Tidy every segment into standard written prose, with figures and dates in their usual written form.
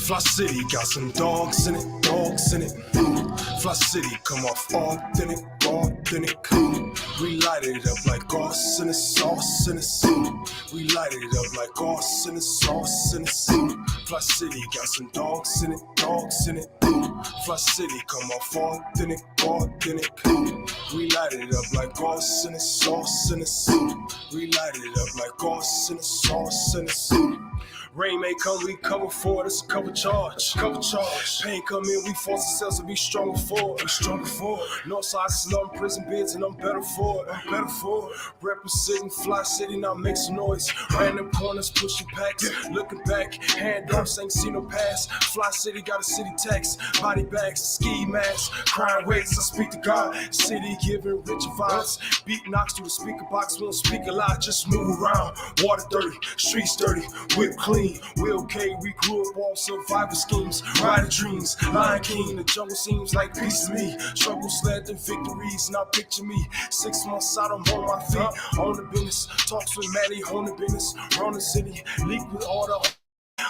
Fli-City got some dogs in it, dogs in it. Fli-City come off authentic, authentic. We light it up like sauce in the sauce in the soup. We light it up like sauce in the sauce in the soup. Fli-City got some dogs in it, dogs in it. Fli-City come off authentic, authentic. We light it up like sauce in the sauce in the soup. We light it up like sauce in the sauce in the soup. Rain may come, we cover for it, it's a cover charge. Cover charge. Pain come in, we force ourselves to be stronger for it. I'm stronger for it. Northside slum, prison bids, and I'm better for it. I'm better for it. Representing Fli-City, now make some noise. Random corners, pushing packs. Looking back, hand ups, ain't seen no pass. Fli-City got a city tax. Body bags, ski masks. Crime rates, I speak to God. City giving rich vibes. Beat knocks through the speaker box, we don't speak a lot, just move around. Water dirty, streets dirty, whip clean. We okay, we grew up all survival schemes, rider dreams, Lion King. The jungle seems like peace to me. Struggles led to victories, now picture me 6 months out, I'm on my feet. On the business, talks with Maddie, on the business. Run the city, leak with all the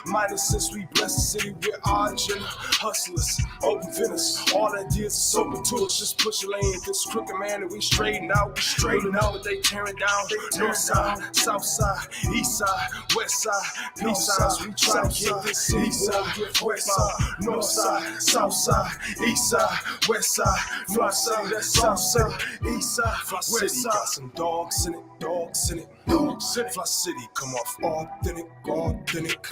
minus since we bless the city with our agenda. Hustlers, open finish, all ideas is open to us. Just push your lane, this crooked man, and we straighten out. We straighten out what they tearing down. North side, south side, east side, west side, peace signs. We try to get this city get west side, north side, south side, east side, west side, north side, south side, east side, Fli-City got some dogs in it, dogs in it. Fli-City come off authentic, authentic.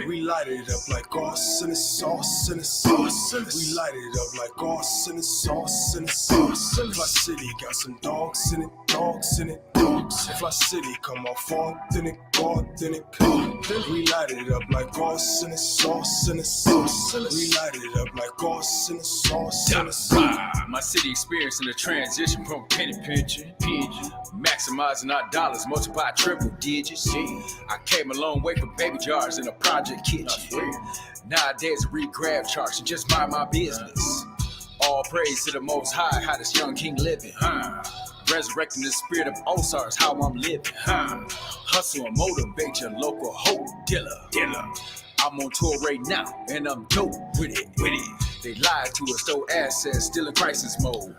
We light it up like sauce in the sauce in the sauce. We light it up like sauce in the sauce in the sauce. Fli-City got some dogs in it, dogs in it. Fli-City come off authentic, authentic. We light it up like sauce in the sauce in the sauce. We light it up like sauce in the sauce in the sauce. My city experiencing a transition from penny pinching, maximizing our dollars, multiply triple digits. I came a long way from baby jars in a project kitchen. Nowadays, I read grab charts and just mind my business. All praise to the Most High, how this young king living. Resurrecting the spirit of Osiris, how I'm living. Hustle and motivate your local hope dealer. I'm on tour right now, and I'm dope with it. They lied to us, stole assets, still in crisis mode.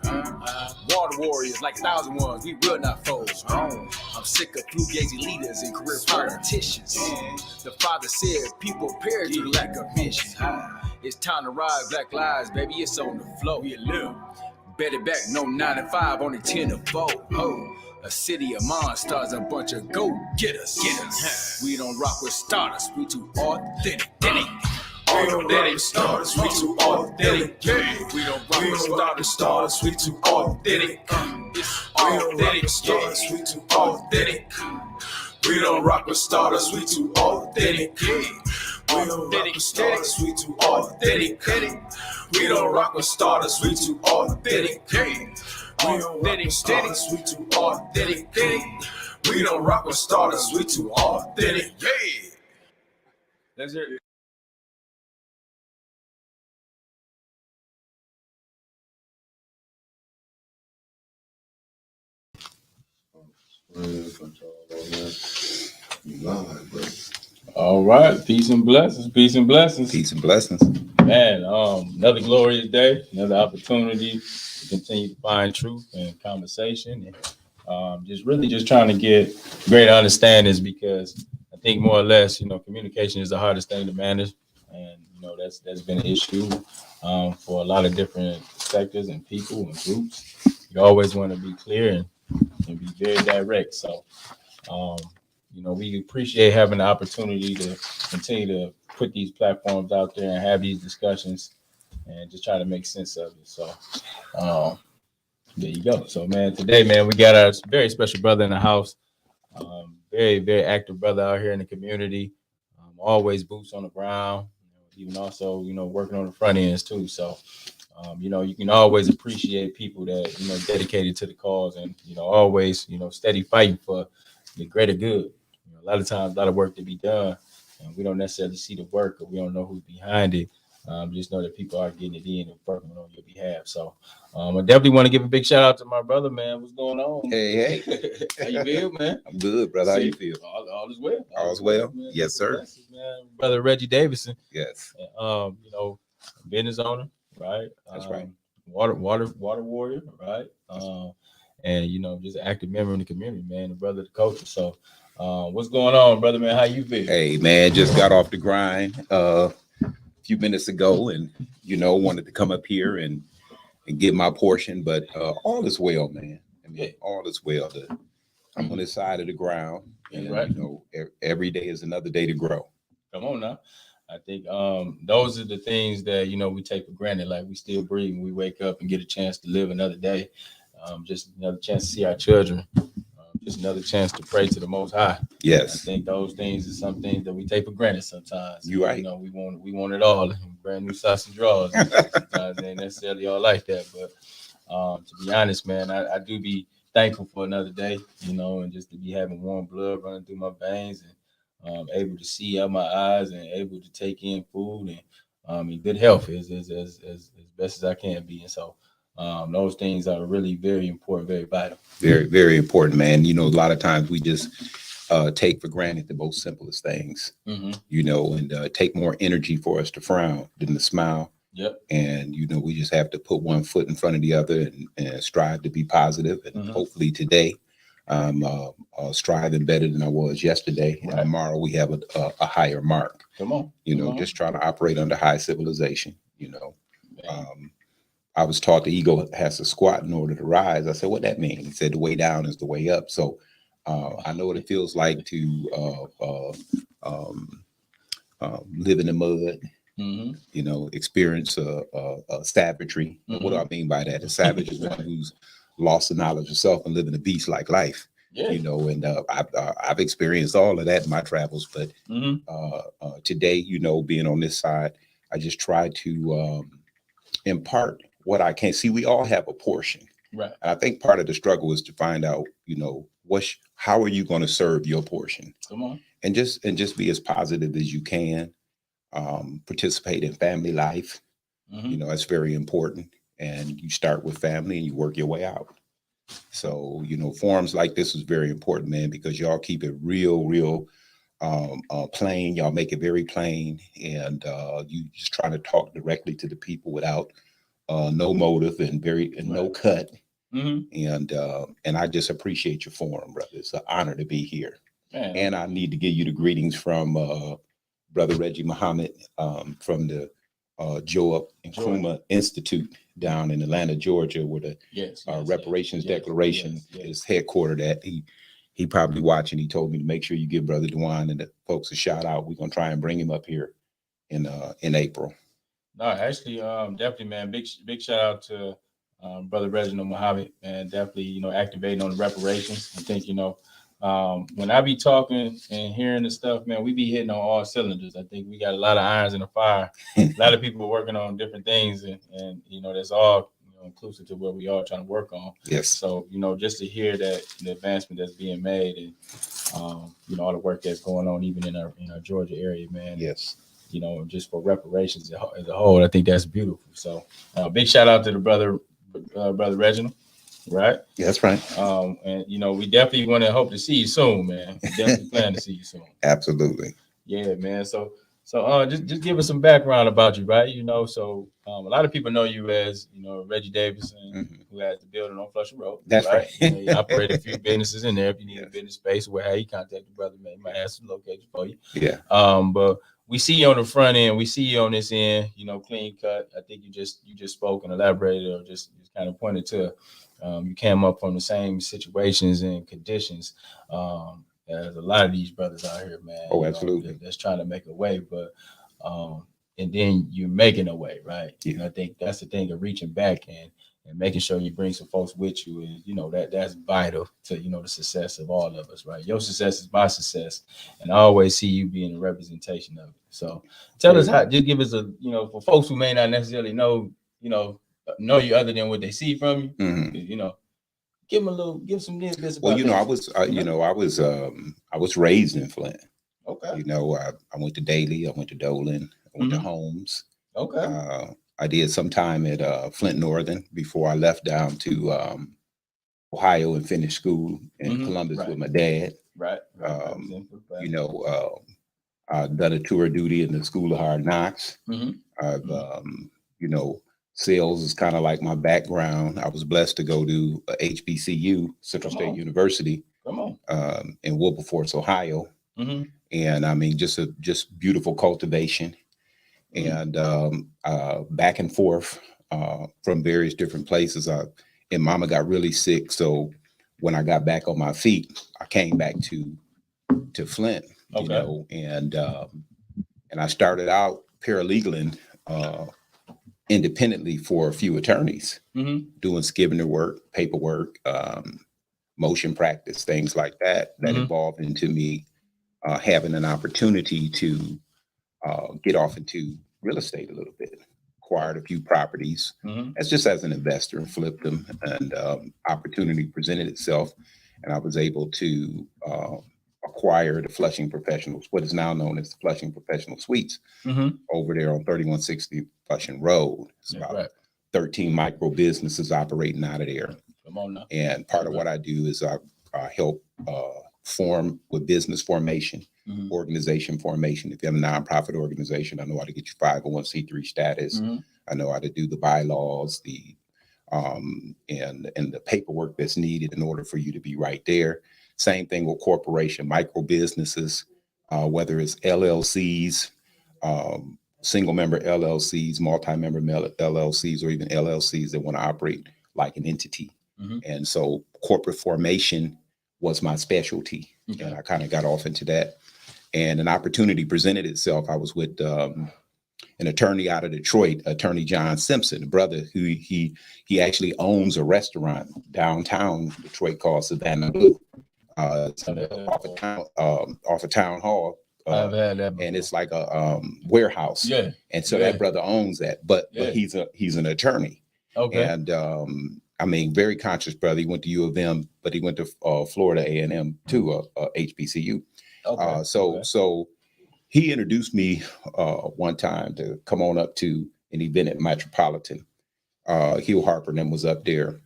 Water warriors like 1,001, we will not fold. I'm sick of fugazi leaders and career politicians. The father said people perish due to lack of vision. It's time to rise, black lives, baby, it's on the flow. Bet it back, no 9 to 5, only 10 to 4. A city of monsters, a bunch of go-getters. We don't rock with starters, we too authentic. We don't rock with starters, we too authentic. We don't rock with starters, we too authentic. We don't rock with starters, we too authentic. We don't rock with starters, we too authentic. We don't rock with starters, we too authentic. We don't rock with starters, we too authentic. We don't rock with starters, we too authentic. We don't rock with starters, we too authentic. That's it. All right, peace and blessings, peace and blessings, peace and blessings. Man, another glorious day, another opportunity to continue to find truth and conversation, and just trying to get greater understandings, because I think more or less, communication is the hardest thing to manage, and that's been an issue for a lot of different sectors and people and groups. You always want to be clear and be very direct. So, we appreciate having the opportunity to continue to put these platforms out there and have these discussions and just try to make sense of it. So, there you go. So, man, today, man, we got our very special brother in the house. Very, very active brother out here in the community. Always boots on the ground, even also, working on the front ends too. So, you can always appreciate people that, dedicated to the cause and, always, steady fighting for the greater good. A lot of times, a lot of work to be done, and we don't necessarily see the work, or we don't know who's behind it. just know that people are getting it in and working on your behalf. So I definitely want to give a big shout out to my brother, man. What's going on? Hey. How you feel, man? I'm good, brother. How you feel? All is well. All is well. Man. Yes, sir. Blessings, man. Brother Reggie Davison. Yes. Business owner, right? That's right. Water warrior, right? And just an active member in the community, man. The brother, the culture. So, what's going on, brother, man? How you feel? Hey, man, just got off the grind a few minutes ago, and wanted to come up here and get my portion, but all is well, man. I mean, all is well. I'm on this side of the ground, and right. Every day is another day to grow. Come on now. I think those are the things that we take for granted. Like, we still breathe, we wake up and get a chance to live another day. Just another chance to see our children. Just another chance to pray to the Most High. Yes. I think those things are some things that we take for granted sometimes. You're right. We want it all. Brand new socks and drawers. Sometimes it ain't necessarily all like that. But to be honest, man, I do be thankful for another day, and just to be having warm blood running through my veins, and able to see out my eyes, and able to take in food, and in good health as best as I can be. And so those things are really very important, very vital. Very, very important, man. A lot of times we just take for granted the most simplest things, and take more energy for us to frown than to smile. Yep. And, we just have to put one foot in front of the other and strive to be positive. And hopefully today I'm striving better than I was yesterday. Right. And tomorrow we have a higher mark. Come on. Just trying to operate under high civilization, I was taught the ego has to squat in order to rise. I said, what that mean? He said, the way down is the way up. So I know what it feels like to live in the mud, experience savagery. And what do I mean by that? A savage is one who's lost the knowledge of self and living a beast-like life. Yeah. And I've experienced all of that in my travels. But today, being on this side, I just try to impart what I can. See, we all have a portion. Right. And I think part of the struggle is to find out, how are you going to serve your portion? Come on. And just be as positive as you can. Participate in family life. That's very important. And you start with family and you work your way out. So, forums like this is very important, man, because y'all keep it real plain. Y'all make it very plain. And you just trying to talk directly to the people without no motive and no cut. And I just appreciate your forum, brother. It's an honor to be here. Man. And I need to give you the greetings from Brother Reggie Muhammad from the Joab and Kuma Institute down in Atlanta, Georgia, where the reparations declaration is headquartered at. He probably watching. He told me to make sure you give Brother Dewaun and the folks a shout out. We're gonna try and bring him up here in April. No, actually, definitely, man. Big shout out to Brother Reginald Muhammad, and definitely, activating on the reparations. I think, when I be talking and hearing the stuff, man, we be hitting on all cylinders. I think we got a lot of irons in the fire. A lot of people working on different things, and that's all inclusive to what we are trying to work on. Yes. So, just to hear that the advancement that's being made, and all the work that's going on even in our Georgia area, man. Yes. Just for reparations as a whole, I think that's beautiful. So, big shout out to the brother Reginald. Right. Yeah, that's right. And we definitely want to hope to see you soon, man. We definitely plan to see you soon. Absolutely. Yeah, man. So just give us some background about you, right? So a lot of people know you as Reggie Davison, who has the building on Flushing Road. That's right. You operate a few businesses in there. If you need a business space, where you contact the brother, man, he might have some locations for you. Yeah. But we see you on the front end. We see you on this end. Clean cut. I think you just spoke and elaborated, or just kind of pointed to. You came up from the same situations and conditions as a lot of these brothers out here, man. Oh, absolutely. That's trying to make a way, but and then you're making a way, right? Yeah. I think that's the thing of reaching back and making sure you bring some folks with you, and that's vital to the success of all of us, right? Your success is my success, and I always see you being a representation of it. So tell us how. Just give us a for folks who may not necessarily know you other than what they see from you. Give them give some bits. Well, I was raised in Flint. Okay. I went to Daly, I went to Dolan, I went to Holmes, Okay. I did some time at Flint Northern before I left down to Ohio and finished school in Columbus with my dad. Right. You know, I've done a tour of duty in the School of Hard Knocks. I've, you know, sales is kind of like my background. I was blessed to go to HBCU, Central State University, in Wilberforce, Ohio. And I mean, just beautiful cultivation and back and forth from various different places. And mama got really sick. So when I got back on my feet, I came back to Flint, you know, and I started out paralegaling independently for a few attorneys, doing Scrivener work, paperwork, motion practice, things like that, that evolved into me having an opportunity to get off into real estate a little bit. Acquired a few properties as just as an investor and flipped them, and opportunity presented itself, and I was able to acquire the Flushing Professionals, what is now known as the Flushing Professional Suites, over there on 3160 Flushing Road. It's about 13 micro businesses operating out of there. Come on now. And part of what I do is I help form with business formation, organization formation. If you have a nonprofit organization, I know how to get your 501c3 status. I know how to do the bylaws, and the paperwork that's needed in order for you to be right there. Same thing with corporation, micro businesses, whether it's LLCs, single member LLCs, multi-member LLCs, or even LLCs that want to operate like an entity. And so corporate formation was my specialty. And I kind of got off into that. And an opportunity presented itself. I was with an attorney out of Detroit, Attorney John Simpson, a brother who he actually owns a restaurant downtown Detroit called Savannah Blue. It's off of Town Hall. I've had that before. And it's like a warehouse. Yeah. And so that brother owns that, but he's an attorney. Okay. And I mean, very conscious brother. He went to U of M, but he went to Florida A&M too, HBCU. Okay. So he introduced me one time to come on up to an event at Metropolitan. Hugh Harper and them was up there.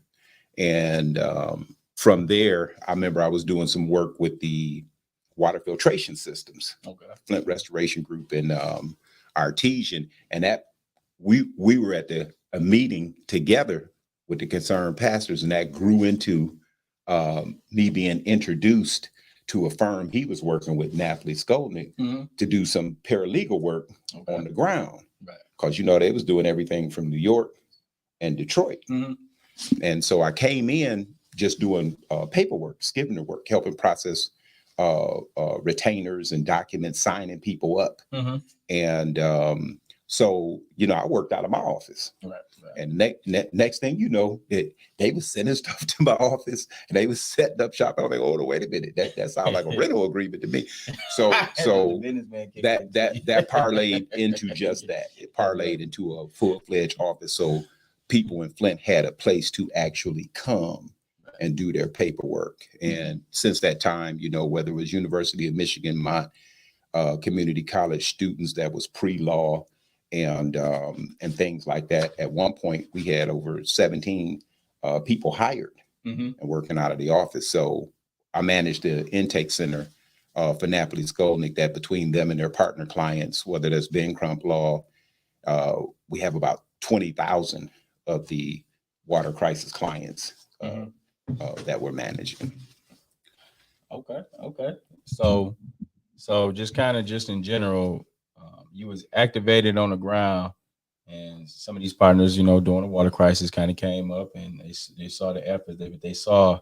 And from there, I remember I was doing some work with the water filtration systems, Flint Restoration Group and Artesian. And that we were at a meeting together with the concerned pastors, and that grew into me being introduced to a firm he was working with, Napoli Skolnick, to do some paralegal work on the ground. Because, you know, they was doing everything from New York and Detroit. And so I came in just doing paperwork, Scrivener work, helping process retainers and documents, signing people up. And so, you know, I worked out of my office. And next thing you know, they was sending stuff to my office, and they was setting up shop. I was like, oh, wait a minute, that sounds like a rental agreement to me. So that parlayed into just that. It parlayed into a full-fledged office. So people in Flint had a place to actually come and do their paperwork. And since that time, you know, whether it was University of Michigan, my community college students that was pre-law, and things like that. At one point, we had over 17 people hired and working out of the office. So I managed the intake center for Napoli Skolnick, that between them and their partner clients, whether that's Ben Crump Law, we have about 20,000 of the water crisis clients that we're managing. Okay. So just in general, you was activated on the ground, and some of these partners, you know, during the water crisis kind of came up, and they saw the effort. They saw,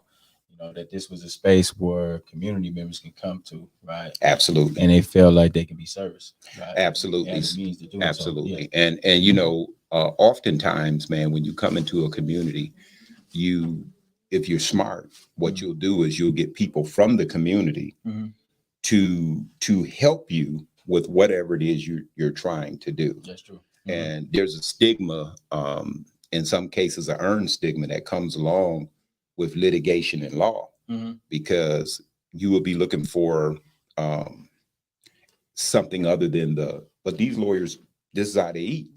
you know, that this was a space where community members can come to, right? Absolutely. And they feel like they can be serviced, right? Absolutely. And it means to do absolutely. So, yeah. And you know, oftentimes, man, when you come into a community, if you're smart, what you'll do is you'll get people from the community to help you with whatever it is you're trying to do. That's true. And there's a stigma, in some cases, an earned stigma that comes along with litigation and law, because you will be looking for something other than but these lawyers, this is how they eat.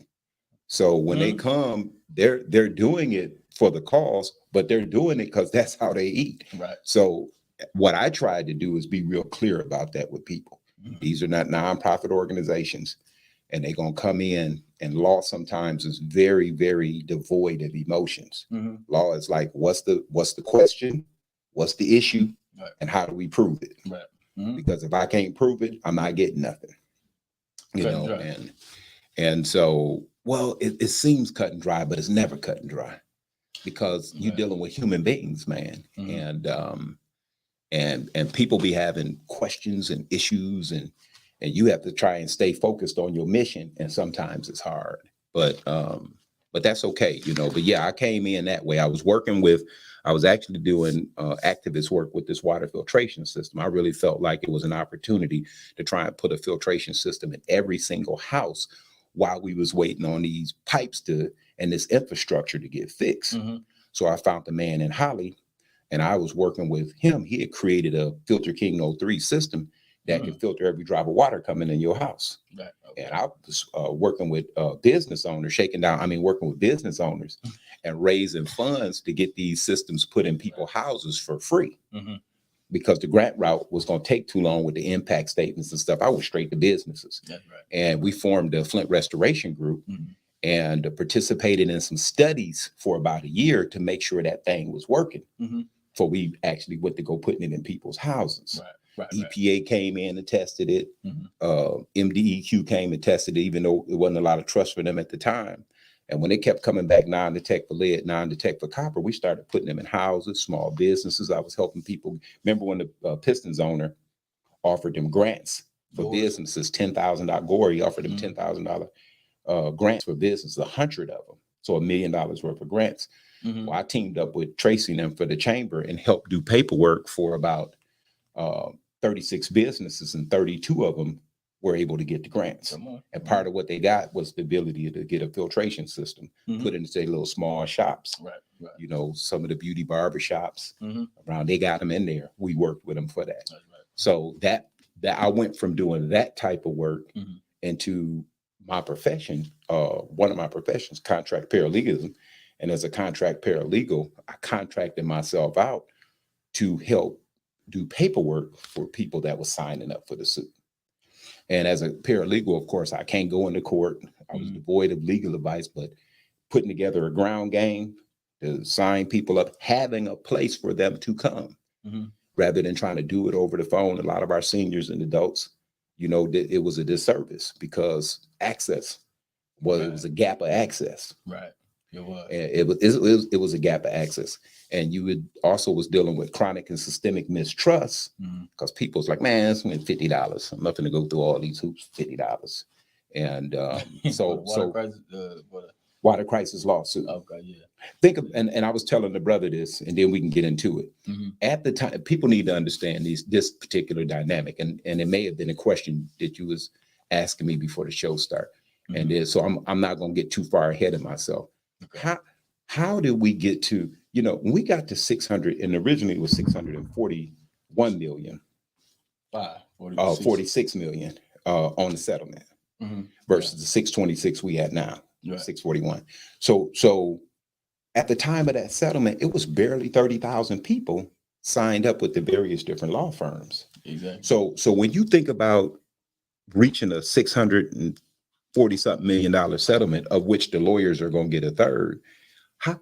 So when they come, they're doing it for the cause, but they're doing it because that's how they eat. Right. So what I tried to do is be real clear about that with people. These are not nonprofit organizations, and they're gonna come in, and law sometimes is very, very devoid of emotions. Law is like, what's the question, what's the issue, and how do we prove it? Right. Because if I can't prove it, I'm not getting nothing. You know, and so, well, it seems cut and dry, but it's never cut and dry, because you're dealing with human beings, man. And people be having questions and issues, and you have to try and stay focused on your mission, and sometimes it's hard, but that's okay, you know. But yeah, I came in that way. I was actually doing activist work with this water filtration system. I really felt like it was an opportunity to try and put a filtration system in every single house while we was waiting on these pipes and this infrastructure to get fixed. So I found the man in Holly, and I was working with him. He had created a Filter King 03 system that can filter every drop of water coming in your house. Right. Okay. And I was working with business owners, working with business owners and raising funds to get these systems put in people's houses for free. Because the grant route was going to take too long with the impact statements and stuff. I went straight to businesses. Right. And we formed a Flint Restoration Group and participated in some studies for about a year to make sure that thing was working. Before we actually went to go putting it in people's houses. Right, EPA came in and tested it. MDEQ came and tested it, even though it wasn't a lot of trust for them at the time. And when they kept coming back, non-detect for lead, non-detect for copper, we started putting them in houses, small businesses. I was helping people. Remember when the Pistons owner offered them grants for businesses, $10,000. Gorey offered them $10,000 grants for business, 100 of them. So $1 million worth of grants. Well, I teamed up with Tracy and them for the chamber and helped do paperwork for about 36 businesses, and 32 of them were able to get the grants. And part of what they got was the ability to get a filtration system put into their little small shops. Right. You know, some of the beauty barber shops around, they got them in there. We worked with them for that. So that I went from doing that type of work into my profession. One of my professions, contract paralegalism. And as a contract paralegal, I contracted myself out to help do paperwork for people that was signing up for the suit. And as a paralegal, of course, I can't go into court. I was devoid of legal advice, but putting together a ground game to sign people up, having a place for them to come, rather than trying to do it over the phone. A lot of our seniors and adults, you know, it was a disservice because access was, it was a gap of access. Right. It was. It was a gap of access. And you would also was dealing with chronic and systemic mistrust because people's like, man, it's $50. I'm nothing to go through all these hoops, $50. And water crisis lawsuit. Okay, yeah. Think of, and I was telling the brother this, and then we can get into it. At the time, people need to understand this particular dynamic, and it may have been a question that you was asking me before the show start. And then, so I'm not going to get too far ahead of myself. Okay. How did we get to, you know, when we got to 600, and originally it was 641 million, 46 million on the settlement versus the 626 we had now, 641. So at the time of that settlement, it was barely 30,000 people signed up with the various different law firms. Exactly. So when you think about reaching a $640 something million settlement, of which the lawyers are going to get a third,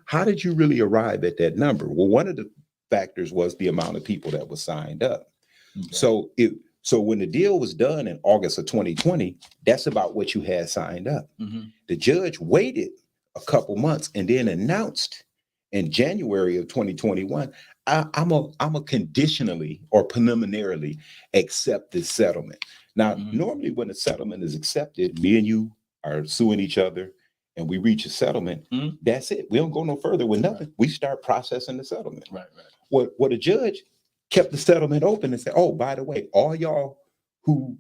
how did you really arrive at that number? Well, one of the factors was the amount of people that was signed up. Okay. So when the deal was done in August of 2020, that's about what you had signed up. The judge waited a couple months and then announced in January of 2021, I'm a conditionally or preliminarily accept this settlement. Now, normally when a settlement is accepted, me and you are suing each other and we reach a settlement, that's it. We don't go no further with nothing. Right. We start processing the settlement. Right. What a judge kept the settlement open and said, oh, by the way, all y'all who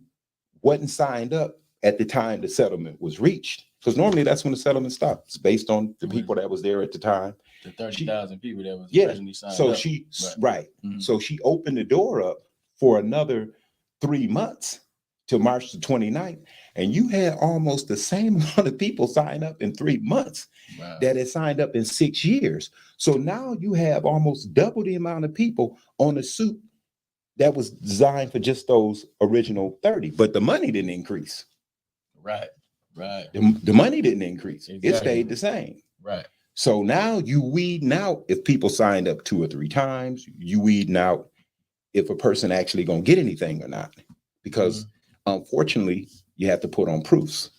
wasn't signed up at the time the settlement was reached, because normally that's when the settlement stops, based on the people that was there at the time. The 30,000 people that was originally signed up. So she, so she opened the door up for another 3 months till March the 29th. And you had almost the same amount of people sign up in 3 months that had signed up in 6 years. So now you have almost double the amount of people on a suit that was designed for just those original 30, but the money didn't increase. Right. The money didn't increase. Exactly. It stayed the same. Right. So now you weeding out if people signed up 2 or 3 times, you weeding out if a person actually gonna get anything or not. Because unfortunately, you have to put on proofs.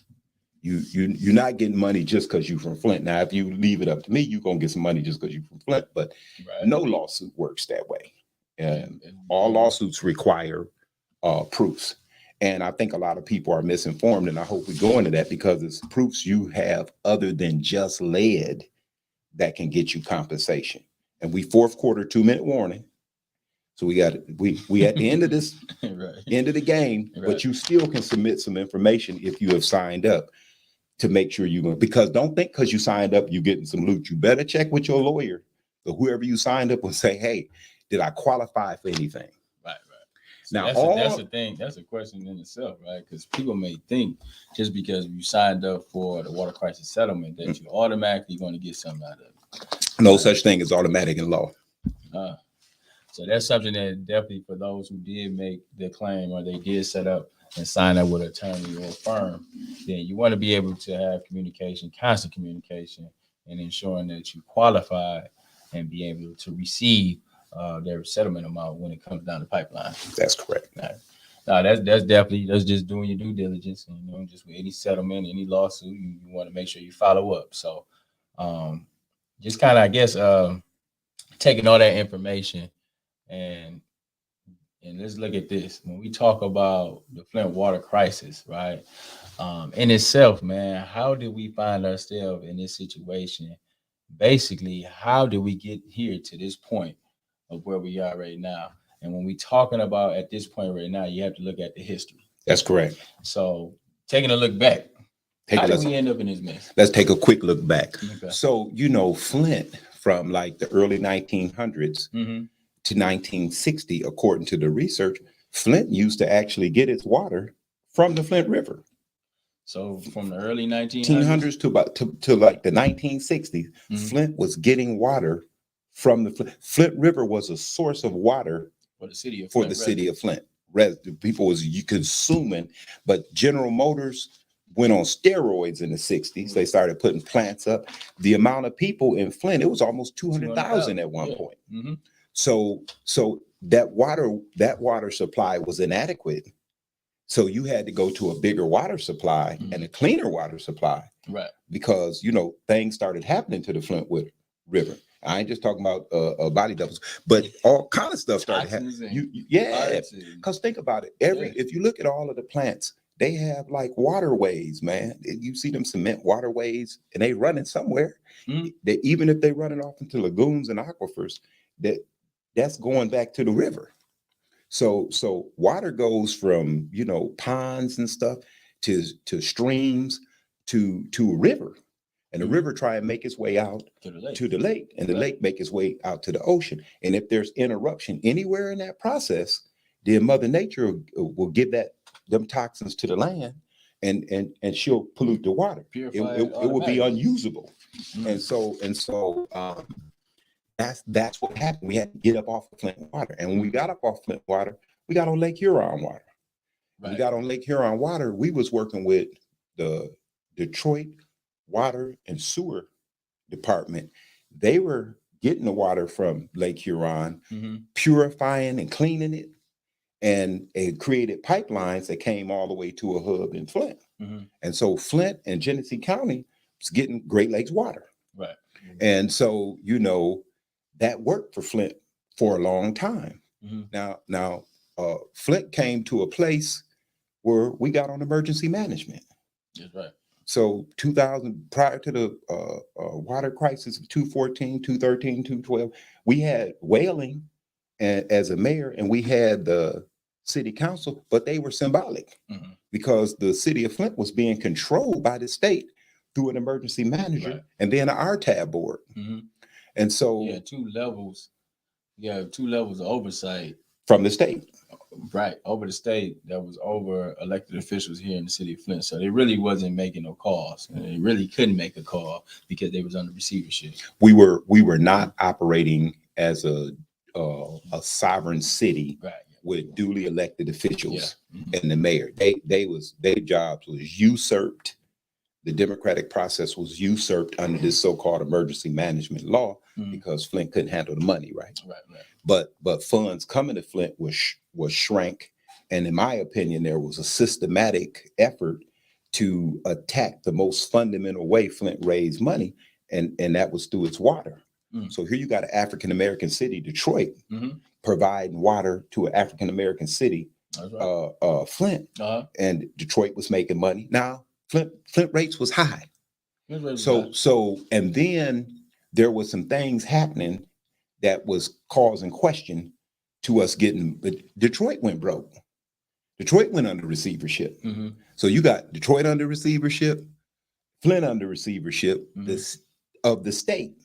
You're not getting money just because you're from Flint. Now, if you leave it up to me, you're gonna get some money just because you're from Flint. But no lawsuit works that way. And all lawsuits require proofs. And I think a lot of people are misinformed, and I hope we go into that because it's proofs you have other than just lead that can get you compensation. And we fourth quarter 2-minute warning. So we at the end of this end of the game, but you still can submit some information if you have signed up to make sure you're going, because don't think because you signed up, you're getting some loot. You better check with your lawyer or whoever you signed up and say, hey, did I qualify for anything? So now that's the thing. That's a question in itself, right? Because people may think just because you signed up for the water crisis settlement that you're automatically going to get something out of it. No such thing as automatic in law. So that's something that definitely for those who did make the claim or they did set up and sign up with an attorney or a firm, then you want to be able to have communication, constant communication, and ensuring that you qualify and be able to receive their settlement amount when it comes down the pipeline. That's correct. Now that's definitely, that's just doing your due diligence. And, you know, just with any settlement, any lawsuit, you want to make sure you follow up. So just kind of, I guess, taking all that information and let's look at this. When we talk about the Flint Water Crisis, right? In itself, man, how did we find ourselves in this situation? Basically, how did we get here to this point of where we are right now? And when we're talking about at this point right now, you have to look at the history. That's correct. So taking a look back, how did we end up in this mess? Let's take a quick look back. Okay. So, you know, Flint from like the early 1900s to 1960, according to the research, Flint used to actually get its water from the Flint River. So from the early 1900s to like the 1960s, Flint was getting water from the Flint River was a source of water for the city of Flint. People was consuming, but General Motors went on steroids in the 60s. They started putting plants up. The amount of people in Flint, it was almost 200,000 at one point. So that water supply was inadequate. So you had to go to a bigger water supply and a cleaner water supply, right? Because, you know, things started happening to the Flint River. I ain't just talking about body doubles, but all kind of stuff started happening. Because think about it. If you look at all of the plants, they have like waterways, man. You see them cement waterways, and they running somewhere. They, even if they running off into lagoons and aquifers, that's going back to the river. So water goes from, you know, ponds and stuff to streams to a river. And the river try and make its way out to the lake, and the lake make its way out to the ocean. And if there's interruption anywhere in that process, then Mother Nature will give them toxins to the land, and she'll pollute the water. It will be unusable. And so that's what happened. We had to get up off of Flint water, and when we got up off Flint water, we got on Lake Huron water. When we got on Lake Huron water, we was working with the Detroit Water and Sewer Department. They were getting the water from Lake Huron, purifying and cleaning it, and it created pipelines that came all the way to a hub in Flint. And so Flint and Genesee County was getting Great Lakes water. Right. And so, you know, that worked for Flint for a long time. Now, Flint came to a place where we got on emergency management. That's right. So 2000, prior to the water crisis of 2014, 2013, 2012, we had Whaling as a mayor, and we had the city council, but they were symbolic because the city of Flint was being controlled by the state through an emergency manager and then an RTAB board. And so two levels. You have 2 levels of oversight from the state. Right, over the state that was over elected officials here in the city of Flint. So they really wasn't making no calls. And they really couldn't make a call because they was under receivership. We were not operating as a sovereign city, Right. with duly elected officials Yeah. and the mayor. Their jobs was usurped. The democratic process was usurped under this so-called emergency management law because Flint couldn't handle the money, right? Right. But funds coming to Flint was shrank, and in my opinion, there was a systematic effort to attack the most fundamental way Flint raised money, and that was through its water. So here you got an African American city, Detroit, providing water to an African American city, Flint, and Detroit was making money. Now Flint rates was high. So and then there was some things happening that was causing question to us getting, but Detroit went broke. Detroit went under receivership. So you got Detroit under receivership, Flint under receivership, this of the state.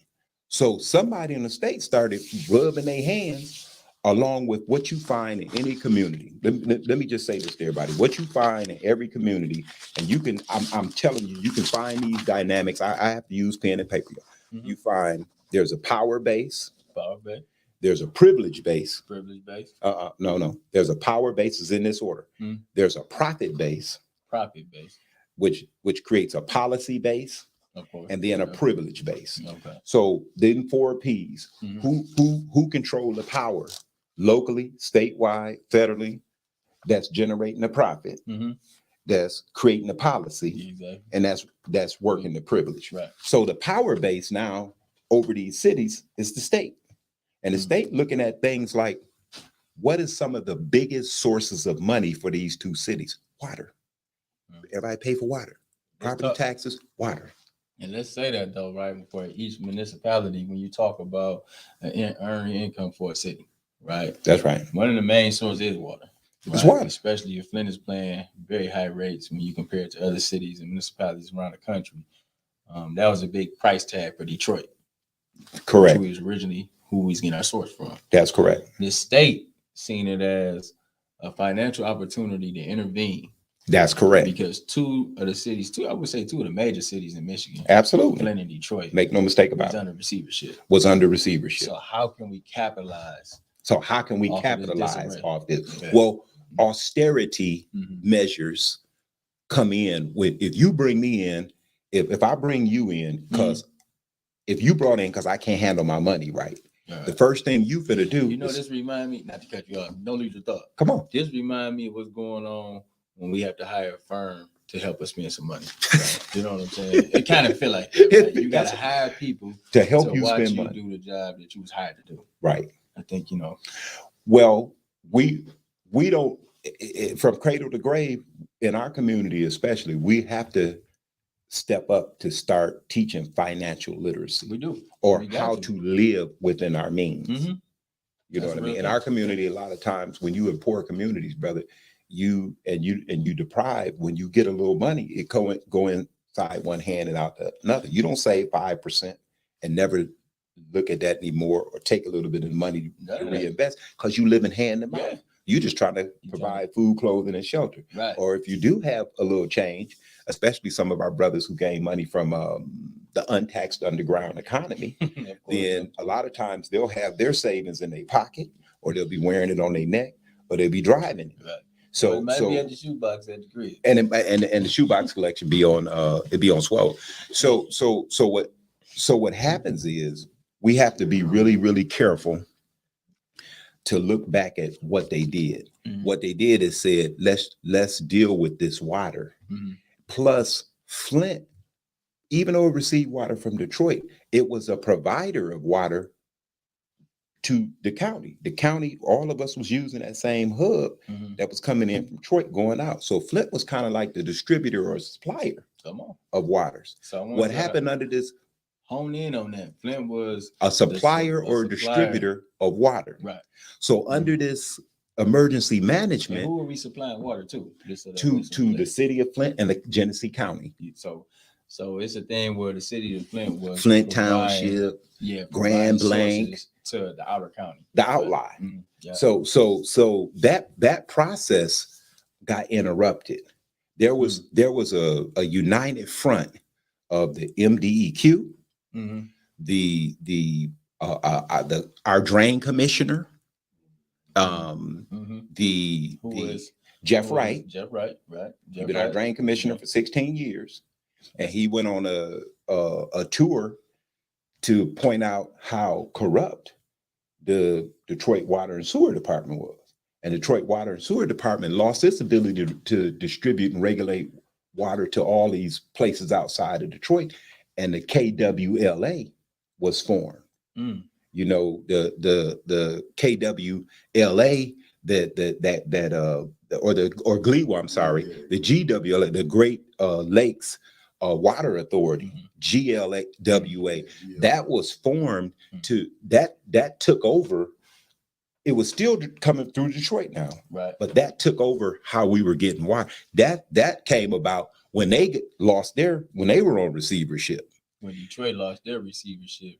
So somebody in the state started rubbing their hands along with what you find in any community. Let me just say this to everybody. What you find in every community, and you can, I'm telling you, you can find these dynamics. I have to use pen and paper. You find there's a power base. There's a privilege base. No. There's a power base is in this order. There's a profit base. Which creates a policy base. And then a privilege base. So then 4 P's. Who control the power locally, statewide, federally? That's generating the profit. That's creating the policy, and that's working the privilege. So the power base now over these cities is the state, and the state looking at things like, what is some of the biggest sources of money for these 2 cities? Water. Everybody pay for water. Property taxes, water. And let's say that though, right? For each municipality, when you talk about earning income for a city, right? That's right. One of the main sources is water. Right? It's water. Especially if Flint is paying very high rates when you compare it to other cities and municipalities around the country. That was a big price tag for Detroit. Correct. Who was originally who we was getting our source from. That's correct. The state seen it as a financial opportunity to intervene. That's correct. Because 2 of the major cities in Michigan, absolutely, Flint and Detroit, make no mistake about it, was under receivership. So how can we capitalize? Off this? Yeah. Well, austerity measures come in with, if you bring me in, if I bring you in, because if you brought in because I can't handle my money right. The first thing you finna do, this remind me, not to cut you off, don't lose your thought. Come on. This remind me of what's going on when we have to hire a firm to help us spend some money. Right? You know what I'm saying? It kind of feel like you got to hire people to help you spend money. Do the job that you was hired to do. Right. I think, Well, we don't, from cradle to grave in our community, especially, we have to step up to start teaching financial literacy. We do. Or how to live within our means. You know what I mean? In our community, a lot of times when you in poor communities, brother, you deprive, when you get a little money, it go inside one hand and out the another. You don't save 5% and never look at that anymore, or take a little bit of money to reinvest, because you live in hand to mouth. You're just trying to provide food, clothing, and shelter. Right. Or if you do have a little change, especially some of our brothers who gain money from the untaxed underground economy, then a lot of times they'll have their savings in their pocket, or they'll be wearing it on their neck, or they'll be driving it. Right. So it might be at the shoebox at the crib. And the shoebox collection be on swell. So what happens is we have to be really, really careful to look back at what they did. What they did is said, let's deal with this water. Plus Flint, even though it received water from Detroit, it was a provider of water to the county. The county, all of us was using that same hub that was coming in from Detroit going out. So Flint was kind of like the distributor or supplier of waters. So what happened under this? Hone in on that. Flint was a supplier or distributor of water. Right. So under this emergency management, and who are we supplying water to? To the city of Flint and the Genesee County. So it's a thing where the city of Flint was Flint providing- Township, yeah, Grand providing Blanc, sources to the outer county, the outline. Mhm, yeah. So that process got interrupted. There was a united front of the MDEQ, Mhm. our drain commissioner, Mhm. Who is Jeff Wright. Jeff Wright, right? He's been our drain commissioner for 16 years, and he went on a tour to point out how corrupt the Detroit Water and Sewer Department was. And Detroit Water and Sewer Department lost its ability to distribute and regulate water to all these places outside of Detroit, and the KWLA was formed. Mm. You know, the KWLA or GLEWA, I'm sorry, the GWLA, the Great Lakes Water Authority, GLWA, that was formed that took over. It was still coming through Detroit now, right? But that took over how we were getting water. That came about when they when they were on receivership. When Detroit lost their receivership,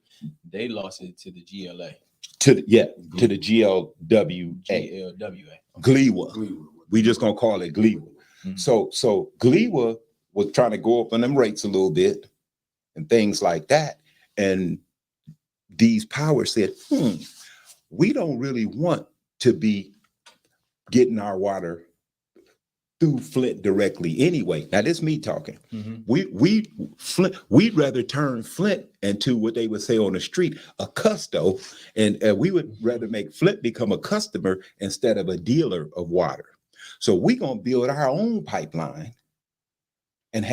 they lost it to the GLA. To the GLWA. GLEWA. We just gonna call it GLEWA. Mm-hmm. So GLEWA was trying to go up on them rates a little bit and things like that. And these powers said, we don't really want to be getting our water through Flint directly anyway. Now this me talking. Mm-hmm. We'd rather turn Flint into what they would say on the street, a custo, and we would rather make Flint become a customer instead of a dealer of water. So we're gonna build our own pipeline and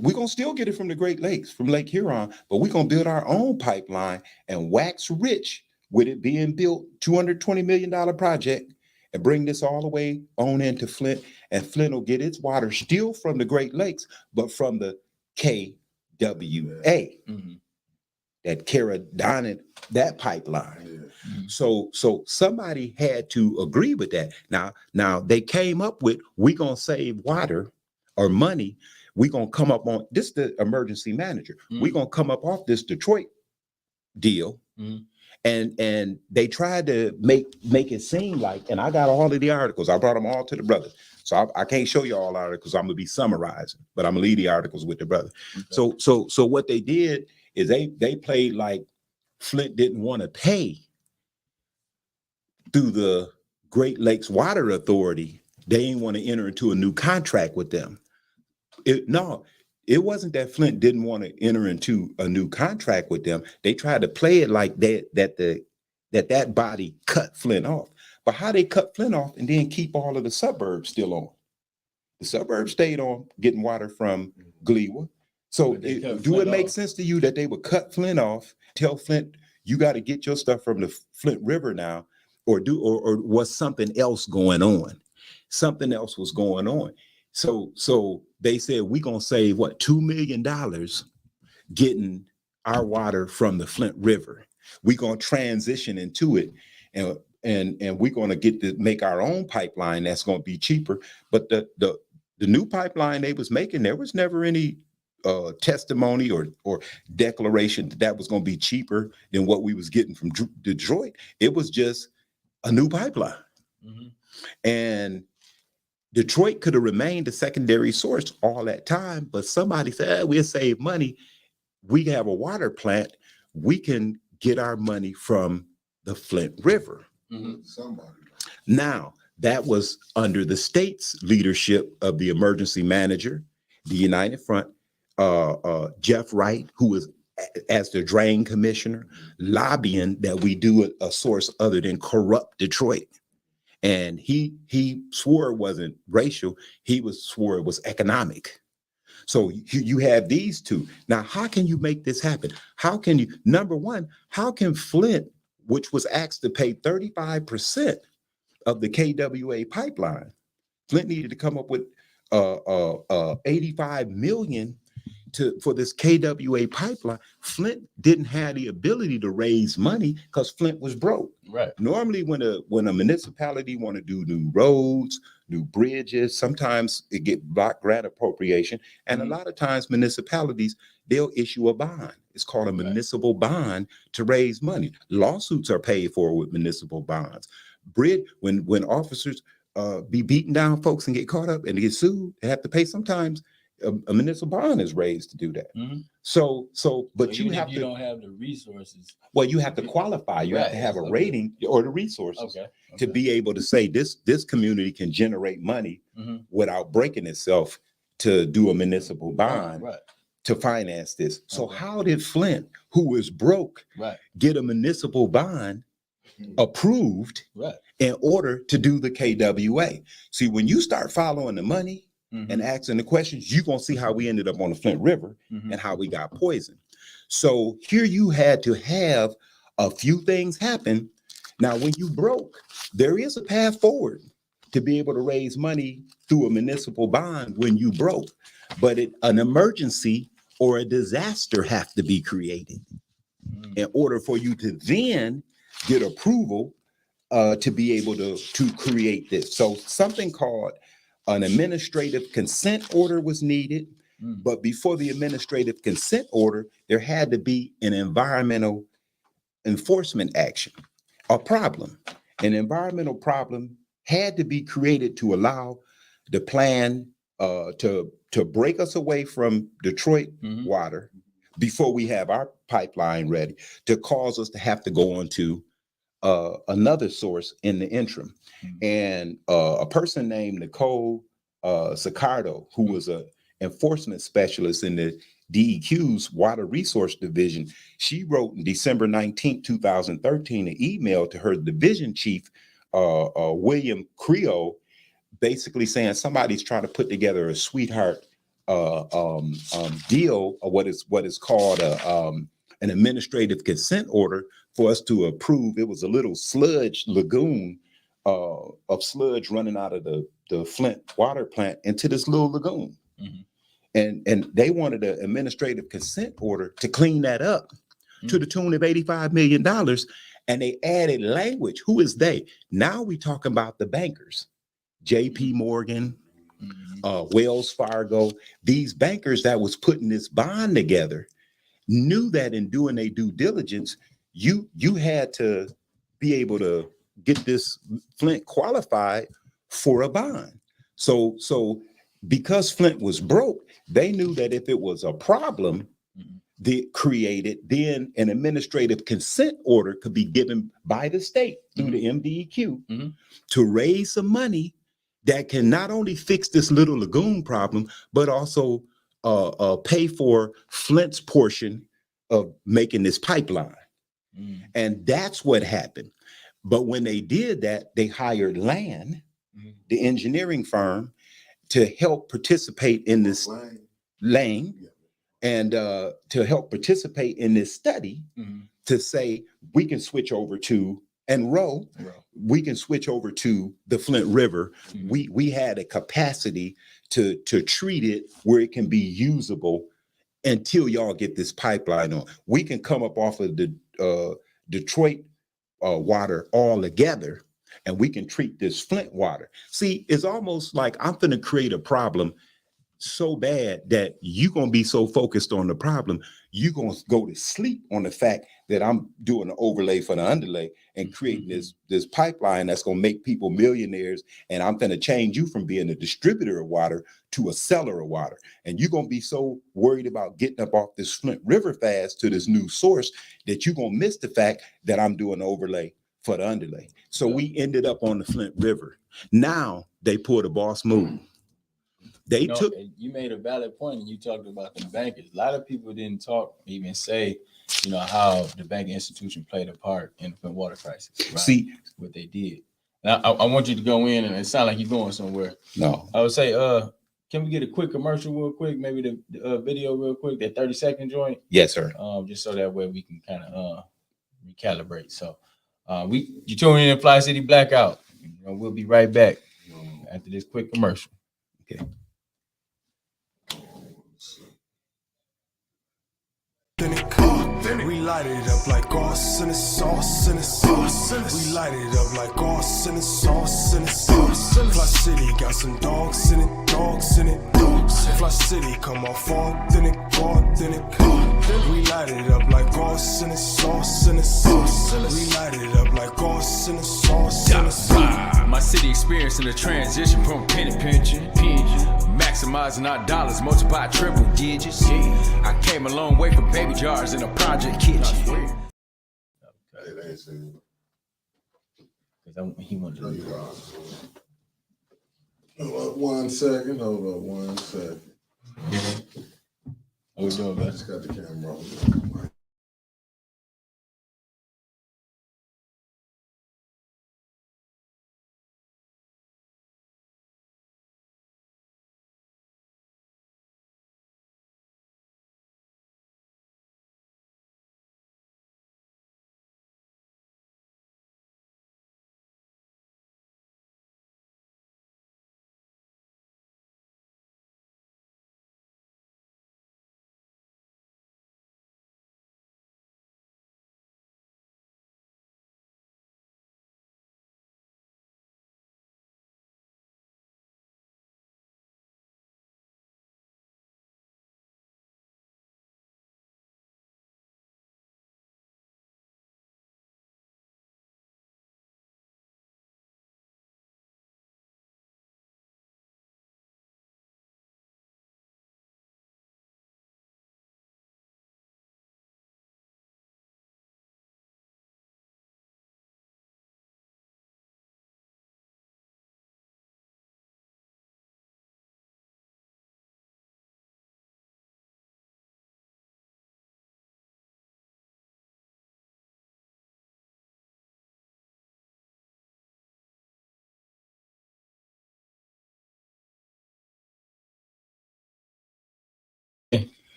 we're gonna still get it from the Great Lakes, from Lake Huron, but we're gonna build our own pipeline and wax rich with it being built, $220 million project, and bring this all the way on into Flint, and Flint will get its water still from the Great Lakes, but from the KWA, that Caradonic, that pipeline. So somebody had to agree with that. Now they came up with, we're gonna save water or money. We're gonna come up on this, the emergency manager. We're gonna come up off this Detroit deal. And they tried to make it seem like, and I got all of the articles. I brought them all to the brothers. So I can't show you all the articles. I'm gonna be summarizing, but I'm gonna leave the articles with the brother. Okay. So what they did is they played like Flint didn't want to pay through the Great Lakes Water Authority. They didn't want to enter into a new contract with them. It wasn't that Flint didn't want to enter into a new contract with them. They tried to play it like that body cut Flint off. But how they cut Flint off and then keep all of the suburbs still on? The suburbs stayed on getting water from GLEWA. So do it make sense to you that they would cut Flint off, tell Flint, you got to get your stuff from the Flint River now, or was something else going on? Something else was going on. So they said, we're going to save $2 million getting our water from the Flint River. We're going to transition into it, and we're going to make our own pipeline that's going to be cheaper. But the new pipeline they was making, there was never any testimony or declaration that was going to be cheaper than what we was getting from Detroit. It was just a new pipeline. Mm-hmm. And Detroit could have remained a secondary source all that time, but somebody said, we'll save money. We have a water plant. We can get our money from the Flint River. Mm-hmm. Now, that was under the state's leadership of the emergency manager, the United Front, Jeff Wright, who was as the drain commissioner, lobbying that we do a source other than corrupt Detroit. And he swore it wasn't racial. He swore it was economic. So you have these two. Now, how can you make this happen? How can you, number one, how can Flint, which was asked to pay 35% of the KWA pipeline, Flint needed to come up with 85 million for this KWA pipeline. Flint didn't have the ability to raise money because Flint was broke. Right. Normally, when a municipality want to do new roads, do bridges. Sometimes it get block grant appropriation. And a lot of times municipalities, they'll issue a bond. It's called a municipal bond to raise money. Lawsuits are paid for with municipal bonds. When officers be beating down folks and get caught up and get sued, they have to pay. Sometimes a municipal bond is raised to do that. But you have to. You don't have the resources. Well, you have to qualify. You have to have a rating or the resources to be able to say this community can generate money without breaking itself to do a municipal bond to finance this. So how did Flint, who was broke, get a municipal bond approved in order to do the KWA? See, when you start following the money and asking the questions, you're going to see how we ended up on the Flint River and how we got poisoned. So here you had to have a few things happen. Now, when you broke, there is a path forward to be able to raise money through a municipal bond when you broke, but an emergency or a disaster have to be created in order for you to then get approval to be able to create this. So something called an administrative consent order was needed, but before the administrative consent order, there had to be an environmental enforcement action, a problem. An environmental problem had to be created to allow the plan to break us away from Detroit water before we have our pipeline ready, to cause us to have to go on to another source in the interim. And a person named Nicole Sicardo, who was an enforcement specialist in the DEQ's Water Resource Division, she wrote in December 19, 2013, an email to her division chief, William Creo, basically saying somebody's trying to put together a sweetheart deal, or what is called an administrative consent order for us to approve. It was a little sludge lagoon of sludge running out of the Flint water plant into this little lagoon. And they wanted an administrative consent order to clean that up to the tune of $85 million. And they added language. Who is they? Now we talking about the bankers, JP Morgan, Wells Fargo. These bankers that was putting this bond together knew that in doing their due diligence, you had to be able to get this Flint qualified for a bond. So because Flint was broke, they knew that if it was a problem created, then an administrative consent order could be given by the state through the MDEQ to raise some money that can not only fix this little lagoon problem, but also pay for Flint's portion of making this pipeline. And that's what happened. But when they did that, they hired LAN, the engineering firm, to help participate in this and to help participate in this study to say we can switch over to we can switch over to the Flint River. We had a capacity to treat it where it can be usable until y'all get this pipeline on. We can come up off of the Detroit water all together, and we can treat this Flint water. See, it's almost like I'm going to create a problem so bad that you're going to be so focused on the problem, you're going to go to sleep on the fact that I'm doing an overlay for the underlay and creating this pipeline that's going to make people millionaires. And I'm going to change you from being a distributor of water to a seller of water. And you're going to be so worried about getting up off this Flint River fast to this new source that you're going to miss the fact that I'm doing an overlay for the underlay. So we ended up on the Flint River. Now they pulled a boss move. They took. You made a valid point, and you talked about the bankers. A lot of people didn't even say, how the banking institution played a part in the Flint Water Crisis. Right? See what they did. Now, I want you to go in, and it sounds like you're going somewhere. No, I would say, can we get a quick commercial real quick? Maybe the video real quick, that 30-second joint. Yes, sir. Just so that way we can kind of recalibrate. So, you tune in Fli-City Blackout. We'll be right back after this quick commercial. Okay. We light it up like arson and sauce and sauce. We light it up like arson and sauce and sauce. Fli-City got some dogs in it, dogs in it, dogs. Fli-City come off authentic, authentic. We light it up like arson and sauce and sauce. We light it up like arson and sauce and sauce. My city experiencing a transition from penny pinching, maximizing our dollars, multiply triple digits. I came a long way from baby jars in a project kitchen. Because he wanted to do Hold up 1 second. Hold up 1 second. What we doing, I man? just got the camera on.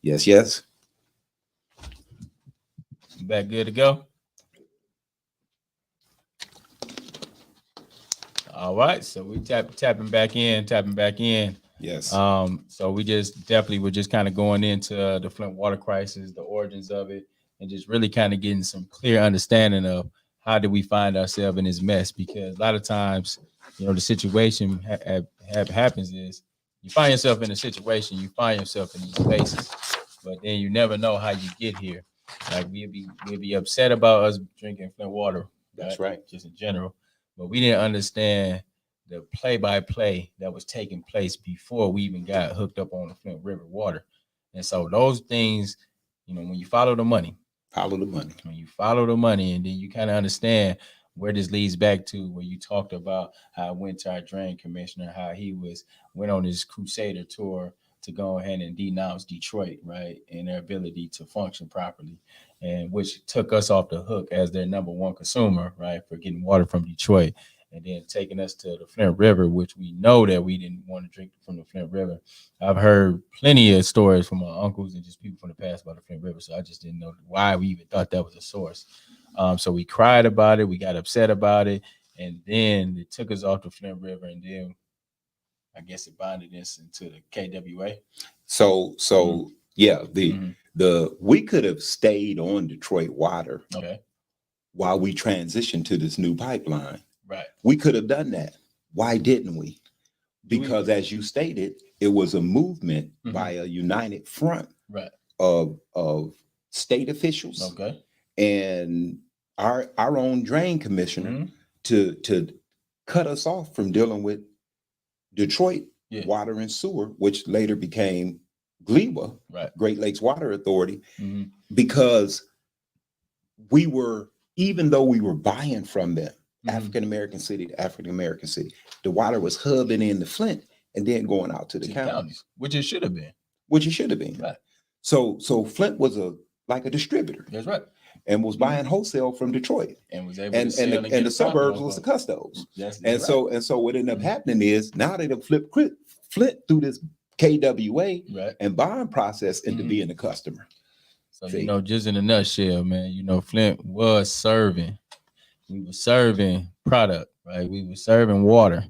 Yes, yes. Back good to go? All right, so we tapping back in. Yes. So we just definitely were just kind of going into the Flint Water Crisis, the origins of it, and just really kind of getting some clear understanding of how did we find ourselves in this mess? Because a lot of times, you know, the situation happens is you find yourself in a situation, you find yourself in these places, but then you never know how you get here. Like we'd be upset about us drinking Flint water. That's right. Just in general, but we didn't understand the play-by-play that was taking place before we even got hooked up on the Flint River water. And so those things, you know, when you follow the money, when you follow the money, and then you kind of understand where this leads back to, where you talked about how I went to our drain commissioner, how he went on his crusader tour to go ahead and denounce Detroit, right, and their ability to function properly, and which took us off the hook as their number one consumer, right, for getting water from Detroit, and then taking us to the Flint River, which we know that we didn't want to drink from the Flint River. I've heard plenty of stories from my uncles and just people from the past about the Flint River, so I just didn't know why we even thought that was a source. So we cried about it, we got upset about it, and then it took us off the Flint River, and then I guess it bonded us into the KWA. So yeah, we could have stayed on Detroit water, Okay. while we transitioned to this new pipeline. Right. We could have done that. Why didn't we? Because as you stated, it was a movement by a united front Right. of state officials, Okay. and our own drain commissioner to cut us off from dealing with Detroit Water and Sewer, which later became GLEWA, Right. Great Lakes Water Authority, because we were, even though we were buying from them, African American city to African American city, the water was hubbing in the Flint and then going out to the counties, which it should have been. Right. So Flint was like a distributor. That's right. And was buying wholesale from Detroit, and was able and to and the suburbs was the custos. So what ended up happening is, now they done flipped Flint through this KWA and bond process into being the customer. So you know, just in a nutshell, man, you know, Flint was serving. We were serving product, right? We were serving water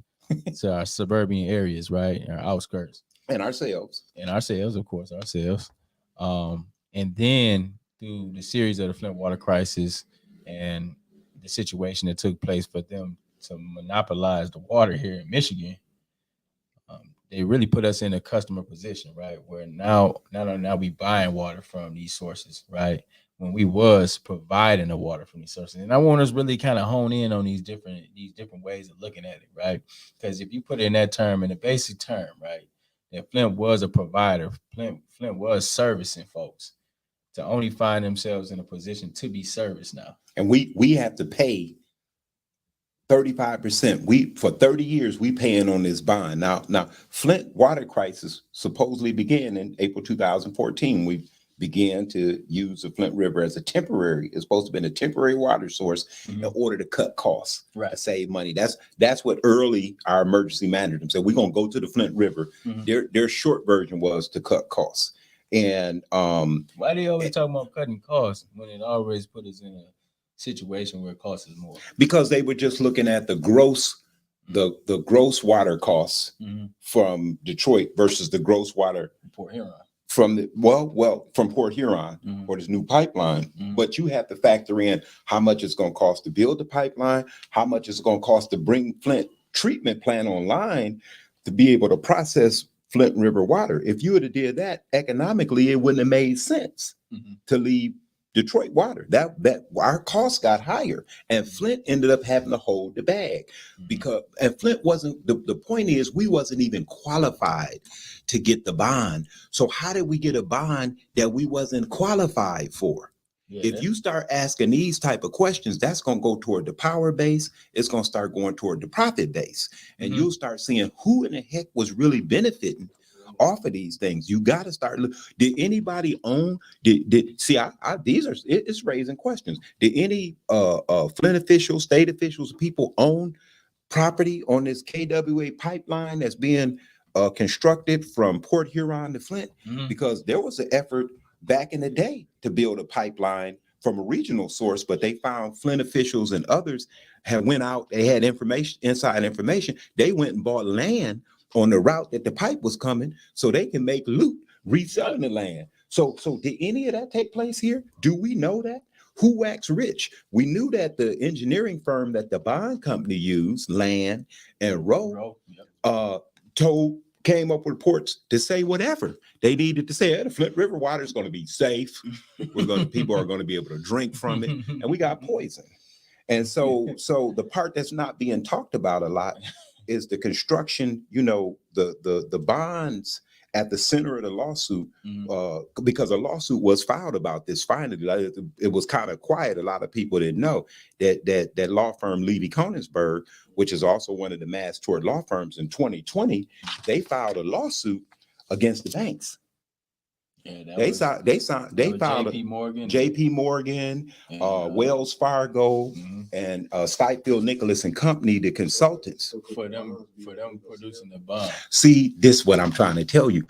to our suburban areas, right? Our outskirts. And ourselves, of course, ourselves. And then through the series of the Flint Water Crisis and the situation that took place for them to monopolize the water here in Michigan, they really put us in a customer position, right? Where now we buying water from these sources, right? When we was providing the water from these sources. And I want us really kind of hone in on these different ways of looking at it, right? Because if you put it in that term, in a basic term, right, that Flint was a provider, Flint was servicing folks, to only find themselves in a position to be serviced now. And we have to pay 35%. We for 30 years we paying on this bond. Now Flint Water Crisis supposedly began in April 2014. We began to use the Flint River as it's supposed to be a temporary water source in order to cut costs, right, to save money. That's what early our emergency management said. We're gonna go to the Flint River. Their short version was to cut costs. And why do you always talk about cutting costs when it always put us in a situation where it costs us more? Because they were just looking at the gross water costs from Detroit versus the gross water Port Huron. From Port Huron for this new pipeline. But you have to factor in how much it's going to cost to build the pipeline, how much it's going to cost to bring Flint treatment plant online to be able to process Flint River water. If you would have did that economically, it wouldn't have made sense to leave Detroit water. That our costs got higher, and Flint ended up having to hold the bag and Flint wasn't. The point is, we wasn't even qualified to get the bond. So how did we get a bond that we wasn't qualified for? Yeah, if you start asking these type of questions, that's going to go toward the power base. It's going to start going toward the profit base, and you'll start seeing who in the heck was really benefiting off of these things. You got to start. Did anybody own? It's raising questions. Did any Flint officials, state officials, people own property on this KWA pipeline that's being constructed from Port Huron to Flint? Because there was an effort back in the day to build a pipeline from a regional source, but they found Flint officials and others had went out. They had inside information. They went and bought land on the route that the pipe was coming, so they can make loot reselling the land. So did any of that take place here? Do we know that? Who waxed rich? We knew that the engineering firm that the bond company used, Land and Rowe, came up with reports to say whatever they needed to say. The Flint River water is going to be safe. People are going to be able to drink from it, and we got poison. And so the part that's not being talked about a lot is the construction, the bonds at the center of the lawsuit, because a lawsuit was filed about this finally. It was kind of quiet. A lot of people didn't know that law firm Levy Konigsberg, which is also one of the mass tort law firms, in 2020, they filed a lawsuit against the banks. Yeah, they filed JP Morgan, Wells Fargo, and Stiefel Nicholas and Company, the consultants. For them producing the bond. See, this is what I'm trying to tell you.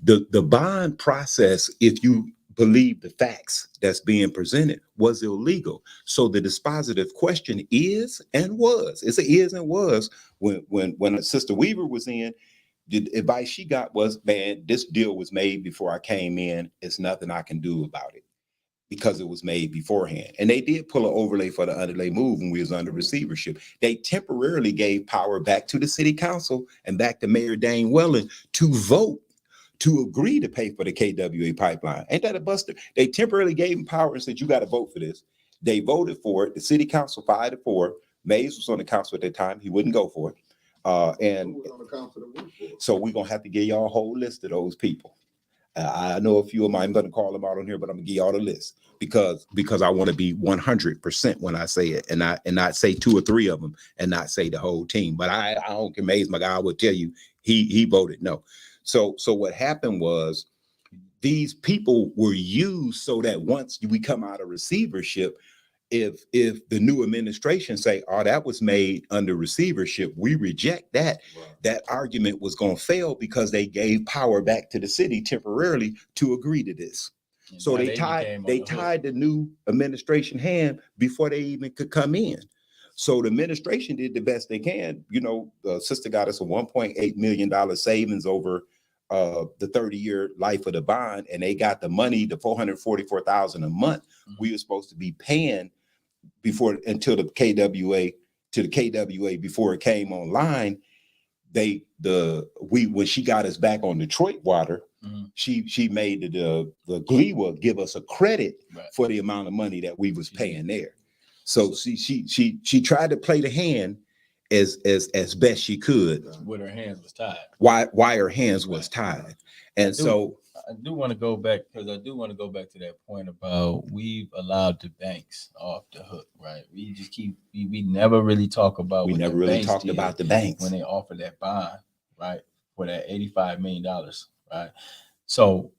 The bond process, if you believe the facts that's being presented, was illegal. So the dispositive question is and was. It's an is and was. When Sister Weaver was in, the advice she got was, man, this deal was made before I came in. It's nothing I can do about it because it was made beforehand. And they did pull an overlay for the underlay move when we was under receivership. They temporarily gave power back to the city council and back to Mayor Dane Wellen to vote to agree to pay for the KWA pipeline. Ain't that a buster? They temporarily gave him power and said, you got to vote for this. They voted for it. The city council 5-4. Mays was on the council at that time. He wouldn't go for it. So we're going to have to give y'all a whole list of those people. I know a few of them. I'm going to call them out on here, but I'm going to give y'all the list because I want to be 100% when I say it and not say 2 or 3 of them and not say the whole team. But I don't care. Mays, my guy, I will tell you, he voted no. So what happened was these people were used so that once we come out of receivership, if the new administration say, oh, that was made under receivership, we reject that. Right. That argument was going to fail because they gave power back to the city temporarily to agree to this. And so they tied the new administration hand before they even could come in. So the administration did the best they can. Sister got us a $1.8 million savings over the 30-year life of the bond, and they got the money, the $444,000 a month we were supposed to be paying until the KWA before it came online. When she got us back on Detroit water, she made the GLEWA give us a credit for the amount of money that we was paying there. So she tried to play the hand as best she could. With her hands was tied. Why her hands was tied. And I do want to go back to that point about we've allowed the banks off the hook, right? We just we never really talk about. We never really talked about the banks when they offered that bond, right, for that $85 million, right? So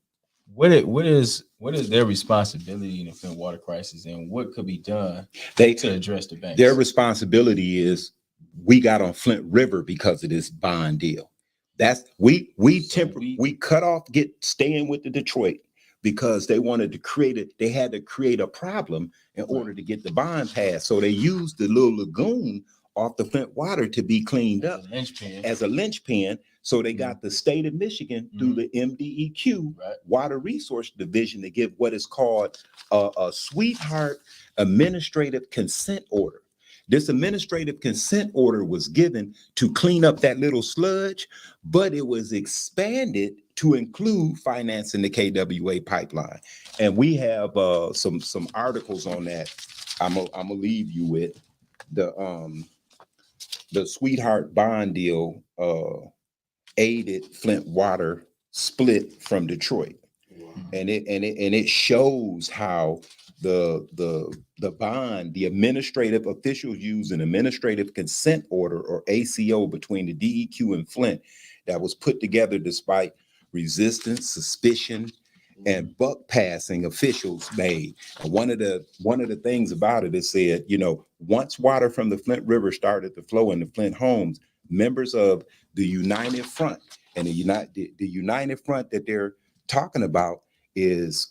what is their responsibility in the Flint Water Crisis, and what could be done to address the banks? Their responsibility is we got on Flint River because of this bond deal. We cut off staying with the Detroit because they wanted to create it. They had to create a problem in order to get the bond passed. So they used the little lagoon off the Flint water to be cleaned up as a linchpin. So they got the state of Michigan through the MDEQ Water Resource Division to give what is called a sweetheart administrative consent order. This administrative consent order was given to clean up that little sludge, but it was expanded to include financing the KWA pipeline. And we have some articles on that. I'm gonna leave you with the sweetheart bond deal aided Flint Water split from Detroit. Wow. And it shows how the bond, the administrative officials use an administrative consent order or ACO between the DEQ and Flint that was put together despite resistance, suspicion, and buck passing officials made. And one of the things about it is said, once water from the Flint River started to flow into Flint homes, members of the United Front, and the United Front that they're talking about is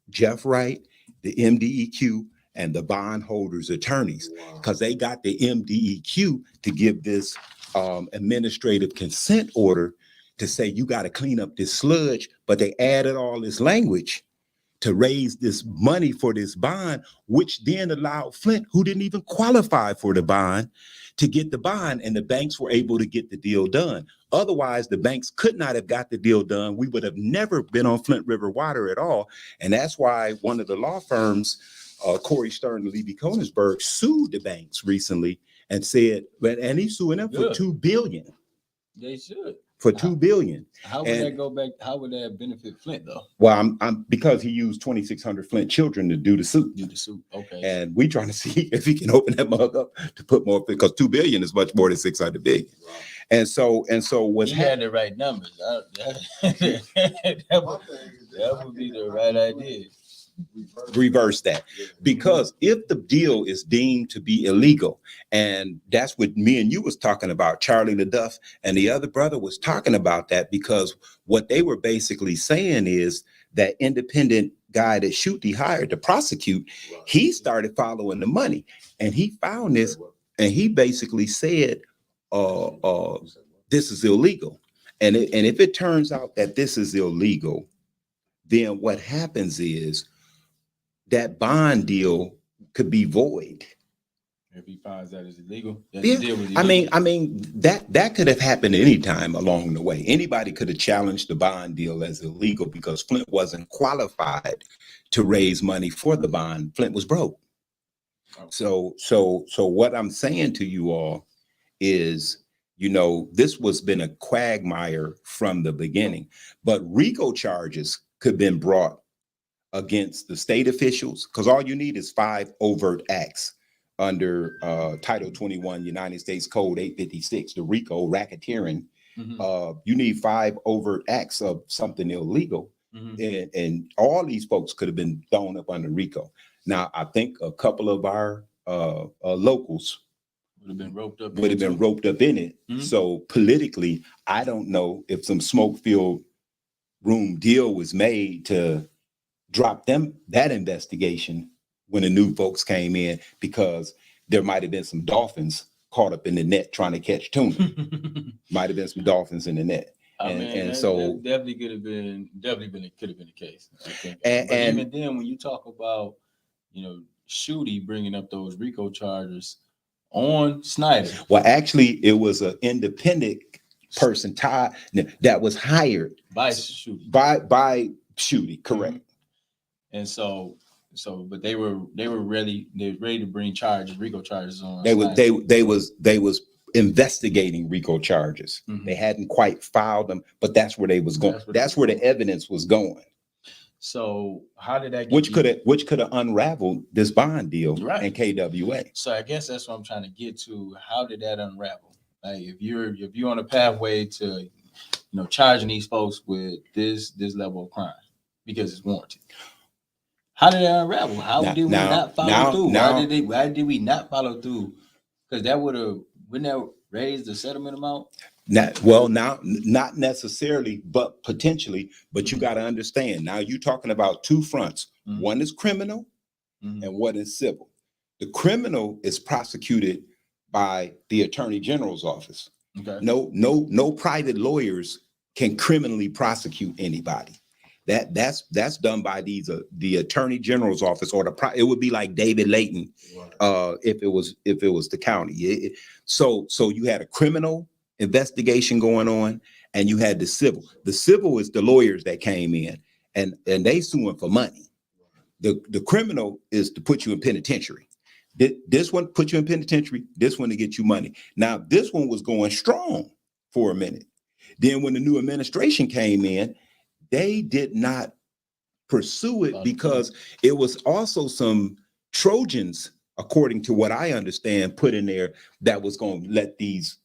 Jeff Wright, the MDEQ, and the bondholders' attorneys, because they got the MDEQ to give this administrative consent order to say you got to clean up this sludge, but they added all this language to raise this money for this bond, which then allowed Flint, who didn't even qualify for the bond, to get the bond, and the banks were able to get the deal done. Otherwise, the banks could not have got the deal done. We would have never been on Flint River water at all. And that's why one of the law firms, Corey Stern and Levy Konigsberg, sued the banks recently and said, and he's suing them for $2 billion. They should. For $2 billion. How would that go back? How would that benefit Flint though? Well, I'm because he used 2,600 Flint children to do the suit. Okay. And we trying to see if he can open that mug up to put more, because $2 billion is much more than 600 billion. Wow. And so what's he had the right numbers. That would be the right idea. Reverse that, because if the deal is deemed to be illegal, and that's what me and you was talking about, Charlie LaDuff and the other brother was talking about that, because what they were basically saying is that independent guy that Schutte hired to prosecute, he started following the money, and he found this, and he basically said, this is illegal. And if it turns out that this is illegal, then what happens is that bond deal could be void. If he finds that it's illegal, yeah. I mean that could have happened any time along the way. Anybody could have challenged the bond deal as illegal because Flint wasn't qualified to raise money for the bond. Flint was broke. So what I'm saying to you all is, this was been a quagmire from the beginning, but RICO charges could have been brought against the state officials, because all you need is 5 overt acts under Title 21 United States Code 856, the RICO racketeering. You need 5 overt acts of something illegal, and all these folks could have been thrown up under RICO. Now, I think a couple of our locals would have been roped up in it. So politically, I don't know if some smoke-filled room deal was made to drop that investigation when the new folks came in, because there might have been some dolphins caught up in the net trying to catch tuna. Might have been some dolphins in the net. That definitely could have been the case. I think. But even then, when you talk about, Shooty bringing up those RICO charges on Snyder. Well, actually, it was an independent person that was hired by Shooty. By Shooty, correct. Mm-hmm. And so, but they were ready to bring RICO charges on. They was investigating RICO charges. Mm-hmm. They hadn't quite filed them, but that's where they was going. That's where the evidence was going. So how did that get which could have unraveled this bond deal in KWA? So I guess that's what I'm trying to get to. How did that unravel? Like if you're on a pathway to charging these folks with this level of crime because it's warranted. How did that unravel? How did we not follow through? Why did we not follow through? Because wouldn't that raise the settlement amount? Not necessarily, but potentially. But you got to understand, now you're talking about two fronts. Mm-hmm. One is criminal and one is civil. The criminal is prosecuted by the Attorney General's office. Okay. No private lawyers can criminally prosecute anybody. That's done by the Attorney General's office, or it would be like David Layton, if it was the county. So you had a criminal investigation going on, and you had the civil. The civil is the lawyers that came in and they suing for money. The criminal is to put you in penitentiary. This one put you in penitentiary, this one to get you money. Now this one was going strong for a minute. Then when the new administration came in, they did not pursue it because it was also some Trojans, according to what I understand, put in there that was going to let these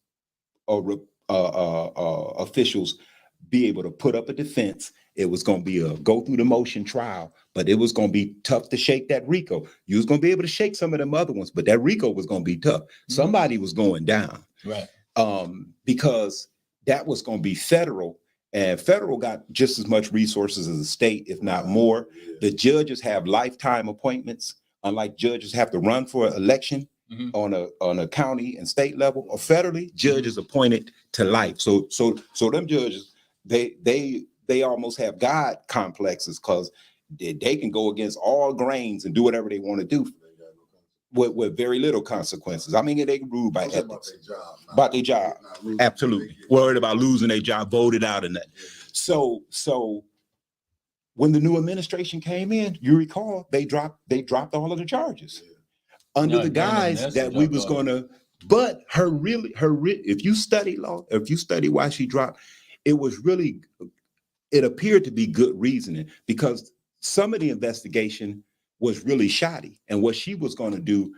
officials be able to put up a defense. It was going to be a go through the motion trial, but it was going to be tough to shake that RICO. You was going to be able to shake some of them other ones, but that RICO was going to be tough. Mm-hmm. Somebody was going down, right? Because that was going to be federal, and federal got just as much resources as the state, if not more. Yeah. The judges have lifetime appointments, unlike judges have to run for an election. Mm-hmm. on a county and state level, or federally, judges appointed to life. So them judges, they almost have God complexes because they can go against all grains and do whatever they want to do with very little consequences. I mean, they rule by ethics. About their job. Absolutely. Worried about losing their job, voted out and that. So when the new administration came in, you recall they dropped all of the charges. Under the guise that we was going to, but if you study law, if you study why she dropped, it appeared to be good reasoning, because some of the investigation was really shoddy, and what she was going to do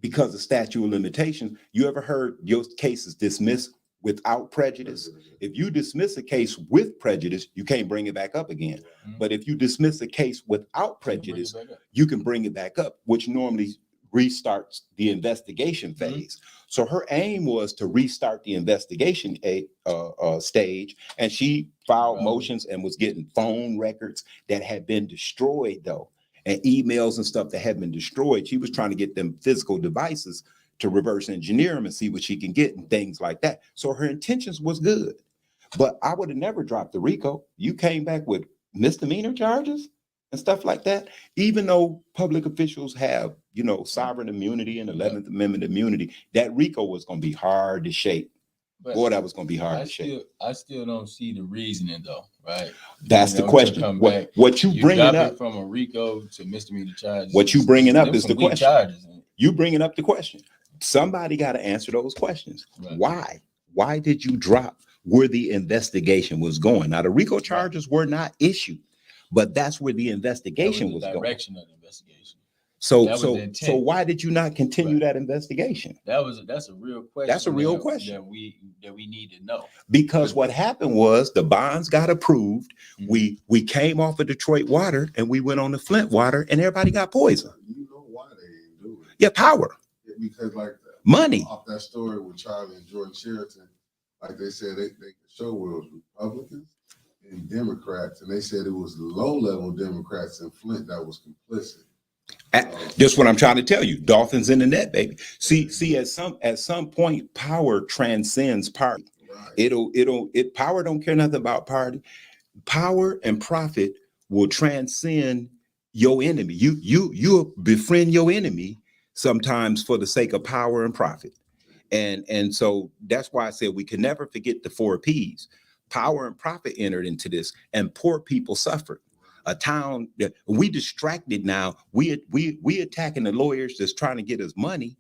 because of statute of limitations. You ever heard your case is dismissed without prejudice? If you dismiss a case with prejudice, you can't bring it back up again. Mm-hmm. But if you dismiss a case without prejudice, you can bring it back up, which normally restarts the investigation phase. Mm-hmm. So her aim was to restart the investigation stage, and she filed motions and was getting phone records that had been destroyed, though, and emails and stuff that had been destroyed. She was trying to get them physical devices to reverse engineer them and see what she can get and things like that. So her intentions was good, but I would have never dropped the RICO. You came back with misdemeanor charges and stuff like that, even though public officials have, sovereign immunity and 11th Amendment immunity, that RICO was going to be hard to shake. But boy, that was going to be hard to shake. I still don't see the reasoning, though, right? That's the question. What you bringing up from a RICO to misdemeanor charges? What you bringing up is the question. Charges, you bringing up the question. Somebody got to answer those questions. Right. Why did you drop where the investigation was going? Now, the RICO charges were not issued, but that's where the investigation was going. Direction of the investigation. So why did you not continue that investigation? That's a real question. That's a real question that we need to know. Because what happened was the bonds got approved. Mm-hmm. We came off of Detroit Water and we went on to Flint Water, and everybody got poisoned. You know why they didn't do it? Yeah, power. Because money. Off that story with Charlie and Jordan Sheraton, like they said, they could show where it was Republicans and Democrats, and they said it was low-level Democrats in Flint that was complicit. Just what I'm trying to tell you. Dolphins in the net, baby. See, at some point, power transcends party. Right. Power don't care nothing about party. Power and profit will transcend your enemy. You befriend your enemy sometimes for the sake of power and profit. And so that's why I said we can never forget the 4 P's. Power and profit entered into this, and poor people suffered. A town that we distracted now. We attacking the lawyers that's trying to get us money,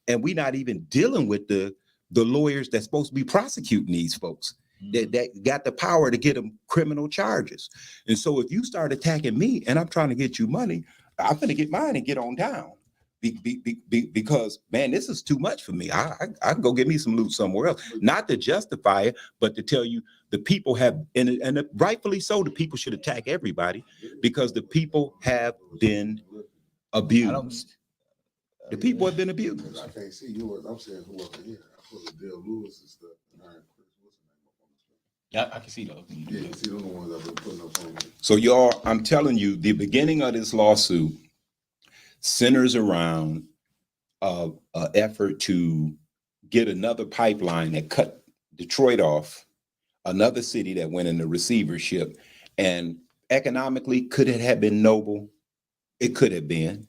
and we not even dealing with the lawyers that's supposed to be prosecuting these folks that got the power to get them criminal charges. And so if you start attacking me and I'm trying to get you money, I'm going to get mine and get on down. Because man, this is too much for me. I can go get me some loot somewhere else, not to justify it, but to tell you the people have, and rightfully so, the people should attack everybody because the people have been abused. The people have been abused. I can't see yours. I'm saying who up in here. I put a Dale Lewis and stuff. And what's his name up on the screen? Yeah, I can see those. Yeah, you see those ones I've been putting up on here. So y'all, I'm telling you, the beginning of this lawsuit centers around an effort to get another pipeline that cut Detroit off, another city that went into receivership. And economically, could it have been noble? It could have been.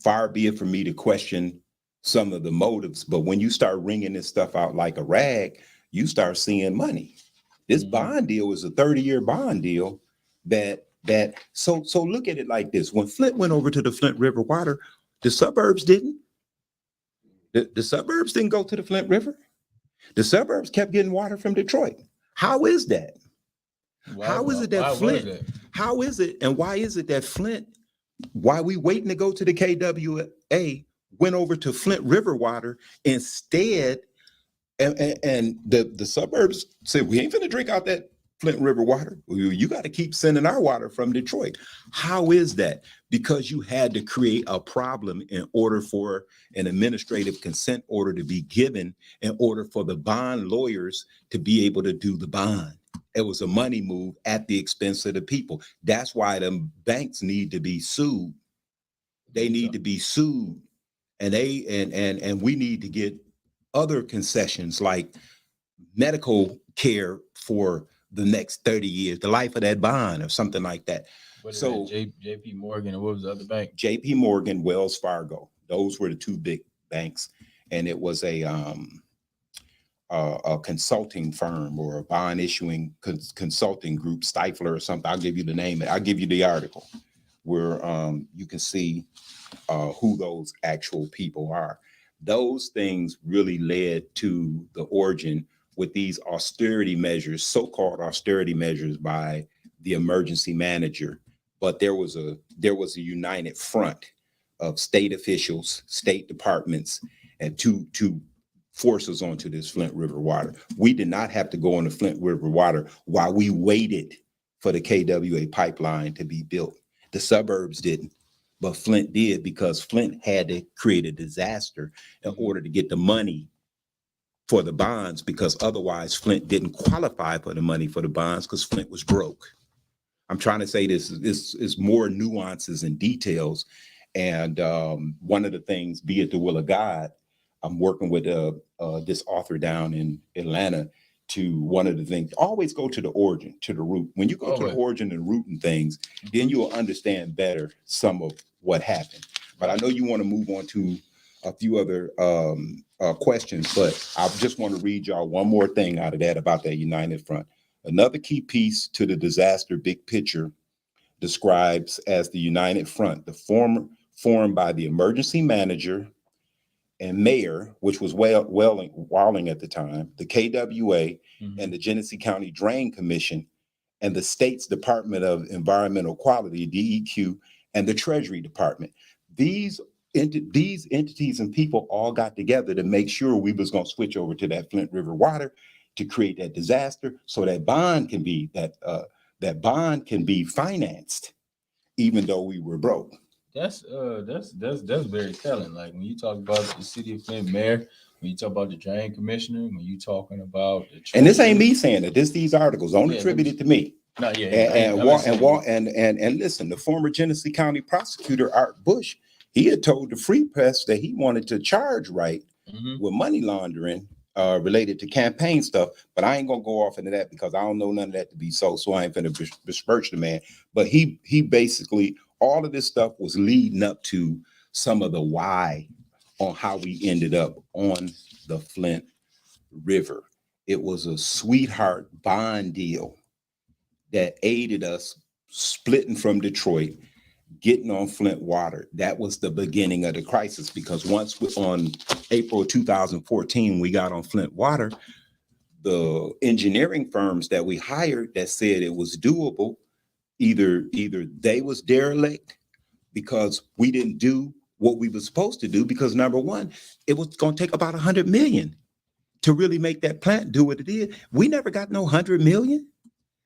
Far be it for me to question some of the motives, but when you start wringing this stuff out like a rag, you start seeing money. This bond deal was a 30-year bond deal so look at it like this. When Flint went over to the Flint River water, the suburbs didn't. The suburbs didn't go to the Flint River. The suburbs kept getting water from Detroit. How is that? How is it that Flint? How is it, and why is it that Flint, why we waiting to go to the KWA, went over to Flint River water instead, and the suburbs said, we ain't finna drink out that Flint River water. You got to keep sending our water from Detroit. How is that? Because you had to create a problem in order for an administrative consent order to be given, in order for the bond lawyers to be able to do the bond. It was a money move at the expense of the people. That's why them banks need to be sued. They need to be sued, and we need to get other concessions like medical care for the next 30 years, the life of that bond or something like that. So JP Morgan, and what was the other bank? JP Morgan, Wells Fargo. Those were the 2 big banks. And it was a consulting firm or a bond issuing consulting group, Stifler or something. I'll give you the name. I'll give you the article where you can see who those actual people are. Those things really led to the origin with these austerity measures, so-called austerity measures by the emergency manager. But there was a united front of state officials, state departments, and to force us onto this Flint River water. We did not have to go on the Flint River water while we waited for the KWA pipeline to be built. The suburbs didn't, but Flint did, because Flint had to create a disaster in order to get the money for the bonds, because otherwise Flint didn't qualify for the money for the bonds because Flint was broke. I'm trying to say this is more nuances and details. And one of the things, be it the will of God, I'm working with this author down in Atlanta to one of the things, always go to the origin, to the root. When you go to the origin and root and things, then you'll understand better some of what happened. But I know you want to move on to a few other questions, but I just want to read y'all one more thing out of that about that United Front. Another key piece to the disaster big picture describes as the United Front, the formed by the emergency manager and mayor, which was Walling at the time, the KWA, and the Genesee County Drain Commission, and the state's Department of Environmental Quality, DEQ, and the Treasury Department. These entities and people all got together to make sure we was going to switch over to that Flint River water to create that disaster, so that bond can be financed, even though we were broke. That's very telling. Like when you talk about the city of Flint mayor, when you talk about the drain commissioner, when you talking about and this ain't me saying it. This these articles don't attribute it to me. No, yeah. And listen, the former Genesee County prosecutor Art Bush, he had told the Free Press that he wanted to charge Wright with money laundering related to campaign stuff, but I ain't gonna go off into that because I don't know none of that to be so I ain't gonna besmirch the man. But he basically, all of this stuff was leading up to some of the why on how we ended up on the Flint River. It was a sweetheart bond deal that aided us splitting from Detroit, getting on Flint Water. That was the beginning of the crisis, because once on April 2014, we got on Flint Water, the engineering firms that we hired that said it was doable, either they was derelict because we didn't do what we were supposed to do, because number one, it was going to take about 100 million to really make that plant do what it did. We never got no 100 million.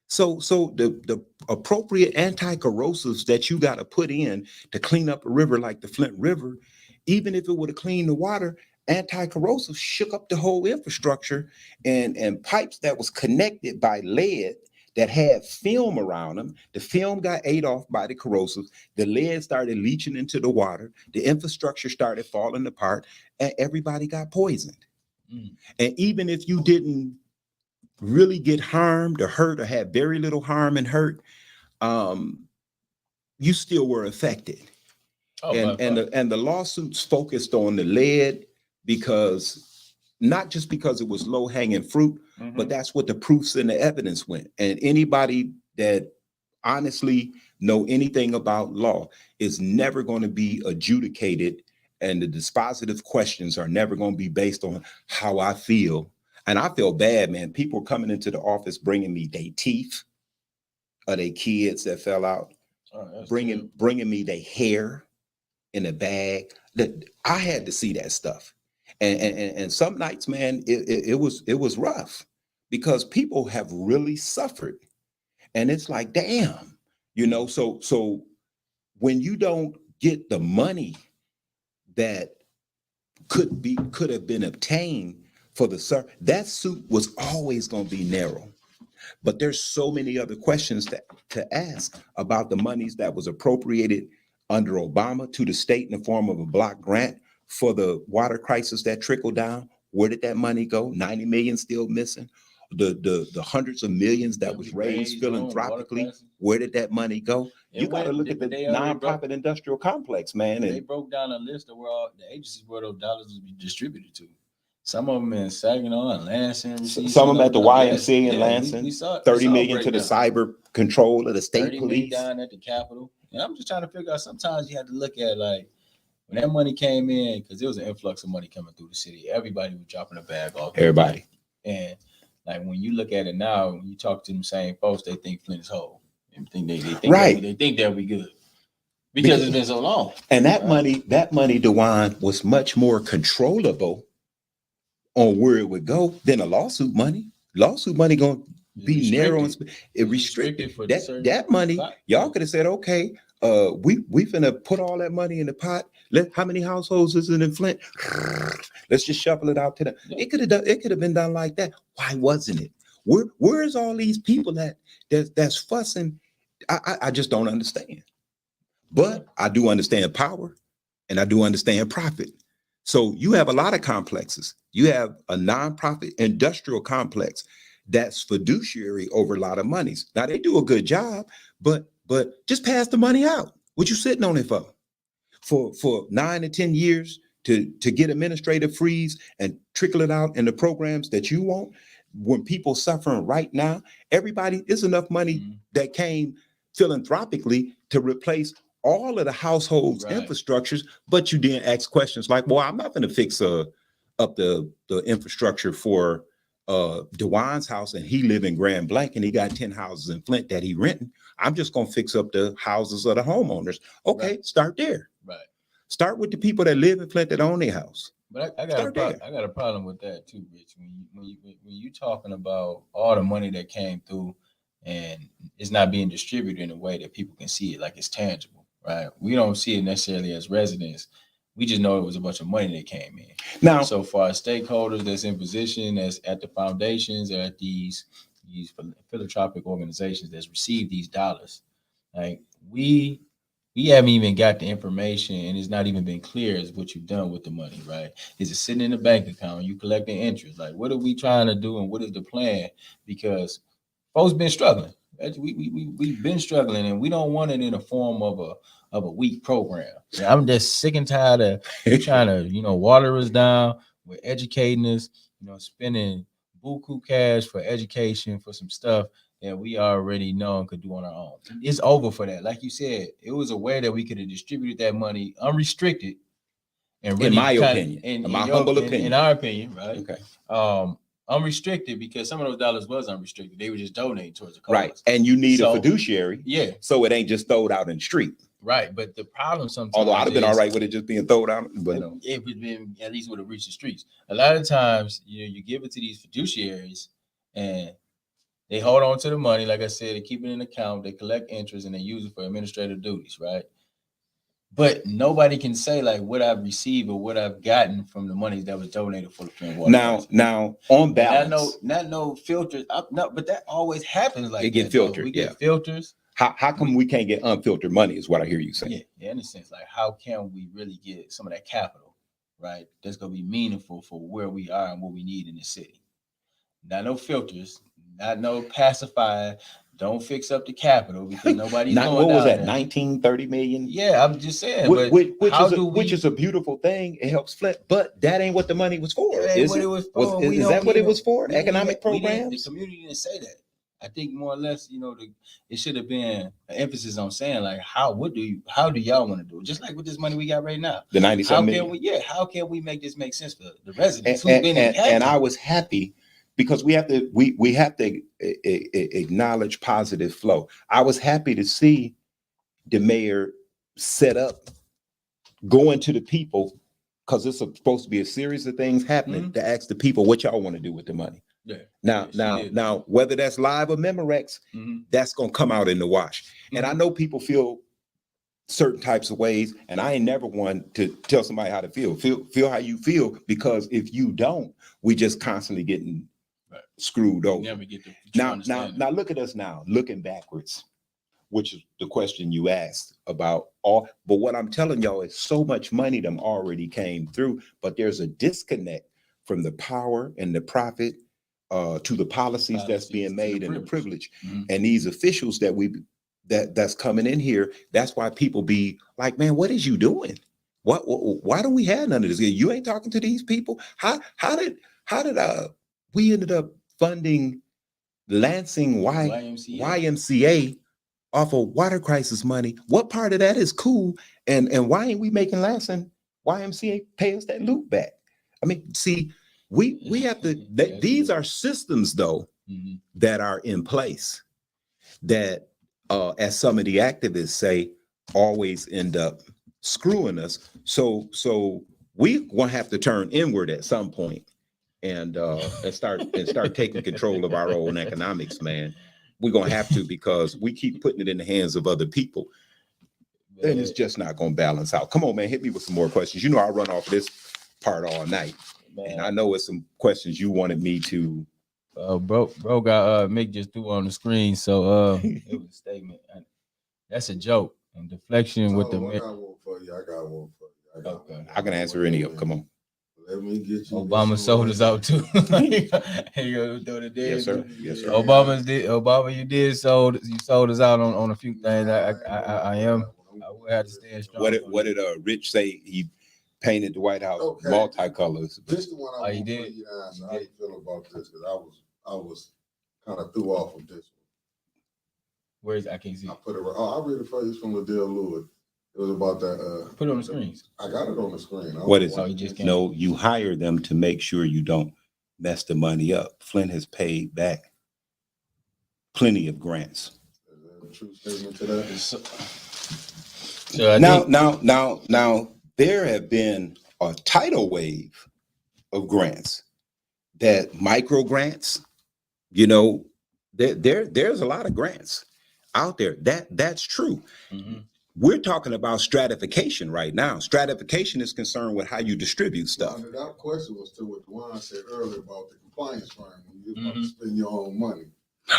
So the appropriate anti-corrosives that you got to put in to clean up a river like the Flint River, even if it would have cleaned the water, anti-corrosives shook up the whole infrastructure, and pipes that was connected by lead that had film around them. The film got ate off by the corrosives. The lead started leaching into the water. The infrastructure started falling apart, and everybody got poisoned. And even if you didn't really get harmed or hurt, or had very little harm and hurt, you still were affected. And the lawsuits focused on the lead because, not just because it was low hanging fruit, but that's what the proofs and the evidence went. And anybody that honestly know anything about law is never going to be adjudicated, and the dispositive questions are never going to be based on how I feel. And I feel bad, man. People coming into the office bringing me their teeth or their kids that fell out, bringing me their hair in a bag. That I had to see that stuff, and some nights, man, it was rough, because people have really suffered, and it's like, damn, So when you don't get the money that could have been obtained for that suit was always going to be narrow. But there's so many other questions to ask about the monies that was appropriated under Obama to the state in the form of a block grant for the water crisis that trickled down. Where did that money go? 90 million still missing. The hundreds of millions that was raised philanthropically, where did that money go? You got to look at the nonprofit industrial complex, man. And they broke down a list of where all the agencies where those dollars would be distributed to. Some of them in Saginaw and Lansing. Some of them at the YMCA in Lansing. 30 million to the cyber control of the state police. Down at the Capitol. And I'm just trying to figure out, sometimes you have to look at, like, when that money came in, because there was an influx of money coming through the city. Everybody was dropping a bag off. Everybody. And like, when you look at it now, when you talk to them same folks, they think Flint is whole. They think right. They think they'll be good. Because it's been so long. And that money, DeWaun, was much more controllable on where it would go than a lawsuit money. Lawsuit money going to be narrow and restricted. That money, y'all could have said, okay, we finna put all that money in the pot. How many households is it in Flint? Let's just shuffle it out to them. It could have been done like that. Why wasn't it? Where's all these people that's fussing? I just don't understand. But I do understand power, and I do understand profit. So you have a lot of complexes. You have a nonprofit industrial complex that's fiduciary over a lot of monies. Now, they do a good job, but just pass the money out. What you sitting on it for? For 9 to 10 years to get administrative freeze and trickle it out in the programs that you want? When people suffering right now, everybody, is enough money that came philanthropically to replace all of the households' infrastructures, but you didn't ask questions like, well, I'm not going to fix up the infrastructure for DeWaun's house, and he live in Grand Blanc, and he got 10 houses in Flint that he renting. I'm just going to fix up the houses of the homeowners. Okay, start there. Right. Start with the people that live in Flint that own their house. But I got a problem with that too, Rich. When you talking about all the money that came through and it's not being distributed in a way that people can see it, like it's tangible, right? We don't see it necessarily as residents. We just know it was a bunch of money that came in. Now, so for our stakeholders that's in position, that's at the foundations, or at these philanthropic organizations that's received these dollars, like we we haven't even got the information, and it's not even been clear as what you've done with the money, right? Is it sitting in the bank account? You collecting interest? Like, what are we trying to do, and what is the plan? Because folks been struggling. We've been struggling, and we don't want it in the form of a weak program. I'm just sick and tired of you trying to, water us down. We're educating us, spending buku cash for education for some stuff that we already know and could do on our own. It's over for that. Like you said, it was a way that we could have distributed that money unrestricted. And really, in my opinion, in my humble opinion, in our opinion, right? Okay. Unrestricted, because some of those dollars was unrestricted. They were just donating towards the cause. Right. And you need a fiduciary. Yeah. So it ain't just thrown out in the street. Right. But the problem sometimes, although I'd have been all right with it just being thrown out, but it would been, at least would have reached the streets. A lot of times, you give it to these fiduciaries and they hold on to the money. Like I said, they keep it in account, they collect interest, and they use it for administrative duties, right? But nobody can say like what I've received or what I've gotten from the money that was donated for the Flint Water Crisis. Now on balance, not no filters. No, but that always happens. Like it get filtered. We get filters. How come we can't get unfiltered money? Is what I hear you saying. Yeah, in a sense, like how can we really get some of that capital, right? That's gonna be meaningful for where we are and what we need in the city. Not no filters, not no pacifying. Don't fix up the capital because nobody's going what was that? there. 19-30 million. Yeah, I'm just saying. Which is a beautiful thing. It helps Flint, but that ain't what the money was for. Is that what it was for? Economic programs. The community didn't say that. I think more or less, it should have been an emphasis on saying like, how do y'all want to do it? Just like with this money we got right now. The 97 million. How can we make this make sense for the residents and I was happy. Because we have to acknowledge positive flow. I was happy to see the mayor set up going to the people, because it's supposed to be a series of things happening, to ask the people what y'all want to do with the money. Yeah. Now, whether that's live or Memorex, that's gonna come out in the wash. And I know people feel certain types of ways, and I ain't never one to tell somebody how to feel. Feel how you feel, because if you don't, we just constantly getting screwed over. Now look at us now, looking backwards, which is the question you asked about all. But what I'm telling y'all is so much money them already came through, but there's a disconnect from the power and the profit to the policies that's being made and the privilege. And these officials that's coming in here, that's why people be like, man, what is you doing? Why don't we have none of this? You ain't talking to these people. How did we ended up funding Lansing YMCA off of water crisis money? What part of that is cool? And why ain't we making Lansing YMCA pay us that loop back? I mean, see, we have to, these are systems though, that are in place that, as some of the activists say, always end up screwing us. So we gonna have to turn inward at some point and start taking control of our own economics, man. We're gonna have to, because we keep putting it in the hands of other people, and it's just not gonna balance out. Come on, man, hit me with some more questions. You know I run off this part all night, and I know it's some questions you wanted me to. Bro got Mick just threw on the screen, so it was a statement. That's a joke and deflection with the. I got one for you. Okay. I can answer any of them. Come on. Let me get you. Obama sold us out too. Yes, sir. Yes, sir. Obama, you sold us out on a few things. I will have to stand strong. What did Rich say? He painted the White House multicolors. This is the one I did. Put you down. So how you feel about this? Because I was kind of threw off of this one. Where is it? I can't see. I put it. I'll read it for you. It's from Liddell Lewis. It was about that. Put it on the screen. I got it on the screen. What is it? No, you hire them to make sure you don't mess the money up. Flint has paid back plenty of grants. Is there a true statement to that? So now, there have been a tidal wave of grants, that micro grants. There's a lot of grants out there. That's true. We're talking about stratification right now. Stratification is concerned with how you distribute stuff. That question was to what Dewauner said earlier about the compliance firm, when you're about to spend your own money.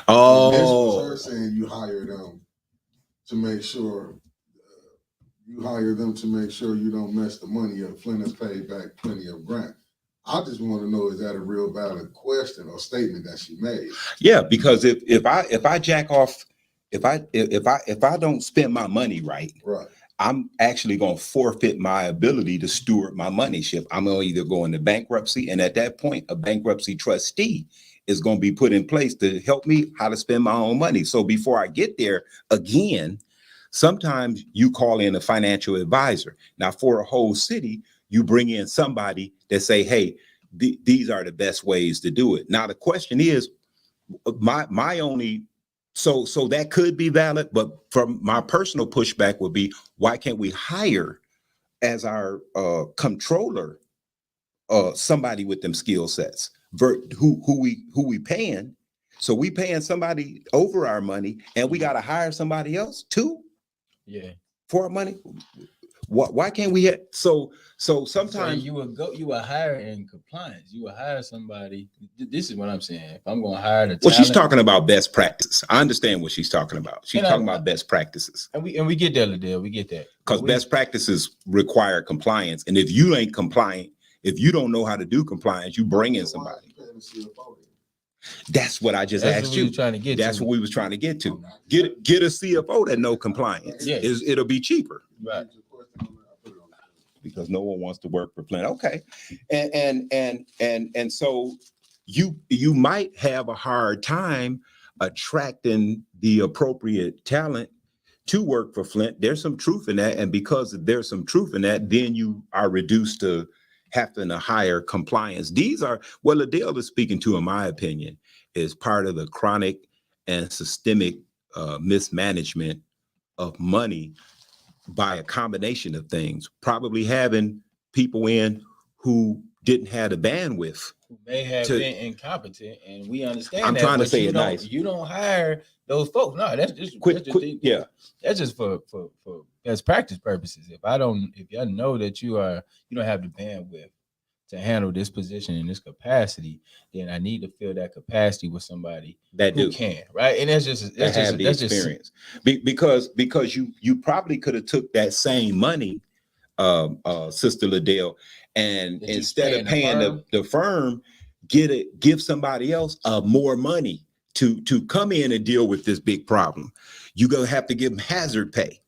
Oh, this was her saying you hire them to make sure You hire them to make sure you don't mess the money up. Flint has paid back plenty of grant. I just want to know, is that a real valid question or statement that she made? Yeah, because if I jack off, if I don't spend my money right, I'm actually going to forfeit my ability to steward my money. I'm going to either go into bankruptcy, and at that point, a bankruptcy trustee is going to be put in place to help me how to spend my own money. So before I get there again, sometimes you call in a financial advisor. Now, for a whole city, you bring in somebody that say, hey, these are the best ways to do it. Now, the question is, my only, so that could be valid, but from my personal pushback would be, why can't we hire as our controller somebody with them skill sets? Who we paying? So we paying somebody over our money, and we got to hire somebody else too. Yeah. For our money. Why can't we have, so sometimes you will hire in compliance. You will hire somebody. This is what I'm saying. If I'm going to hire the talent, she's talking about best practices. I understand what she's talking about. She's talking about best practices. And we get that, Liddell. We get that. Because best practices require compliance. And if you ain't compliant, if you don't know how to do compliance, you bring in somebody. That's what I just asked you. That's what we was trying to get to. Get a CFO that know compliance. Yeah. It'll be cheaper. Right. Because no one wants to work for Flint. Okay. And so you might have a hard time attracting the appropriate talent to work for Flint. There's some truth in that. And because there's some truth in that, then you are reduced to having to hire compliance. These are what Liddell is speaking to, in my opinion, is part of the chronic and systemic mismanagement of money by a combination of things, probably having people in who didn't have the bandwidth. Who may have been incompetent, and we understand I'm that. trying to say it nice. You don't hire those folks. No, that's just yeah. That's just for best practice purposes. If I know that you don't have the bandwidth to handle this position in this capacity, then I need to fill that capacity with somebody that who can, right? And that's experience. Because you probably could have took that same money, Sister Liddell, and instead of paying the firm, give somebody else more money to come in and deal with this big problem. You're gonna have to give them hazard pay,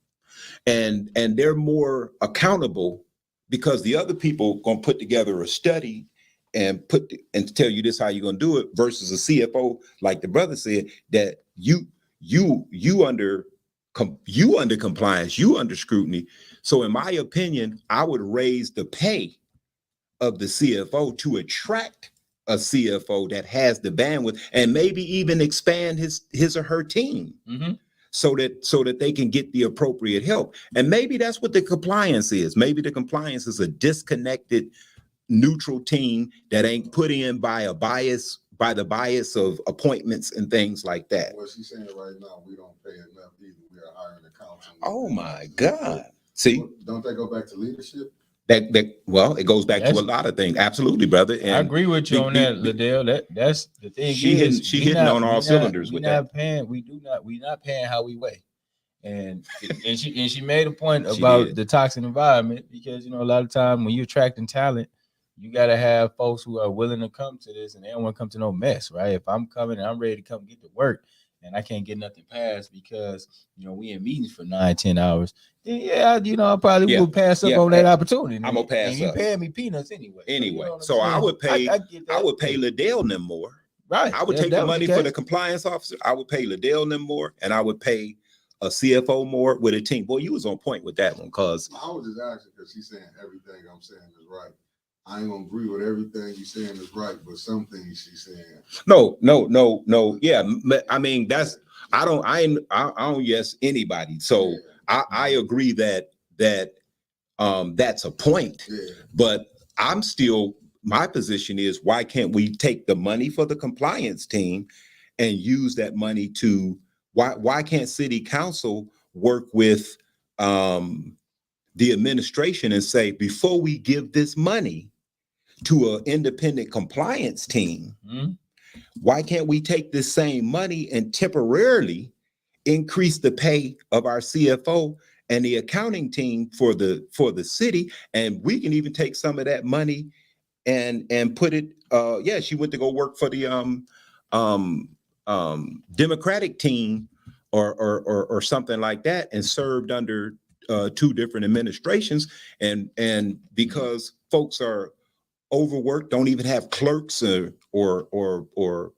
and they're more accountable, because the other people gonna put together a study and tell you this how you're gonna do it, versus a CFO, like the brother said, that you under compliance, you under scrutiny. So in my opinion, I would raise the pay of the CFO to attract a CFO that has the bandwidth, and maybe even expand his or her team. Mm-hmm. So that they can get the appropriate help. And maybe that's what the compliance is. Maybe the compliance is a disconnected, neutral team that ain't put in by the bias of appointments and things like that. Well, she's saying right now, we don't pay enough either. We are hiring accountants. Oh my God. See, don't they go back to leadership? Well, it goes back to a lot of things. Absolutely, brother. And I agree with you on that, Liddell. That's the thing. She hitting on all cylinders with that. We're not paying how we weigh. And she made a point about the toxic environment, because a lot of time when you're attracting talent, you gotta have folks who are willing to come to this, and they don't want to come to no mess, right? If I'm coming and I'm ready to come get to work, and I can't get nothing passed because we in meetings for 9-10 hours, then I probably will pass up on that opportunity. I'm gonna pass and you up. paying me peanuts anyway. So I would pay. I would pay Liddell and them more. Right. I would take the money for the compliance officer. I would pay Liddell and them more, and I would pay a CFO more with a team. Boy, you was on point with that one, cause I was just asking because she's saying everything I'm saying is right. I ain't gonna agree with everything you're saying is right, but some things she's saying. No. Yeah, I mean I don't yes anybody. So I agree that that's a point. Yeah. But I'm still, my position is, why can't we take the money for the compliance team and use that money to, why can't city council work with the administration and say, before we give this money to an independent compliance team, why can't we take this same money and temporarily increase the pay of our CFO and the accounting team for the city, and we can even take some of that money and put it. Yeah, she went to go work for the Democratic team or something like that, and served under 2 different administrations, and because folks are overworked, don't even have clerks or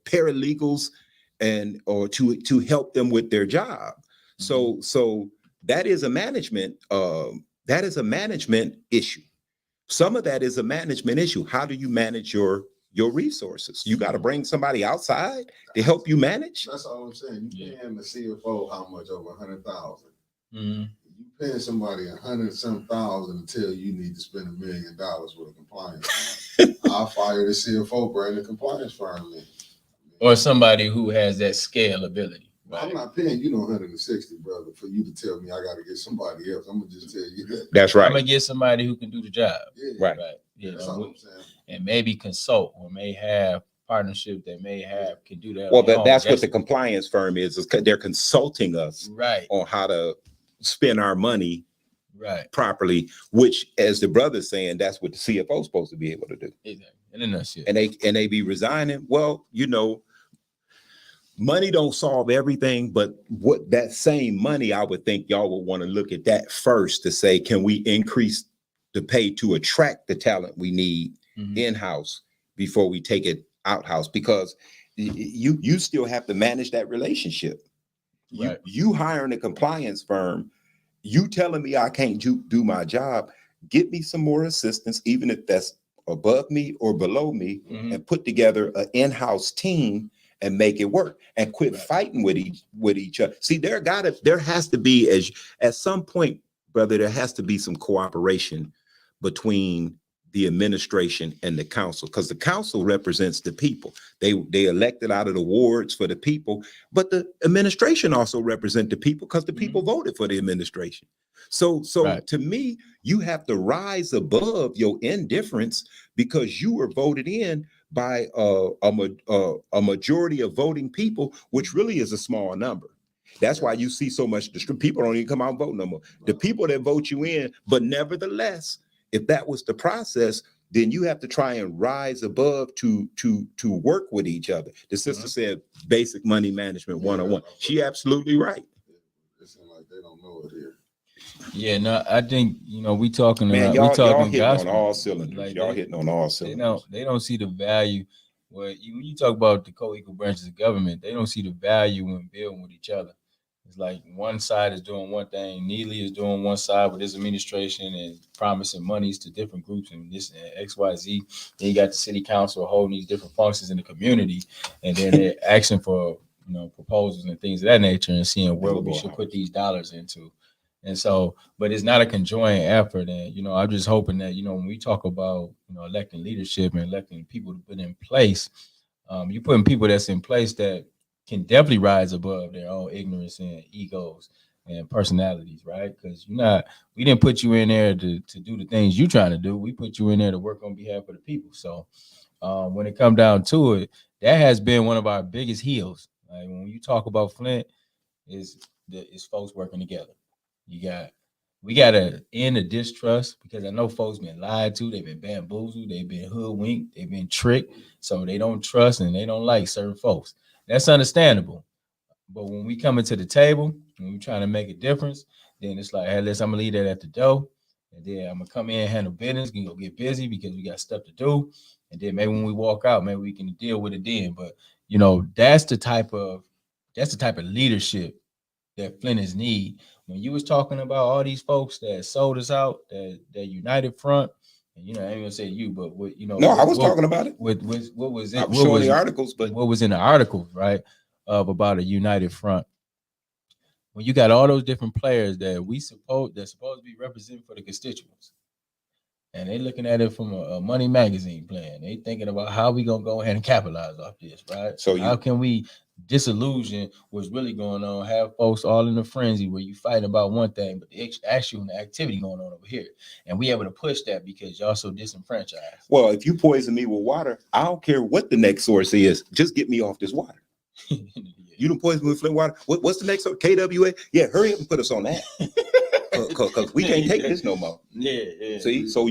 paralegals or to help them with their job. So that is a management issue. Some of that is a management issue. How do you manage your resources? You got to bring somebody outside to help you manage. That's all I'm saying. You paying the CFO how much? Over 100,000. Mm-hmm. You paying somebody 100-some thousand to tell you need to spend $1 million with a compliance firm. I'll fire the CFO, bring the compliance firm in. Or somebody who has that scale ability. Right? I'm not paying you no 160, brother, for you to tell me I got to get somebody else. I'm gonna just tell you that. That's right. I'm gonna get somebody who can do the job. Yeah. Right. You That's know, all I'm saying. and maybe consult or may have partnership that may have can do that. Well, that's what the compliance firm is they're consulting us right on how to spend our money right properly, which, as the brother's saying, that's what the CFO is supposed to be able to do. exactly. And then that's it. And they be resigning. Well, money don't solve everything, but what that same money, I would think y'all would want to look at that first to say, can we increase the pay to attract the talent we need in-house before we take it out-house? Because you still have to manage that relationship. Right. You hiring a compliance firm, you telling me I can't do my job, get me some more assistance, even if that's above me or below me, and put together an in-house team and make it work, and quit fighting with each other. See, there has to be, at some point, brother, there has to be some cooperation between the administration and the council, because the council represents the people. They elected out of the wards for the people, but the administration also represent the people because the people voted for the administration. So right. To me, you have to rise above your indifference because you were voted in by a majority of voting people, which really is a small number. That's why you see so much people don't even come out and vote no more. The people that vote you in, but nevertheless, if that was the process, then you have to try and rise above to work with each other. The sister said basic money management 101. She absolutely right. It seems like they don't know it here. Yeah, no, I think we talking Man, about y'all hitting gospel. on all cylinders. Like y'all hitting on all cylinders. They don't see the value. When you talk about the co-equal branches of government, they don't see the value in building with each other. It's like one side is doing one thing, Neely is doing one side with his administration and promising monies to different groups and this and XYZ. Then you got the city council holding these different functions in the community, and then they're asking for proposals and things of that nature and seeing where we should put these dollars into. And so, but it's not a conjoined effort. And, I'm just hoping that, when we talk about, electing leadership and electing people to put in place, you're putting people that's in place that can definitely rise above their own ignorance and egos and personalities, right? Because we didn't put you in there to do the things you're trying to do. We put you in there to work on behalf of the people. So when it comes down to it, that has been one of our biggest heals. Like when you talk about Flint, is folks working together. We gotta end the distrust, because I know folks been lied to, they've been bamboozled, they've been hoodwinked, they've been tricked, so they don't trust and they don't like certain folks. That's understandable. But when we come into the table and we trying to make a difference, then it's like, hey, I'm gonna leave that at the door, and then I'm gonna come in and handle business, and go get busy because we got stuff to do. And then maybe when we walk out, maybe we can deal with it then. But that's the type of leadership that Flinters need. When you was talking about all these folks that sold us out, that united front, and I ain't gonna say you, but I was talking about it. What was it? I was showing the articles, but what was in the articles, right? About a united front. When you got all those different players that supposed to be representing for the constituents, and they looking at it from a Money Magazine plan. They thinking about how we gonna go ahead and capitalize off this, right? So how can we disillusion what's really going on, have folks all in a frenzy where you fighting about one thing, but the actual and the activity going on over here, and we able to push that because y'all so disenfranchised. Well, if you poison me with water, I don't care what the next source is. Just get me off this water. You don't poison me with Flint water. What's the next source? KWA? Yeah, hurry up and put us on that. because we can't take this no more. Yeah. See, so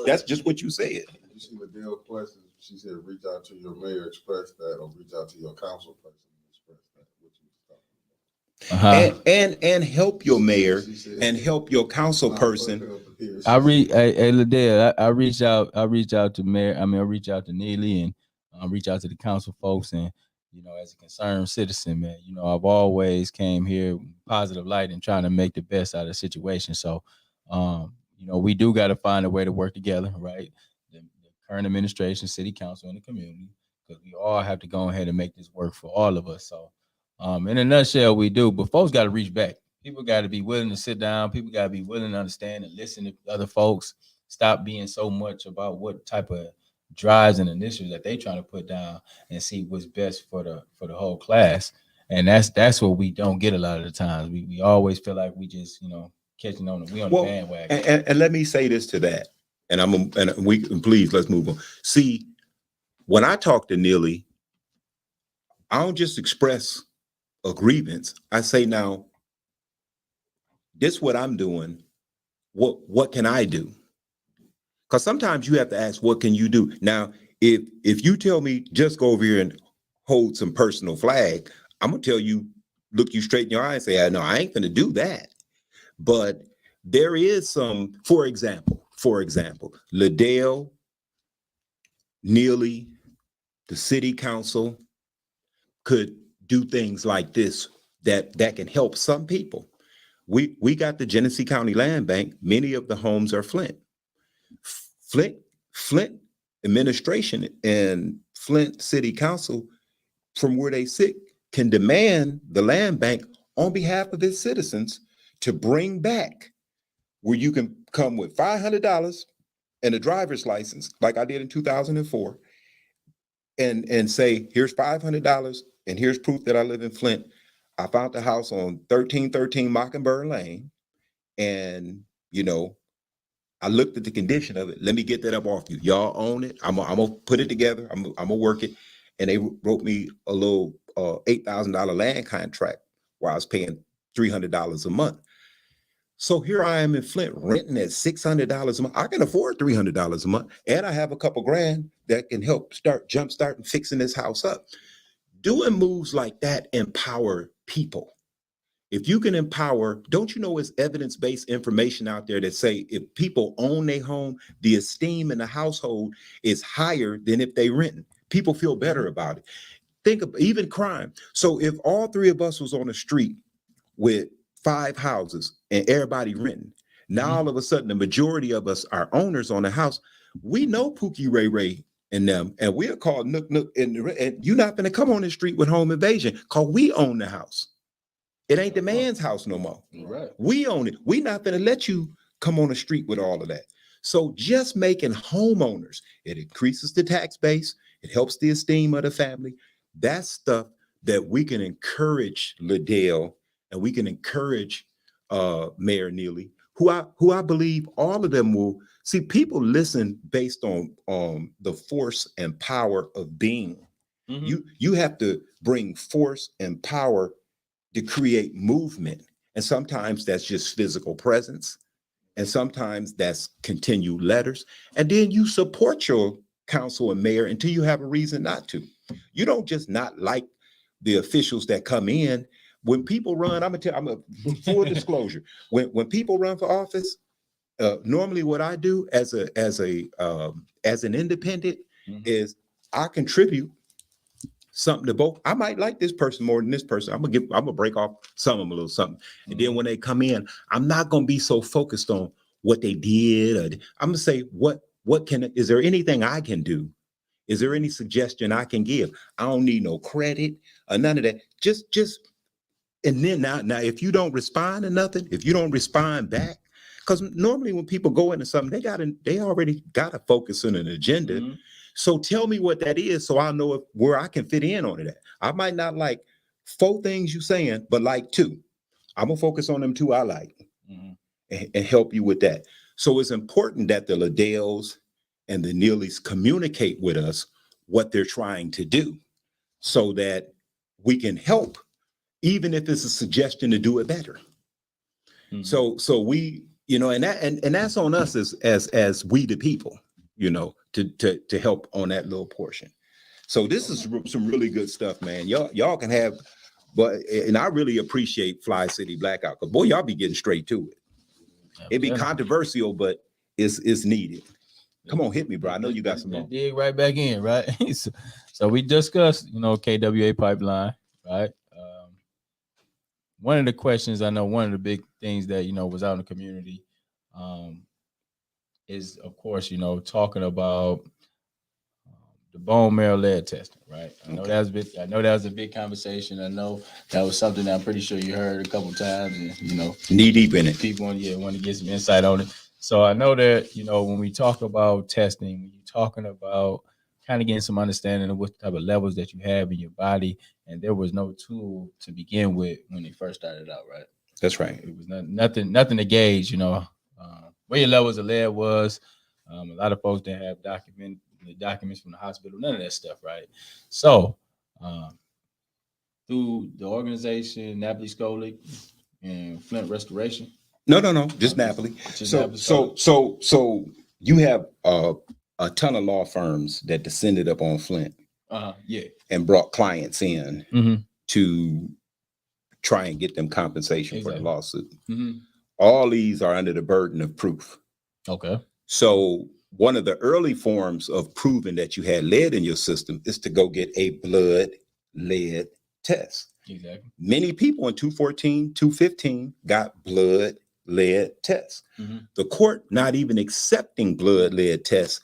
that's just what you said. You see Liddell question, she said, reach out to your mayor, express that, or reach out to your council person, express that. What you was talking about. And help your mayor and help your council person. I Liddell, I reach out to mayor. I reach out to Neely and reach out to the council folks. And, as a concerned citizen, man, I've always came here positive light and trying to make the best out of the situation. So, we do got to find a way to work together, right? The current administration, city council, and the community, because we all have to go ahead and make this work for all of us. So, in a nutshell, we do, but folks got to reach back. People got to be willing to sit down. People got to be willing to understand and listen to other folks. Stop being so much about what type of drives and initiatives that they trying to put down and see what's best for the whole class. And that's what we don't get a lot of the times. We always feel like we just, catching on the bandwagon. And let me say this to that. And please let's move on. See, when I talk to Neely, I don't just express a grievance. I say, now, this is what I'm doing. What can I do? Because sometimes you have to ask, what can you do? Now, if you tell me just go over here and hold some personal flag, I'm gonna tell you, look you straight in your eye and say, no, I ain't gonna do that. But there is some, for example, Liddell, Neely, the city council could do things like this that can help some people. We got the Genesee County Land Bank. Many of the homes are Flint administration and Flint City Council, from where they sit, can demand the land bank on behalf of its citizens to bring back, where you can come with $500 and a driver's license, like I did in 2004, and say, here's $500 and here's proof that I live in Flint. I found the house on 1313 Mockingbird Lane, and I looked at the condition of it. Let me get that up off you. Y'all own it. I'm gonna put it together. I'm gonna work it. And they wrote me a little $8,000 land contract where I was paying $300 a month. So here I am in Flint renting at $600 a month. I can afford $300 a month, and I have a couple grand that can help jumpstart and fixing this house up. Doing moves like that empower people. If you can empower, don't you know it's evidence-based information out there that say if people own their home, the esteem in the household is higher than if they rent. People feel better about it. Think of even crime. So if all three of us was on the street with 5 houses and everybody renting, now all of a sudden the majority of us are owners on the house. We know Pookie Ray Ray and them, and we'll call Nook, and you're not going to come on the street with home invasion because we own the house. It ain't the man's house no more. Right. We own it. We're not going to let you come on the street with all of that. So just making homeowners, it increases the tax base. It helps the esteem of the family. That's stuff that we can encourage Liddell, and we can encourage Mayor Neely, who I believe all of them will see. People listen based on the force and power of being. You have to bring force and power to create movement. And sometimes that's just physical presence. And sometimes that's continued letters. And then you support your council and mayor until you have a reason not to. You don't just not like the officials that come in. When people run, I'm a full disclosure. When people run for office, normally what I do as an independent is I contribute something to both. I might like this person more than this person. I'm gonna break off some of them a little something. And then when they come in, I'm not gonna be so focused on what they did. I'm gonna say, is there anything I can do? Is there any suggestion I can give? I don't need no credit or none of that. Just, and then now if you don't respond to nothing, if you don't respond back, because normally when people go into something, they already got a focus on an agenda. So tell me what that is, so I know where I can fit in on it. I might not like 4 things you saying, but like 2. I'm gonna focus on them 2 I like, and help you with that. So it's important that the Liddells and the Neelys communicate with us what they're trying to do, so that we can help, even if it's a suggestion to do it better. So we You know, and that's on us as we the people, you know, to help on that little portion. So this is some really good stuff, man. Y'all can have, and I really appreciate Fli-City Blackout, because boy, y'all be getting straight to it. It'd be controversial, but it's needed. Come on, hit me, bro. I know you got some more. Dig right back in, right? So we discussed, you know, KWA pipeline, right? One of the questions, I know one of the big things that, you know, was out in the community is, of course, you know, talking about the bone marrow lead testing, right? I know that was a big conversation. I know that was something that I'm pretty sure you heard a couple times, and, you know, knee deep in it. People want to get some insight on it. So I know that, you know, when we talk about testing, when you're talking about kind of getting some understanding of what type of levels that you have in your body, and there was no tool to begin with when they first started out, right? That's right. It was nothing to gauge, you know, where your levels of lead was. A lot of folks didn't have documents from the hospital, none of that stuff, right? So through the organization, Napoli Skolic and Flint Restoration. No, just Napoli. So you have a ton of law firms that descended up on Flint, and brought clients in to try and get them compensation for the lawsuit. All these are under the burden of proof. Okay. So one of the early forms of proving that you had lead in your system is to go get a blood lead test. Exactly. Many people in 214, 215 got blood lead tests. The court not even accepting blood lead tests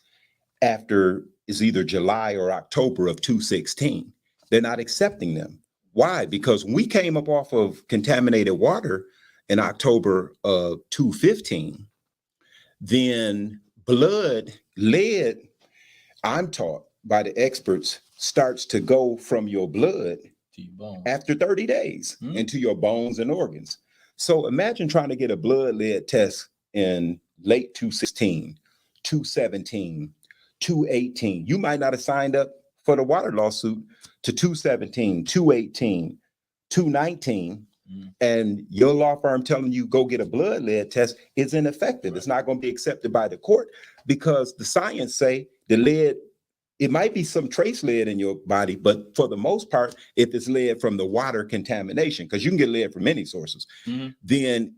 after is either July or October of 216. They're not accepting them. Why? Because when we came up off of contaminated water in October of 215, then blood lead, I'm taught by the experts, starts to go from your blood to your bones after 30 days into your bones and organs. So imagine trying to get a blood lead test in late 216, 217, 218. You might not have signed up for the water lawsuit to 217, 218, 219. And your law firm telling you go get a blood lead test is ineffective. Right. It's not going to be accepted by the court because the science say the lead, it might be some trace lead in your body, but for the most part, if it's lead from the water contamination, because you can get lead from many sources, then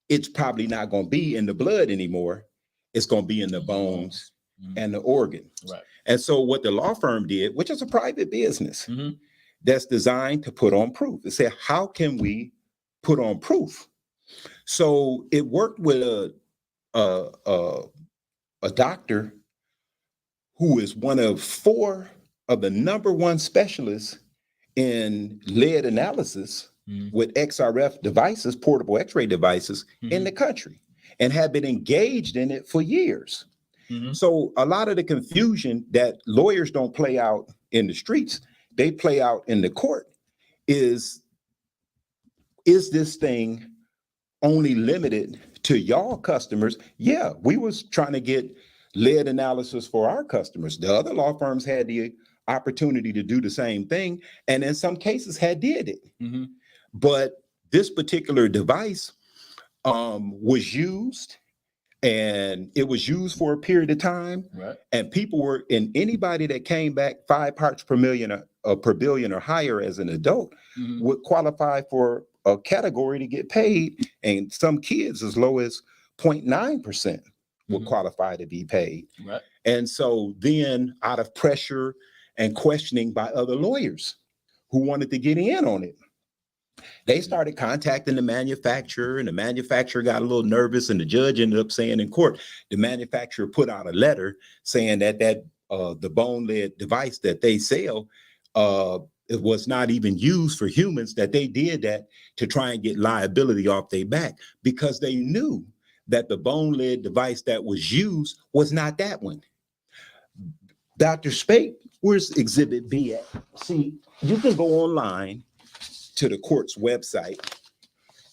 it's probably not going to be in the blood anymore. It's going to be in the bones and the organ. Right. And so what the law firm did, which is a private business, that's designed to put on proof. It said, how can we put on proof? So it worked with a doctor who is one of 4 of the #1 specialists in lead analysis with XRF devices, portable X-ray devices in the country, and had been engaged in it for years. So a lot of the confusion that lawyers don't play out in the streets, they play out in the court is this thing only limited to y'all customers? Yeah, we was trying to get lead analysis for our customers. The other law firms had the opportunity to do the same thing, and in some cases had did it. But this particular device was used, and it was used for a period of time. Right. And people were, and anybody that came back 5 parts per million per billion or higher as an adult would qualify for a category to get paid, and some kids as low as 0.9% would qualify to be paid. Right. And so then, out of pressure and questioning by other lawyers who wanted to get in on it, they started contacting the manufacturer, and the manufacturer got a little nervous, and the judge ended up saying in court, the manufacturer put out a letter saying that the bone lead device that they sell, it was not even used for humans, that they did that to try and get liability off their back, because they knew that the bone lead device that was used was not that one. Dr. Spate, where's Exhibit B at? See, you can go online to the court's website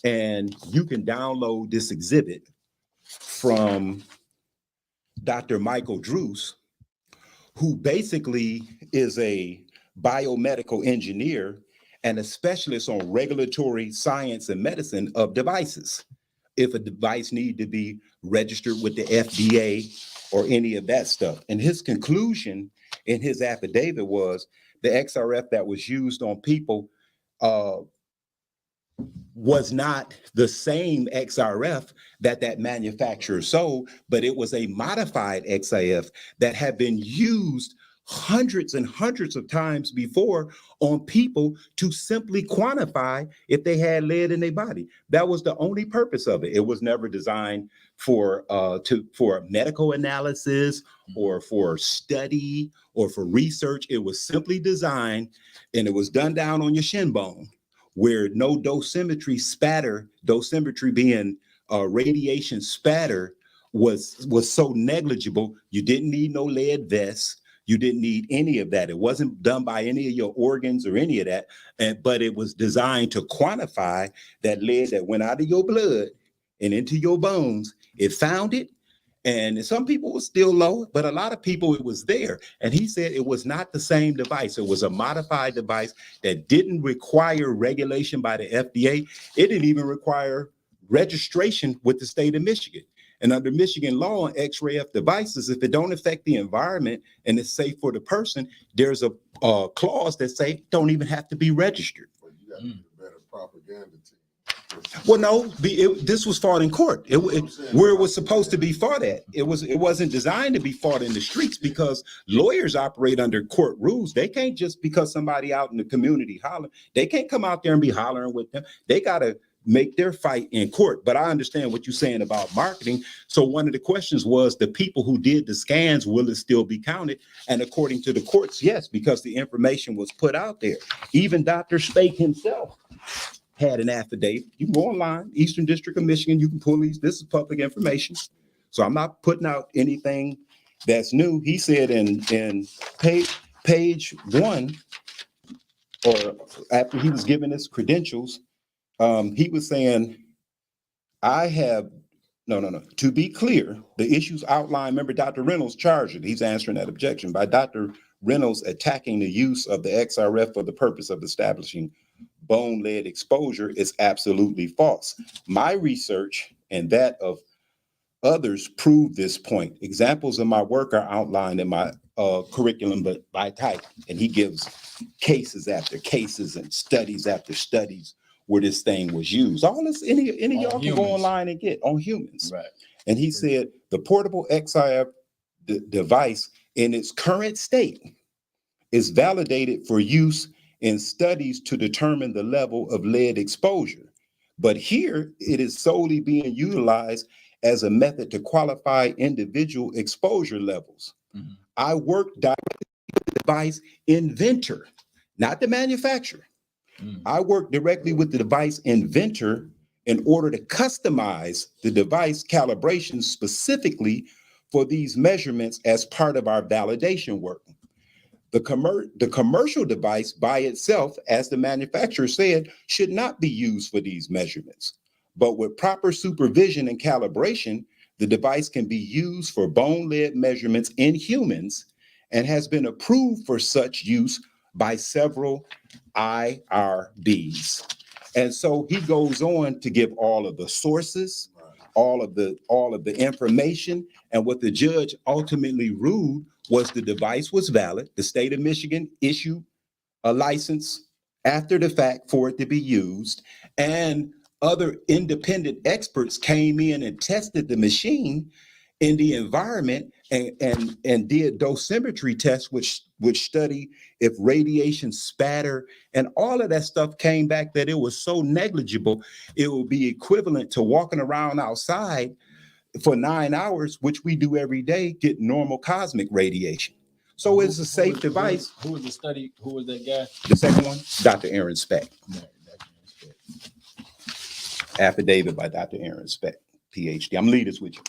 and you can download this exhibit from Dr. Michael Druce, who basically is a biomedical engineer and a specialist on regulatory science and medicine of devices. if a device need to be registered with the FDA or any of that stuff. And his conclusion in his affidavit was the XRF that was used on people was not the same XRF that manufacturer sold, but it was a modified XIF that had been used hundreds and hundreds of times before on people to simply quantify if they had lead in their body. That was the only purpose of it. It was never designed for medical analysis or for study or for research. It was simply designed, and it was done down on your shin bone, where no dosimetry spatter, dosimetry being radiation spatter, was so negligible. You didn't need no lead vest. You didn't need any of that. It wasn't done by any of your organs or any of that, but it was designed to quantify that lead that went out of your blood and into your bones. It found it, and some people were still low, but a lot of people, it was there. And he said it was not the same device. It was a modified device that didn't require regulation by the FDA. It didn't even require registration with the state of Michigan. And under Michigan law on XRF devices, if it don't affect the environment and it's safe for the person, there's a clause that say don't even have to be registered. But you got to do a better propaganda team. Well, no, this was fought in court. Where it was supposed to be fought at. It wasn't designed to be fought in the streets, because lawyers operate under court rules. They can't just because somebody out in the community holler, they can't come out there and be hollering with them. They got to make their fight in court. But I understand what you're saying about marketing. So one of the questions was, the people who did the scans, will it still be counted? And according to the courts, yes, because the information was put out there. Even Dr. Spake himself had an affidavit. You can go online, Eastern District of Michigan, you can pull these. This is public information. So I'm not putting out anything that's new. He said in page 1, or after he was given his credentials, he was saying, to be clear, the issues outlined, remember Dr. Reynolds charged it. He's answering that objection by Dr. Reynolds attacking the use of the XRF for the purpose of establishing bone lead exposure is absolutely false. My research and that of others prove this point. Examples of my work are outlined in my curriculum, but by type, and he gives cases after cases and studies after studies where this thing was used. All this, any of y'all can go online and get on humans. Right. And he said the portable XIF device in its current state is validated for use in studies to determine the level of lead exposure. But here it is solely being utilized as a method to qualify individual exposure levels. Mm-hmm. I work directly with the device inventor, not the manufacturer. I work directly with the device inventor in order to customize the device calibration specifically for these measurements as part of our validation work. The commercial device by itself, as the manufacturer said, should not be used for these measurements. But with proper supervision and calibration, the device can be used for bone lead measurements in humans and has been approved for such use by several IRBs. And so he goes on to give all of the sources, all of the information, and what the judge ultimately ruled was the device was valid. The state of Michigan issued a license after the fact for it to be used, and other independent experts came in and tested the machine in the environment and did dosimetry tests, which study if radiation spatter and all of that stuff came back that it was so negligible, it would be equivalent to walking around outside for 9 hours, which we do every day, get normal cosmic radiation. So it's a safe device. Who was the study? Who was that guy? The second one, Dr. Aaron Speck. Affidavit by Dr. Aaron Speck, PhD. I'm leading this with you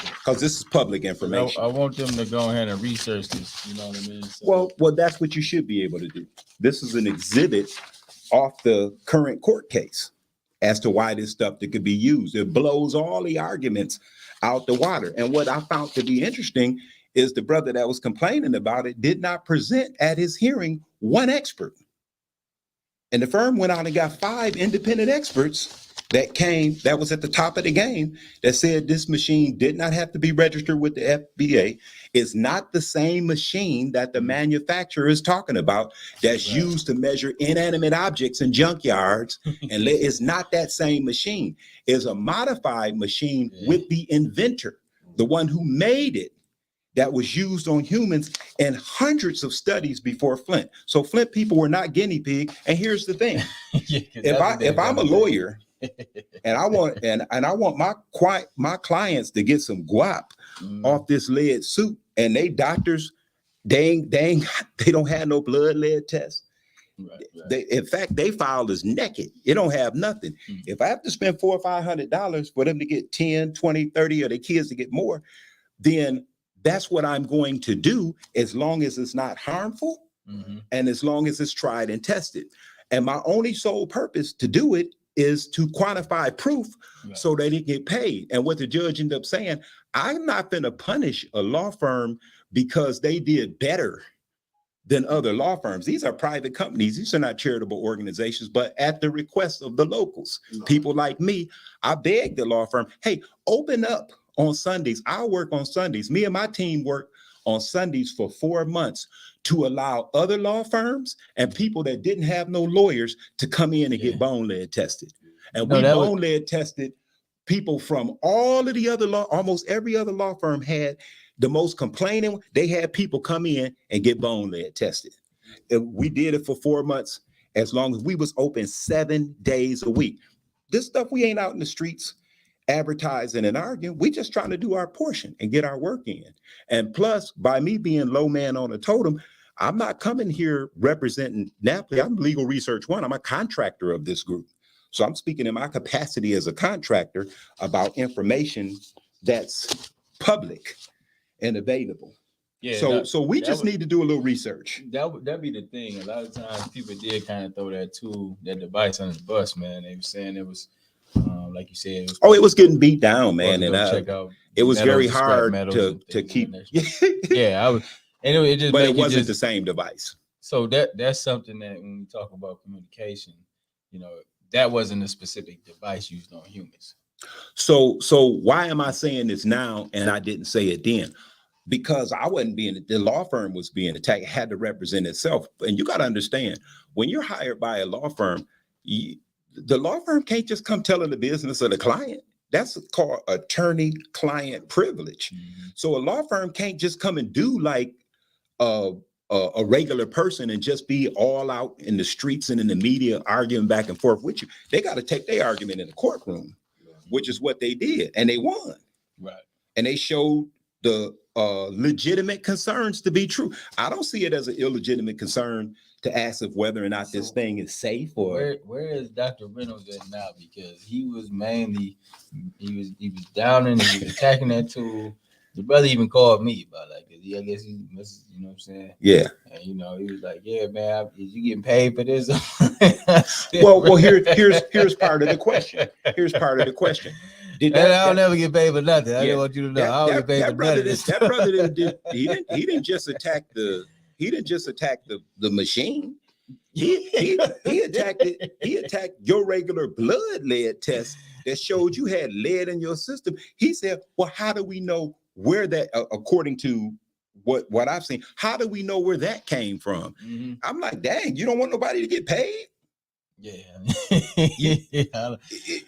because this is public information. I want them to go ahead and research this. You know what I mean? So, well, that's what you should be able to do. This is an exhibit off the current court case as to why this stuff that could be used. It blows all the arguments out the water. And what I found to be interesting is the brother that was complaining about it did not present at his hearing one expert. And the firm went out and got 5 independent experts that was at the top of the game that said this machine did not have to be registered with the FBA. It's not the same machine that the manufacturer is talking about that's used to measure inanimate objects in junkyards. And it's not that same machine. It's a modified machine with the inventor, the one who made it, that was used on humans in hundreds of studies before Flint. So Flint people were not guinea pig. And here's the thing: if I'm a lawyer and I want my clients to get some guap off this lead suit, and they doctors, they don't have no blood lead test. In fact, they filed as naked. It don't have nothing. If I have to spend $400 or $500 for them to get 10, 20, 30, or their kids to get more, then that's what I'm going to do, as long as it's not harmful and as long as it's tried and tested. And my only sole purpose to do it is to quantify proof so that it get paid. And what the judge ended up saying, I'm not going to punish a law firm because they did better than other law firms. These are private companies. These are not charitable organizations, but at the request of the locals, people like me, I begged the law firm, hey, open up on Sundays. I'll work on Sundays. Me and my team work on Sundays for 4 months to allow other law firms and people that didn't have no lawyers to come in and get bone lead tested. And we bone lead tested people from all of the other almost every other law firm had the most complaining. They had people come in and get bone lead tested. And we did it for 4 months, as long as we was open 7 days a week. This stuff, we ain't out in the streets advertising and arguing. We just trying to do our portion and get our work in. And plus, by me being low man on a totem, I'm not coming here representing Napoli. I'm Legal Research One. I'm a contractor of this group. So I'm speaking in my capacity as a contractor about information that's public and available. Yeah. So we just need to do a little research. That'd be the thing. A lot of times people did kind of throw that device on the bus, man. They were saying it was like you said, it was getting beat down, man, and it was very hard to keep. But it wasn't the same device. So that's something that when we talk about communication, that wasn't a specific device used on humans. So why am I saying this now and I didn't say it then? Because the law firm was being attacked, it had to represent itself. And you got to understand, when you're hired by a law firm, the law firm can't just come telling the business of the client. That's called attorney-client privilege. So a law firm can't just come and do like a regular person and just be all out in the streets and in the media arguing back and forth with you. They got to take their argument in the courtroom, which is what they did, and they won. Right. And they showed the legitimate concerns to be true. I don't see it as an illegitimate concern to ask if whether or not this thing is safe or where is Dr. Reynolds at now? Because he was down and he was attacking that tool. The brother even called me about like, I guess he must, you know what I'm saying? Yeah. And he was like, yeah, man, is you getting paid for this? well, here's part of the question. Here's part of the question. I'll never get paid for nothing. I don't want you to know. I don't get paid for nothing. That brother didn't just attack the machine. He attacked it. He attacked your regular blood lead test that showed you had lead in your system. He said, well, how do we know where that, according to what I've seen, how do we know where that came from? I'm like, dang, you don't want nobody to get paid? Yeah.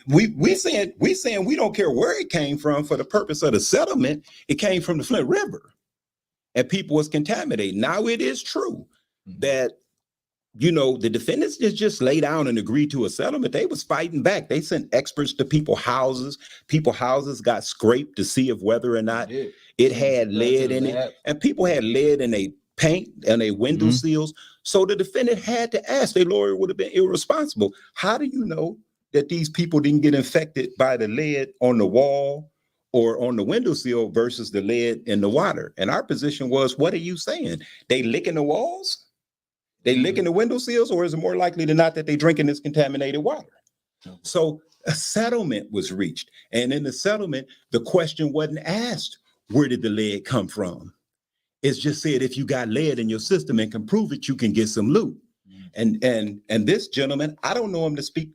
we saying we don't care where it came from. For the purpose of the settlement, it came from the Flint River and people was contaminated. Now it is true that the defendants just lay down and agreed to a settlement. They was fighting back. They sent experts to people's houses. People's houses got scraped to see if whether or not it had lead in it, and people had lead in their paint and their window seals. So the defendant had to ask. Their lawyer would have been irresponsible. How do you know that these people didn't get infected by the lead on the wall or on the windowsill versus the lead in the water? And our position was, what are you saying? They licking the walls? They licking the windowsills? Or is it more likely than not that they drinking this contaminated water? So a settlement was reached. And in the settlement, the question wasn't asked, where did the lead come from? It's just said, if you got lead in your system and can prove it, you can get some loot. And this gentleman, I don't know him to speak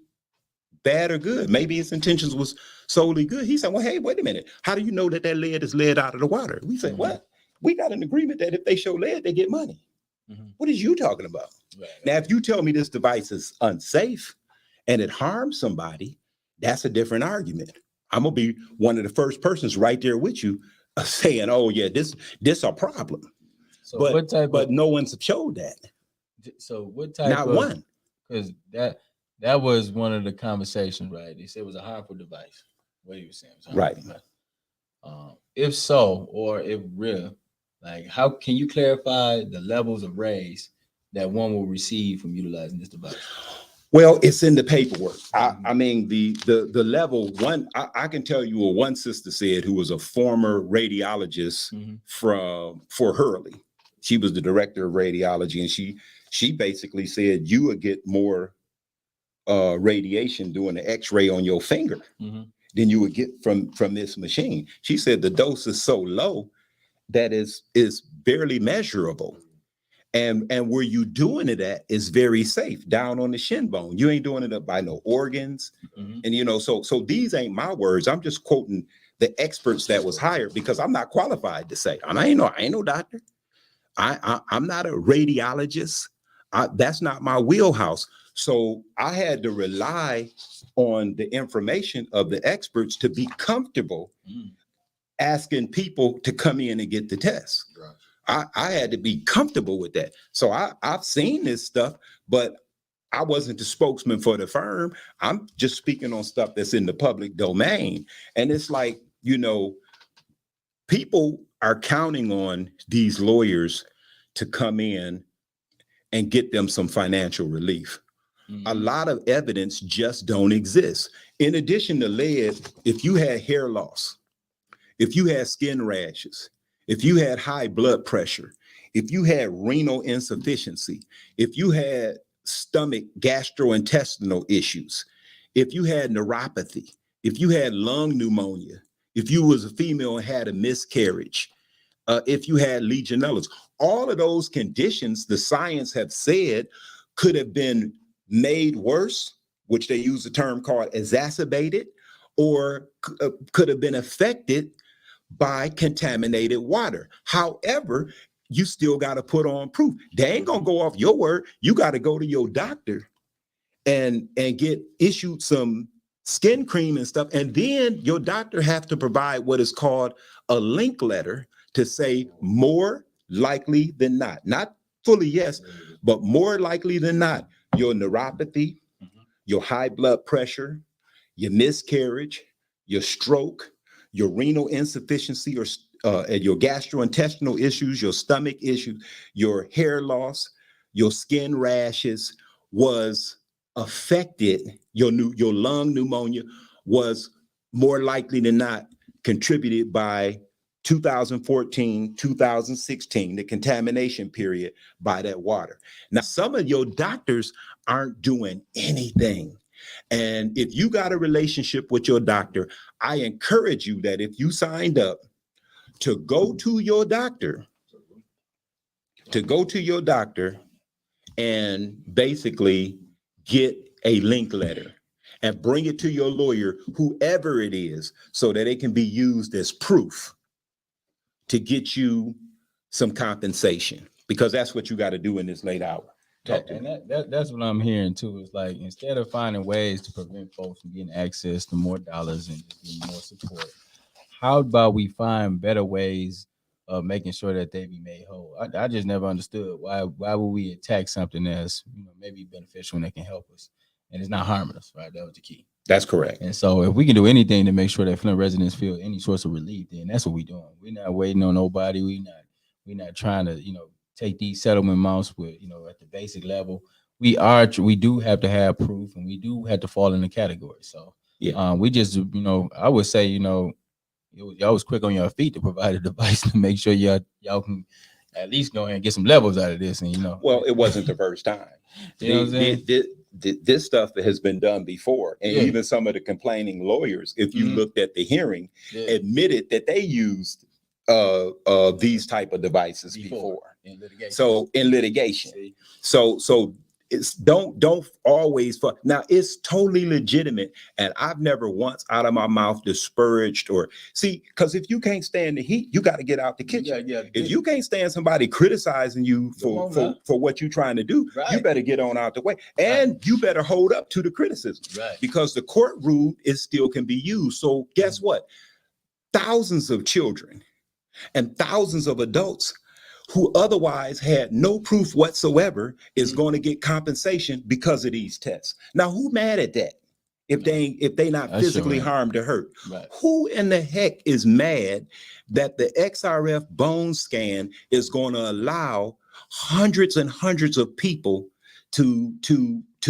bad or good. Maybe his intentions was solely good. He said, well, hey, wait a minute. How do you know that lead is lead out of the water? We said, well, we got an agreement that if they show lead, they get money. What is you talking about? Right. Now, if you tell me this device is unsafe and it harms somebody, that's a different argument. I'm gonna be one of the first persons right there with you saying, oh yeah, this a problem. So but no one's showed that. So what type Not one. Because that was one of the conversations, right? They said it was a harmful device. What you were saying, right? If so, or if real, like how can you clarify the levels of rays that one will receive from utilizing this device? Well, it's in the paperwork. I mean, the level one, I can tell you what one sister said who was a former radiologist for Hurley. She was the director of radiology, and she basically said you would get more radiation doing the x-ray on your finger than you would get from this machine. She said the dose is so low that is barely measurable. And where you doing it at is very safe, down on the shin bone. You ain't doing it up by no organs. And you know, so these ain't my words. I'm just quoting the experts that was hired because I'm not qualified to say. And I ain't no doctor. I'm not a radiologist. That's not my wheelhouse. So I had to rely on the information of the experts to be comfortable asking people to come in and get the test. Right. I had to be comfortable with that. So I've seen this stuff, but I wasn't the spokesman for the firm. I'm just speaking on stuff that's in the public domain. And it's like, you know, people are counting on these lawyers to come in and get them some financial relief. A lot of evidence just don't exist. In addition to lead, if you had hair loss, if you had skin rashes, if you had high blood pressure, if you had renal insufficiency, if you had stomach gastrointestinal issues, if you had neuropathy, if you had lung pneumonia, if you was a female and had a miscarriage, if you had Legionellas, all of those conditions, the science have said could have been made worse, which they use the term called exacerbated, or could have been affected by contaminated water. However, you still got to put on proof. They ain't gonna go off your word. You got to go to your doctor and get issued some skin cream and stuff. And then your doctor have to provide what is called a link letter to say more likely than not fully yes, but more likely than not, your neuropathy, your high blood pressure, your miscarriage, your stroke, your renal insufficiency, or your gastrointestinal issues, your stomach issues, your hair loss, your skin rashes was affected, your lung pneumonia was more likely than not contributed by 2014, 2016, the contamination period by that water. Now, some of your doctors aren't doing anything. And if you got a relationship with your doctor, I encourage you that if you signed up to go to your doctor, and basically get a link letter and bring it to your lawyer, whoever it is, so that it can be used as proof to get you some compensation, because that's what you got to do in this late hour. That's what I'm hearing too. It's like, instead of finding ways to prevent folks from getting access to more dollars and getting more support, how about we find better ways of making sure that they be made whole? I just never understood why would we attack something that's, you know, maybe beneficial and that can help us and it's not harming us, right? That was the key. That's correct. And so if we can do anything to make sure that Flint residents feel any source of relief, then that's what we're doing. We're not waiting on nobody. We're not trying to, you know, take these settlement amounts with, you know, at the basic level. We do have to have proof, and we do have to fall in the category. So yeah, we just, you know, I would say, you know, y'all was quick on your feet to provide a device to make sure y'all can at least go ahead and get some levels out of this. And, you know, well, it wasn't the first time. You know what I'm saying? This stuff has been done before. And even some of the complaining lawyers, if you looked at the hearing, admitted that they used these type of devices before. In litigation. So in litigation. So it's don't always now it's totally legitimate, and I've never once out of my mouth disparaged or see, because if you can't stand the heat, you got to get out the kitchen. If you can't stand somebody criticizing you for what you're trying to do, you better get on out the way, and you better hold up to the criticism, because the court rule is still can be used. So guess what? Thousands of children and thousands of adults who otherwise had no proof whatsoever is going to get compensation because of these tests. Now, who mad at that? If they not physically harmed or hurt, who in the heck is mad that the XRF bone scan is going to allow hundreds and hundreds of people to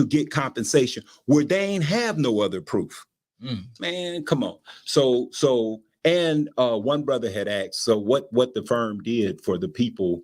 get compensation where they ain't have no other proof? Man, come on. And one brother had asked, so what the firm did for the people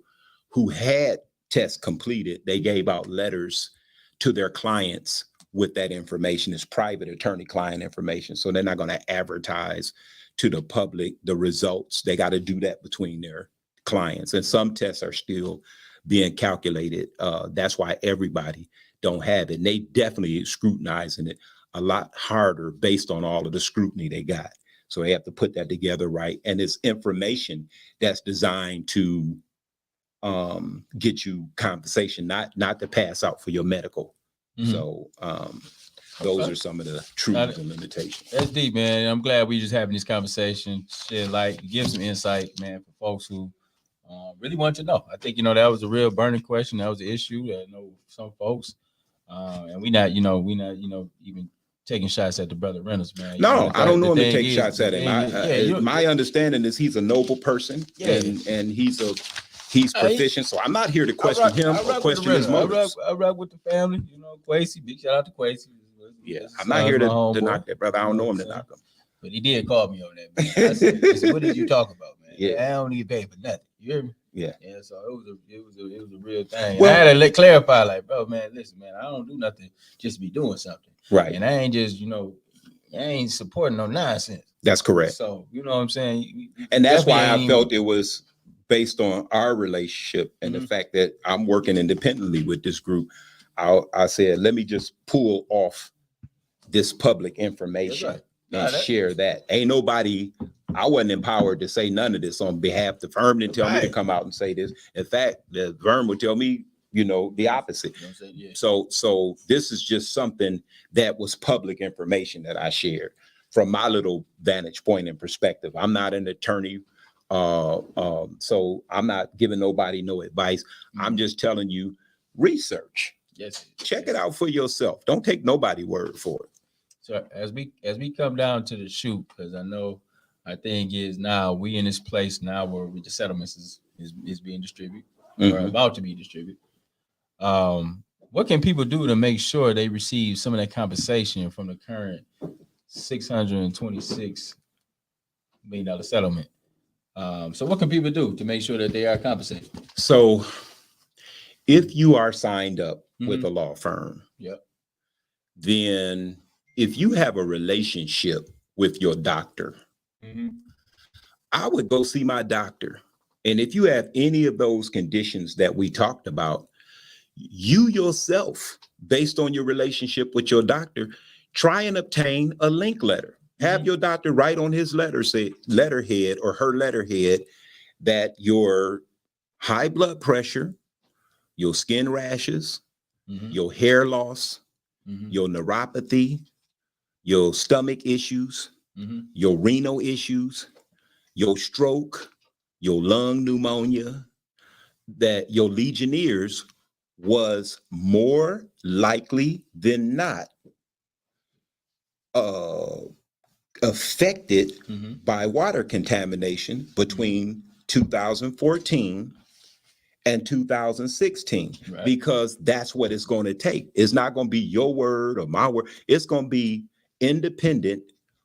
who had tests completed, they gave out letters to their clients with that information. It's private attorney-client information, so they're not going to advertise to the public the results. They got to do that between their clients, and some tests are still being calculated. That's why everybody don't have it. And they definitely scrutinizing it a lot harder based on all of the scrutiny they got. So they have to put that together right. And it's information that's designed to get you compensation, not to pass out for your medical. So those are some of the truths and limitations. That's deep, man. I'm glad we just having this conversation, shed light, give some insight, man, for folks who really want to know. I think, that was a real burning question. That was an issue that I know some folks, and we not even taking shots at the brother Reynolds, man. No, I don't know him to take shots at him. My understanding is he's a noble person, and he's proficient. So I'm not here to question him or question his motives. I rock with the family, Quasi. Big shout out to Quasi. Yeah, I'm not here to knock that brother. I don't know him to knock him. But he did call me on that, man. I said, what did you talk about, man? Yeah, I don't need to pay for nothing. You hear me? Yeah. So it was a real thing. Well, I had to clarify, like, bro, man, listen, man, I don't do nothing just to be doing something. Right. And I ain't just, I ain't supporting no nonsense. That's correct. So, you know what I'm saying? And that's why I felt it was based on our relationship and the fact that I'm working independently with this group. I said, let me just pull off this public information and share that. Ain't nobody, I wasn't empowered to say none of this on behalf. The firm didn't tell me to come out and say this. In fact, the firm would tell me, the opposite. So this is just something that was public information that I shared from my little vantage point and perspective. I'm not an attorney, so I'm not giving nobody no advice. I'm just telling you, research. Check it out for yourself. Don't take nobody's word for it. So as we come down to the shoot, because I know our thing is now we in this place now where the settlements is being distributed or about to be distributed. What can people do to make sure they receive some of that compensation from the current $626 million settlement? So what can people do to make sure that they are compensated? So if you are signed up with a law firm, then if you have a relationship with your doctor, I would go see my doctor. And if you have any of those conditions that we talked about, you yourself, based on your relationship with your doctor, try and obtain a link letter. Have your doctor write on his letterhead or her letterhead that your high blood pressure, your skin rashes, your hair loss, your neuropathy, your stomach issues, your renal issues, your stroke, your lung pneumonia, that your Legionnaires was more likely than not affected by water contamination between 2014 and 2016, because that's what it's going to take. It's not going to be your word or my word. It's going to be independent,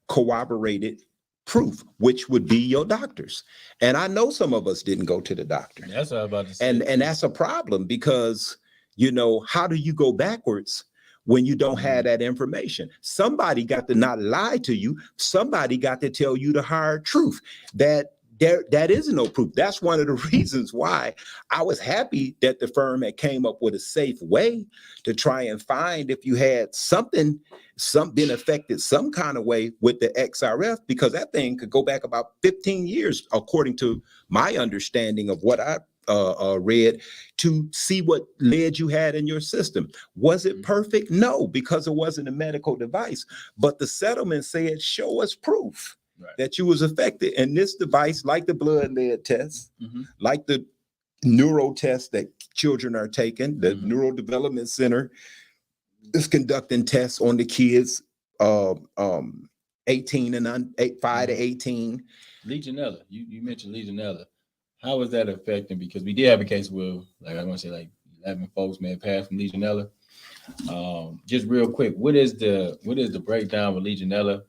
corroborated proof, which would be your doctors. And I know some of us didn't go to the doctor. That's what I was about to say. And that's a problem because, how do you go backwards when you don't have that information? Somebody got to not lie to you. Somebody got to tell you the hard truth that that is no proof. That's one of the reasons why I was happy that the firm had came up with a safe way to try and find if you had something, been affected some kind of way with the XRF, because that thing could go back about 15 years, according to my understanding of what I read, to see what lead you had in your system. Was it perfect? No, because it wasn't a medical device. But the settlement said, show us proof that you was affected. And this device, like the blood lead test, like the neuro test that children are taking, the Neurodevelopment Center is conducting tests on the kids 18 and 5 to 18. Legionella, you mentioned Legionella. How is that affecting? Because we did have a case where, like, I want to say, like 11 folks may have passed from Legionella. Just real quick, what is the breakdown with Legionella,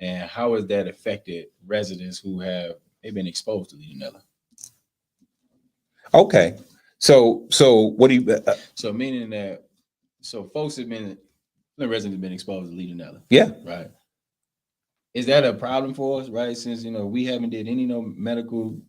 and how has that affected residents who have been exposed to Legionella? Okay, so what do you? So meaning that, folks have been, the residents have been exposed to Legionella. Yeah. Right. Is that a problem for us? Right. Since we haven't did any medical,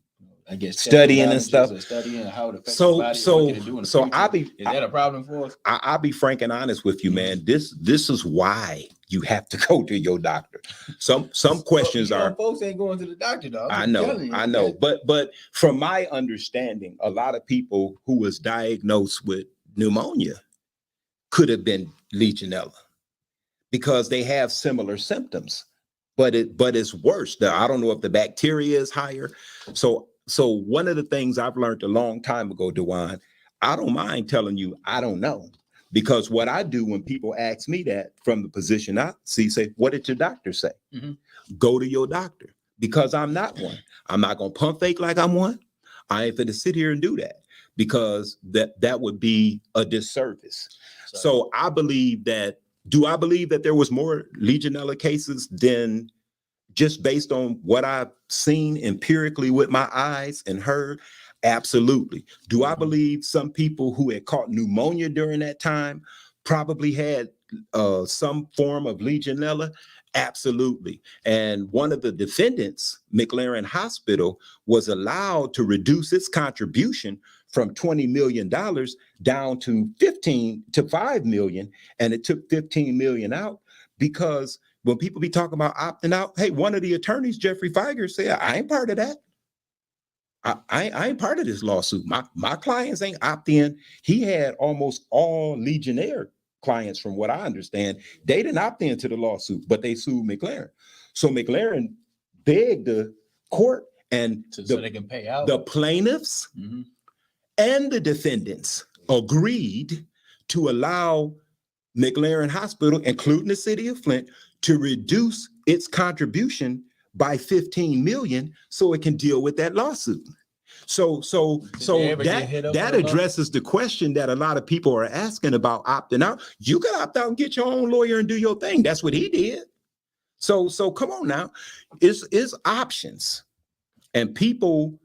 I guess, studying and stuff, studying how it affects the body. So is that a problem for us? I'll be frank and honest with you, man. This is why you have to go to your doctor. Some questions are, folks ain't going to the doctor, dog. I know, but from my understanding, a lot of people who was diagnosed with pneumonia could have been Legionella because they have similar symptoms, but it's worse. I don't know if the bacteria is higher. So one of the things I've learned a long time ago, Dewan, I don't mind telling you I don't know, because what I do when people ask me that from the position I see, say, what did your doctor say? Go to your doctor, because I'm not one. I'm not going to pump fake like I'm one. I ain't finna sit here and do that, because that would be a disservice. So I believe that, do I believe that there was more Legionella cases than just based on what I've seen empirically with my eyes and heard? Absolutely. Do I believe some people who had caught pneumonia during that time probably had some form of Legionella? Absolutely. And one of the defendants, McLaren Hospital, was allowed to reduce its contribution from $20 million down to $5 million. And it took $15 million out, because when people be talking about opting out, hey, one of the attorneys, Jeffrey Feiger, said, I ain't part of that. I ain't part of this lawsuit. My clients ain't opt in. He had almost all Legionnaire clients, from what I understand. They didn't opt into the lawsuit, but they sued McLaren. So McLaren begged the court, and so they can pay out. The plaintiffs and the defendants agreed to allow McLaren Hospital, including the city of Flint, to reduce its contribution by $15 million so it can deal with that lawsuit. So that addresses the question that a lot of people are asking about opting out. You can opt out and get your own lawyer and do your thing. That's what he did. So come on now, it's options, and people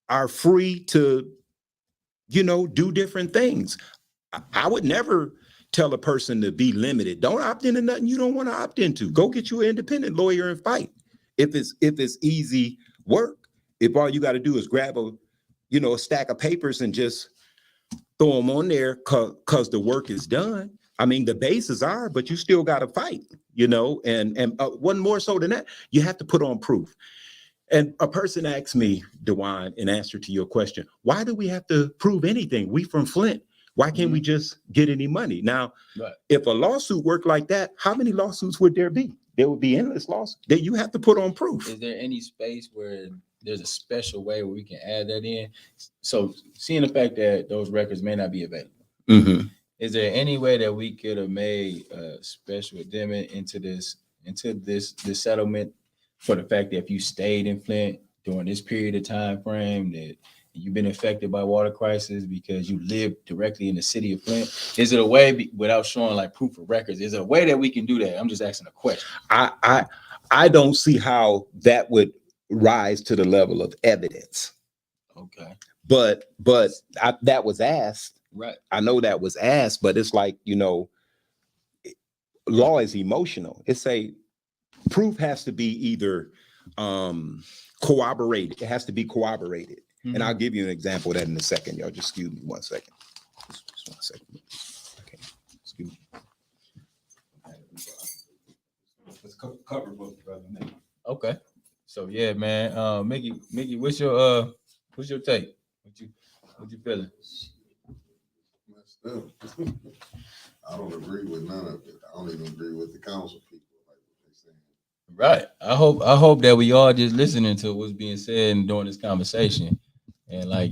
are free to, do different things. I would never tell a person to be limited. Don't opt into nothing you don't want to opt into. Go get you an independent lawyer and fight. If it's easy work, if all you got to do is grab a stack of papers and just throw them on there because the work is done. I mean, the bases are, but you still got to fight, and one more so than that, you have to put on proof. And a person asked me, Dewan, in answer to your question, why do we have to prove anything? We from Flint. Why can't we just get any money? Now, if a lawsuit worked like that, how many lawsuits would there be? There would be endless lawsuits. That you have to put on proof. Is there any space where there's a special way where we can add that in? So seeing the fact that those records may not be available, is there any way that we could have made a special addendum into this settlement, for the fact that if you stayed in Flint during this period of time frame, that you've been affected by water crisis because you live directly in the city of Flint? Is it a way, without showing like proof of records, is it a way that we can do that? I'm just asking a question. I don't see how that would rise to the level of evidence. Okay. But that was asked. Right. I know that was asked, but it's like, law is emotional. It's proof has to be either corroborated. It has to be corroborated. And I'll give you an example of that in a second. Y'all just excuse me 1 second. Just 1 second. Okay. Excuse me. Let's cover both, brother. Okay. So yeah, man. Mickey, what's your take? What you feeling? Messed up. I don't agree with none of it. I don't even agree with the council people, like what they're saying. Right. I hope that we all just listening to what's being said and during this conversation. And like,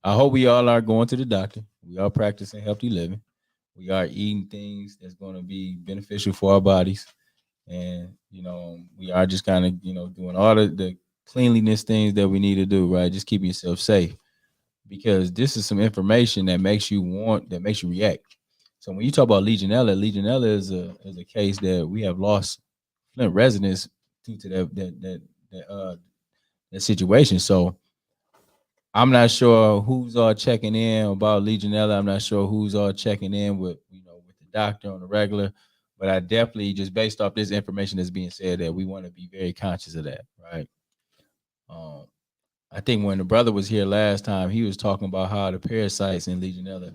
I hope we all are going to the doctor. We are practicing healthy living. We are eating things that's going to be beneficial for our bodies. And, we are just kind of, doing all the cleanliness things that we need to do, right? Just keeping yourself safe. Because this is some information that makes you react. So when you talk about Legionella is a case that we have lost Flint residents due to that situation. So I'm not sure who's all checking in about Legionella. I'm not sure who's all checking in with the doctor on the regular. But I definitely, just based off this information that's being said, that we want to be very conscious of that, right? I think when the brother was here last time, he was talking about how the parasites in Legionella,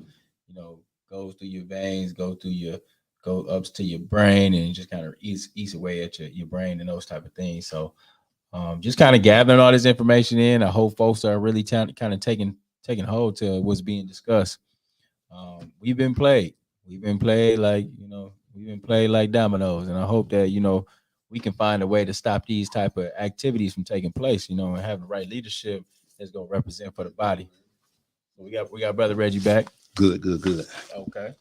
goes through your veins, go up to your brain, and just kind of eats away at your brain and those type of things. So just kind of gathering all this information in. I hope folks are really kind of taking hold to what's being discussed. We've been played. We've been played like dominoes, and I hope that we can find a way to stop these type of activities from taking place, and have the right leadership that's going to represent for the body. So we got brother Reggie back. Good. Okay.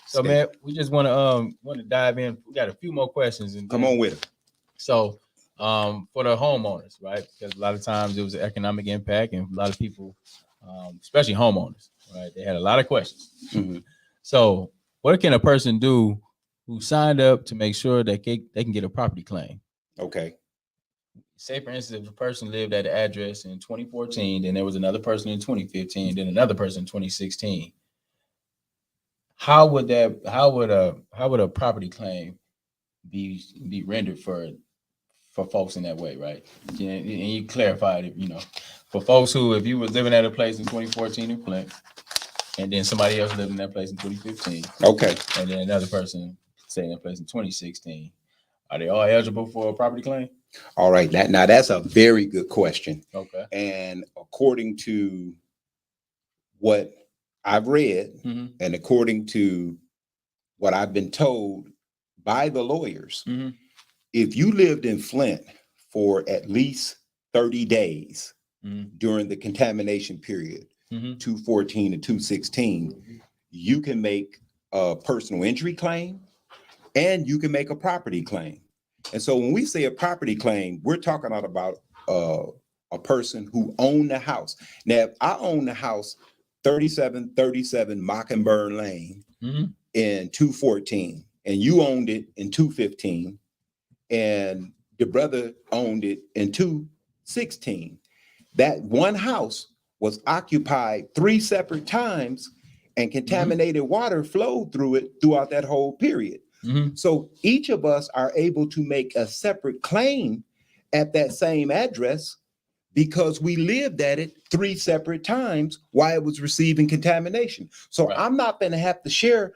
So man, we just want to dive in. We got a few more questions, and come on with it. So for the homeowners, right? Because a lot of times it was an economic impact, and a lot of people, especially homeowners, right? They had a lot of questions. Mm-hmm. So what can a person do who signed up to make sure that they can get a property claim? Okay. Say, for instance, if a person lived at an address in 2014, then there was another person in 2015, then another person in 2016. How would a property claim be rendered for folks in that way, right? And you clarified it, for folks who, if you were living at a place in 2014 in Flint, and then somebody else lived in that place in 2015, okay, and then another person stayed in that place in 2016, are they all eligible for a property claim? All right. Now that's a very good question. Okay. And according to what I've read, and according to what I've been told by the lawyers, if you lived in Flint for at least 30 days during the contamination period, 214 and 216, you can make a personal injury claim and you can make a property claim. And so when we say a property claim, we're talking about a person who owned the house. Now, if I own the house 3737 Mockingbird Lane in 214, and you owned it in 215, and the brother owned it in 216, that one house was occupied 3 separate times, and contaminated water flowed through it throughout that whole period. So each of us are able to make a separate claim at that same address because we lived at it 3 separate times while it was receiving contamination. So I'm not going to have to share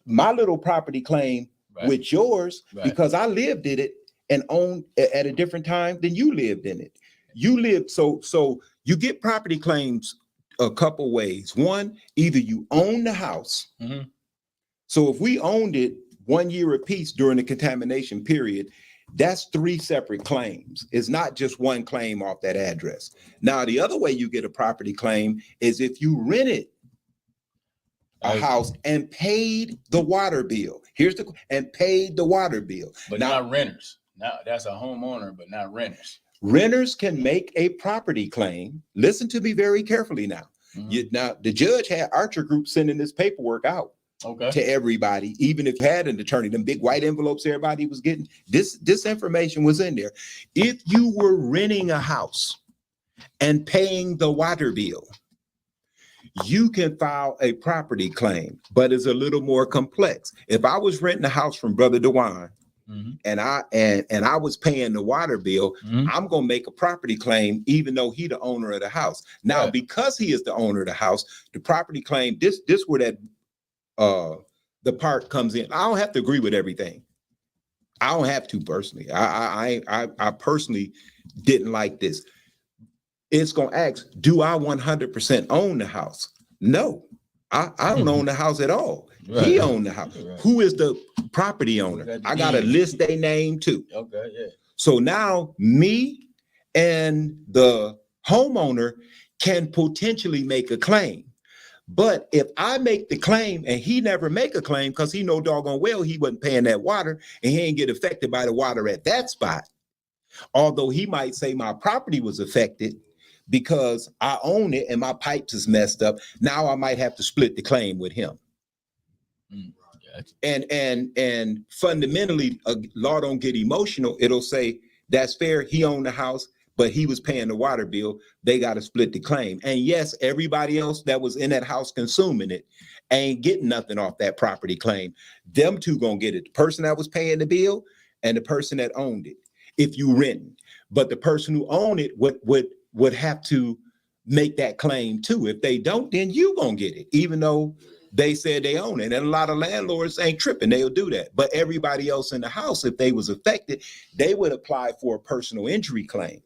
my little property claim with yours because I lived in it and owned at a different time than you lived in it. You lived, so you get property claims a couple ways. One, either you own the house. So if we owned it 1 year apiece during the contamination period, that's 3 separate claims. It's not just one claim off that address. Now, the other way you get a property claim is if you rented a house and paid the water bill. And paid the water bill. But now, not renters. Now that's a homeowner, but not renters. Renters can make a property claim. Listen to me very carefully now. Now, the judge had Archer Group sending this paperwork out to everybody, even if you had an attorney, them big white envelopes everybody was getting, this information was in there. If you were renting a house and paying the water bill, you can file a property claim, but it's a little more complex. If I was renting a house from Brother Dewaun and I was paying the water bill, I'm gonna make a property claim, even though he the owner of the house. Now, because he is the owner of the house, the property claim, this where that the part comes in. I don't have to agree with everything. I don't have to personally. I personally didn't like this. It's gonna ask, do I 100% own the house? No, I don't own the house at all. He owned the house. Who is the property owner? I gotta list their name too. Okay, yeah. So now me and the homeowner can potentially make a claim. But if I make the claim and he never make a claim because he know doggone well he wasn't paying that water and he ain't get affected by the water at that spot, although he might say my property was affected because I own it and my pipes is messed up, now I might have to split the claim with him. And fundamentally, law don't get emotional. It'll say that's fair. He owned the house, but he was paying the water bill. They got to split the claim. And yes, everybody else that was in that house consuming it ain't getting nothing off that property claim. Them two gonna get it. The person that was paying the bill and the person that owned it, if you rent. But the person who owned it would have to make that claim too. If they don't, then you gonna get it, even though they said they own it. And a lot of landlords ain't tripping. They'll do that. But everybody else in the house, if they was affected, they would apply for a personal injury claim.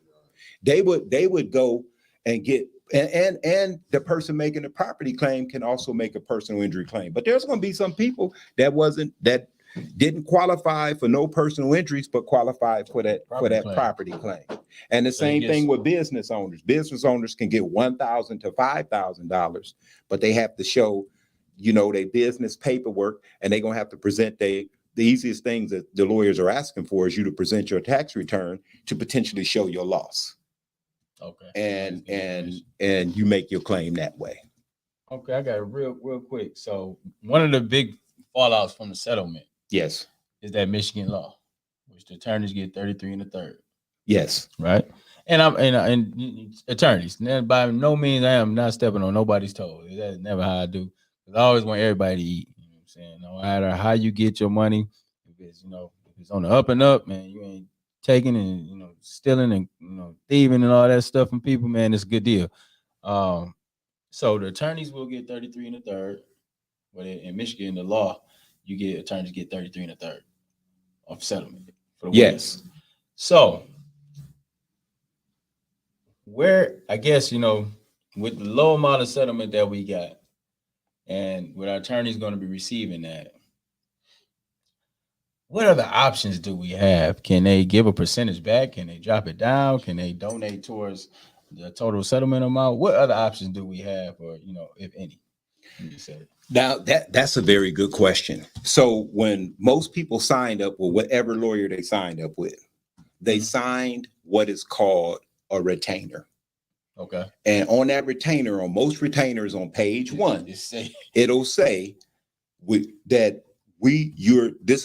They would go and get, and the person making the property claim can also make a personal injury claim. But there's going to be some people that didn't qualify for no personal injuries, but qualified for that property claim. And the same thing with business owners. Business owners can get $1,000 to $5,000, but they have to show, their business paperwork, and they're gonna have to present the easiest things that the lawyers are asking for is you to present your tax return to potentially show your loss. Okay. And you make your claim that way. Okay, I got it real quick. So one of the big fallouts from the settlement, yes, is that Michigan law, which the attorneys get 33 1/3. Yes, right. And and attorneys, by no means I am not stepping on nobody's toes. That's never how I do. I always want everybody to eat. You know what I'm saying? No matter how you get your money, if it's on the up and up, man, you ain't taking and stealing and thieving and all that stuff from people, man, it's a good deal. So the attorneys will get 33 1/3, but in Michigan, the law, attorneys get 33 1/3 of settlement for the yes. So where I guess with the low amount of settlement that we got, and with our attorneys going to be receiving that, what other options do we have? Can they give a percentage back? Can they drop it down? Can they donate towards the total settlement amount? What other options do we have, or if any? You said. Now that's a very good question. So when most people signed up with whatever lawyer they signed up with, they signed what is called a retainer. Okay. And on that retainer, on most retainers on page 1, it'll say this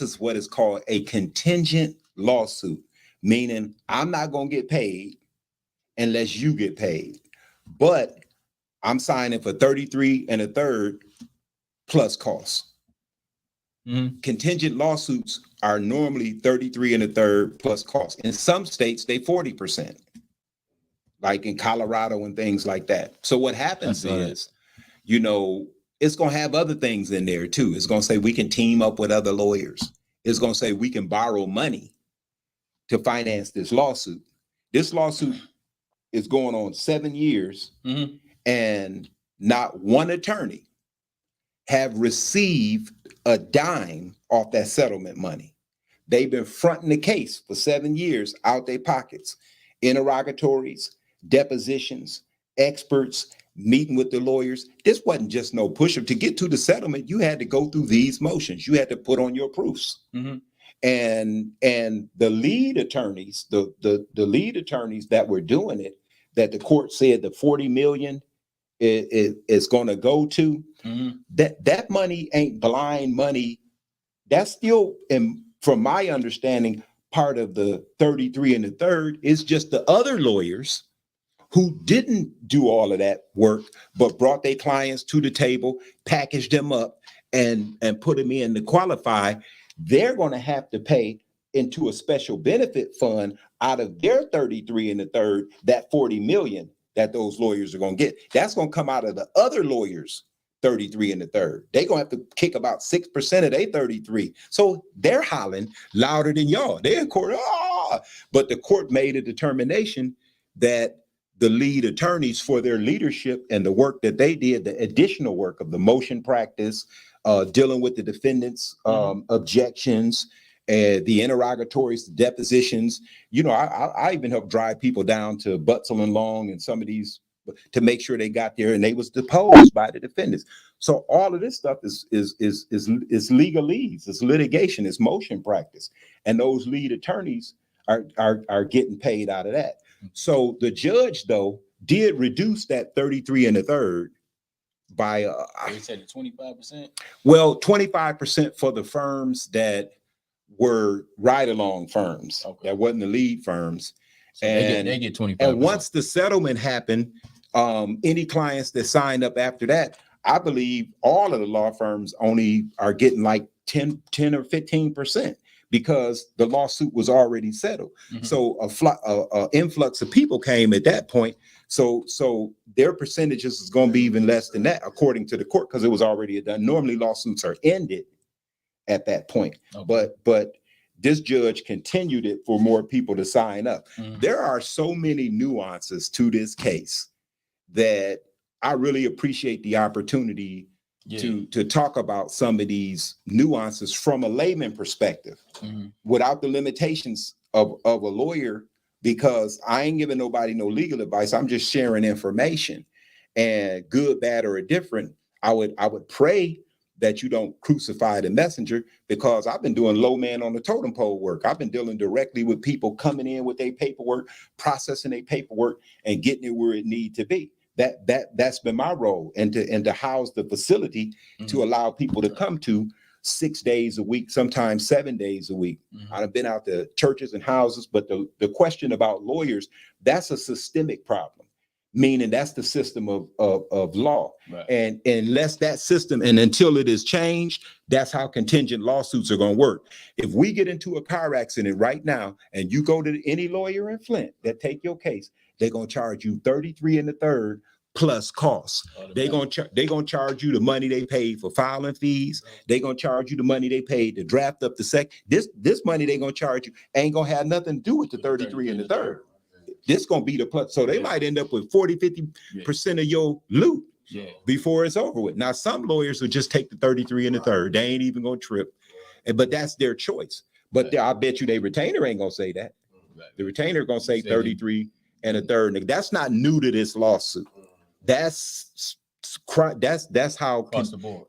is what is called a contingent lawsuit, meaning I'm not going to get paid unless you get paid. But I'm signing for 33 1/3 plus costs. Mm-hmm. Contingent lawsuits are normally 33 1/3 plus costs. In some states, they 40%. Like in Colorado and things like that. So what happens is, it's going to have other things in there too. It's going to say we can team up with other lawyers. It's going to say we can borrow money to finance this lawsuit. This lawsuit is going on 7 years, and not one attorney have received a dime off that settlement money. They've been fronting the case for 7 years out their pockets. Interrogatories, depositions, experts, meeting with the lawyers. This wasn't just no push-up. To get to the settlement, you had to go through these motions. You had to put on your proofs. Mm-hmm. And the lead attorneys, the lead attorneys that were doing it, that the court said the 40 million is going to go to, that money ain't blind money. That's still, from my understanding, part of the 33 1/3 is just the other lawyers who didn't do all of that work, but brought their clients to the table, packaged them up, and put them in to qualify. They're going to have to pay into a special benefit fund out of their 33 and a third, that 40 million that those lawyers are going to get. That's going to come out of the other lawyers' 33 and a third. They're going to have to kick about 6% of their 33. So they're hollering louder than y'all. They're in court, but the court made a determination that the lead attorneys, for their leadership and the work that they did, the additional work of the motion practice, dealing with the defendants' objections, the interrogatories, the depositions. You know, I even helped drive people down to Butzel and Long and some of these to make sure they got there, and they was deposed by the defendants. So all of this stuff is legalese, it's litigation, it's motion practice, and those lead attorneys are getting paid out of that. So the judge, though, did reduce that 33 and a third by They said 25%. Well, 25% for the firms that were ride-along firms, that wasn't the lead firms. So and they get 25%. And once the settlement happened, any clients that signed up after that, I believe all of the law firms only are getting like 10 or 15% because the lawsuit was already settled. So a influx of people came at that point. So their percentages is going to be even less than that, according to the court, because it was already done. Normally lawsuits are ended at that point. But this judge continued it for more people to sign up. There are so many nuances to this case that I really appreciate the opportunity to talk about some of these nuances from a layman perspective, without the limitations of a lawyer, because I ain't giving nobody no legal advice. I'm just sharing information, and good, bad, or indifferent. I would pray that you don't crucify the messenger, because I've been doing low man on the totem pole work. I've been dealing directly with people coming in with their paperwork, processing their paperwork, and getting it where it need to be. That's been my role, and to house the facility to allow people to come to 6 days a week, sometimes 7 days a week. I've been out to churches and houses, but the question about lawyers, that's a systemic problem, meaning that's the system of law. Right. And unless that system, and until it is changed, that's how contingent lawsuits are going to work. If we get into a car accident right now, and you go to any lawyer in Flint that take your case, they're going to charge you 33 and a third plus costs. They're going to charge you the money they paid for filing fees. They're going to charge you the money they paid to draft up the this money they're going to charge you ain't going to have nothing to do with the 33 and the third. This going to be the plus. So they might end up with 40-50% of your loot before it's over with. Now, some lawyers will just take the 33 and the third. They ain't even going to trip. But that's their choice. But I bet you their retainer ain't going to say that. The retainer going to say 33 and a third. That's not new to this lawsuit. That's how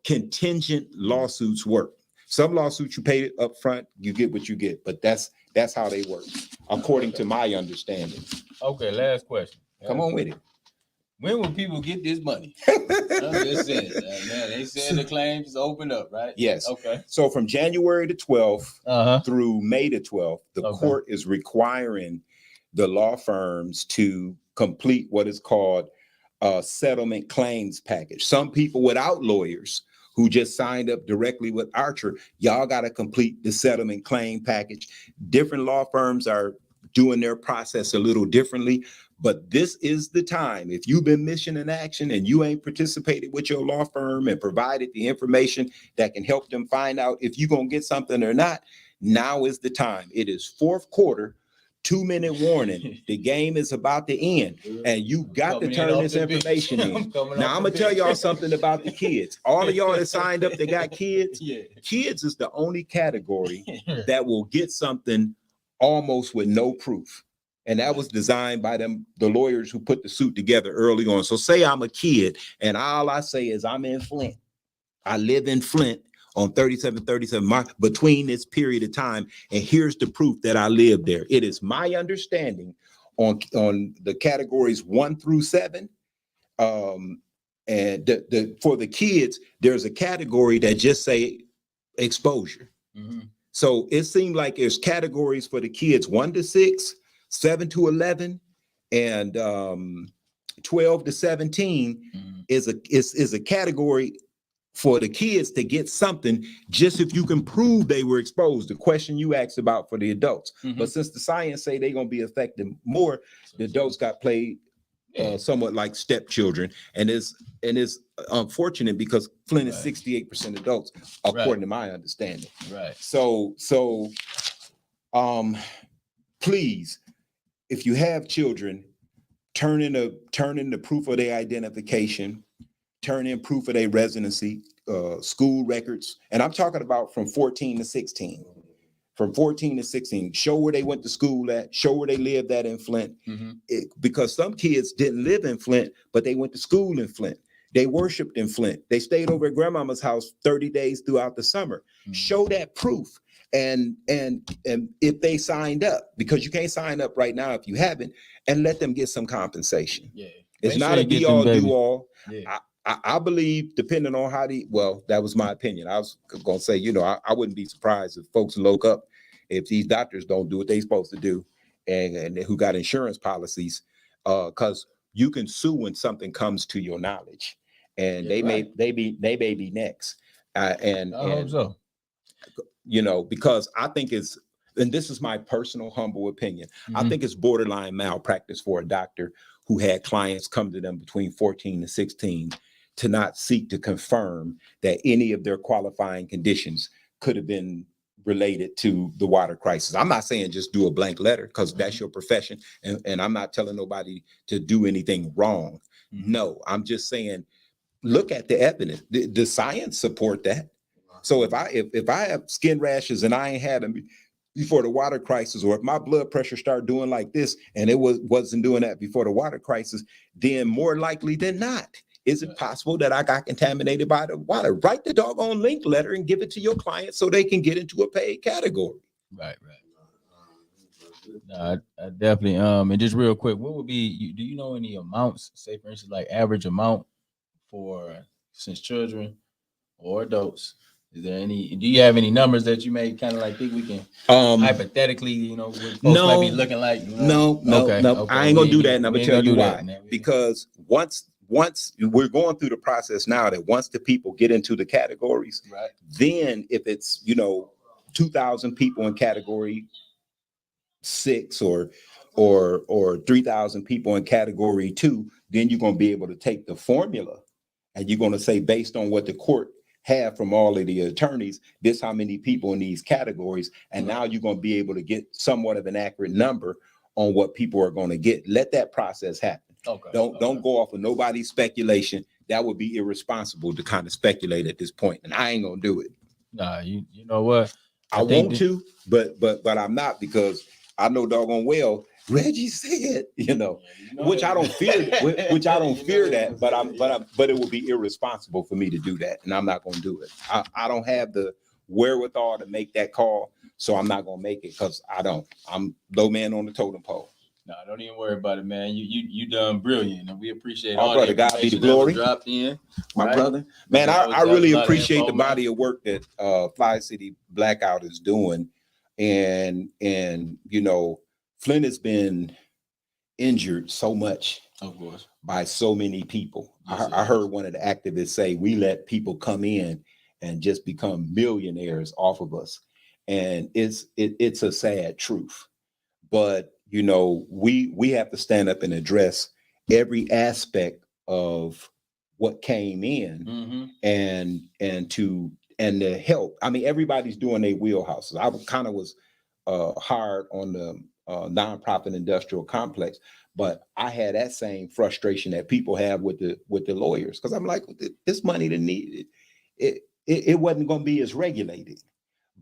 contingent lawsuits work. Some lawsuits you pay it up front, you get what you get, but that's how they work, according to my understanding. Okay, last question. Come on with it. When will people get this money? I'm just saying, man, they said the claims is opened up, right? Yes. Okay. So from January the 12th through May the 12th, the court is requiring the law firms to complete what is called a settlement claims package. Some people without lawyers who just signed up directly with Archer, y'all got to complete the settlement claim package. Different law firms are doing their process a little differently, but this is the time. If you've been missing in action and you ain't participated with your law firm and provided the information that can help them find out if you're going to get something or not, now is the time. It is fourth quarter. 2-minute warning. The game is about to end, and you got to turn this information in. Now, I'm going to tell y'all something about the kids. All of y'all that signed up that got kids, kids is the only category that will get something almost with no proof. And that was designed by the lawyers who put the suit together early on. So say I'm a kid, and all I say is I'm in Flint. I live in Flint on 3737 between this period of time, and here's the proof that I live there. It is my understanding on the categories 1 through 7, and for the kids, there's a category that just say exposure. So it seemed like there's categories for the kids 1 to 6, 7 to 11, and 12 to 17 is a category for the kids to get something just if you can prove they were exposed. The question you asked about for the adults. But since the science say they're going to be affected more, the adults got played somewhat like stepchildren. And it's unfortunate because Flint is 68% adults, according to my understanding. Right. So please, if you have children, turn in the proof of their identification, turn in proof of their residency, school records. And I'm talking about from 14 to 16. From 14 to 16, show where they went to school at, show where they lived at in Flint. Because some kids didn't live in Flint, but they went to school in Flint. They worshiped in Flint. They stayed over at grandmama's house 30 days throughout the summer. Show that proof. And if they signed up, because you can't sign up right now if you haven't, and let them get some compensation. Yeah. It's not a be all do all. Yeah. I believe, depending on how that was my opinion. I was going to say, I wouldn't be surprised if folks look up if these doctors don't do what they're supposed to do and who got insurance policies, because you can sue when something comes to your knowledge, and they may be next. I hope so. Because I think and this is my personal humble opinion, I think it's borderline malpractice for a doctor who had clients come to them between 14 and 16 to not seek to confirm that any of their qualifying conditions could have been related to the water crisis. I'm not saying just do a blank letter, because that's your profession. And I'm not telling nobody to do anything wrong. No, I'm just saying, look at the evidence. The science support that. So if I have skin rashes and I ain't had them before the water crisis, or if my blood pressure started doing like this and it wasn't doing that before the water crisis, then more likely than not, is it possible that I got contaminated by the water? Write the doggone link letter and give it to your client so they can get into a paid category. Right. No, I definitely. And just real quick, what would be? Do you know any amounts? Say, for instance, like average amount since children or adults? Is there any? Do you have any numbers that you may kind of like think we can hypothetically, what folks might be looking like? No. I ain't gonna do that, and I'm gonna tell you why. Because once we're going through the process now, that once the people get into the categories, then if it's 2,000 people in category 6 or 3,000 people in category 2, then you're going to be able to take the formula and you're going to say, based on what the court have from all of the attorneys, this how many people in these categories, and now you're going to be able to get somewhat of an accurate number on what people are going to get. Let that process happen. Don't go off of nobody's speculation. That would be irresponsible to kind of speculate at this point, and I ain't gonna do it. Nah, you know what? I want to, but I'm not, because I know doggone well Reggie said, which I don't fear, that, but it would be irresponsible for me to do that, and I'm not gonna do it. I don't have the wherewithal to make that call, so I'm not gonna make it, because I'm low man on the totem pole. No, don't even worry about it, man. You done brilliant, and we appreciate all brother, the God be the glory. Dropped in, my brother. Man, I really appreciate the body of work that Fli-City Blackout is doing, and Flint has been injured so much, of course, by so many people. Yes, I heard one of the activists say, we let people come in and just become millionaires off of us, and it's a sad truth, but we have to stand up and address every aspect of what came in, and to help. I mean, everybody's doing their wheelhouses. I kind of was hard on the nonprofit industrial complex, but I had that same frustration that people have with the lawyers, because I'm like, this money didn't need it wasn't going to be as regulated.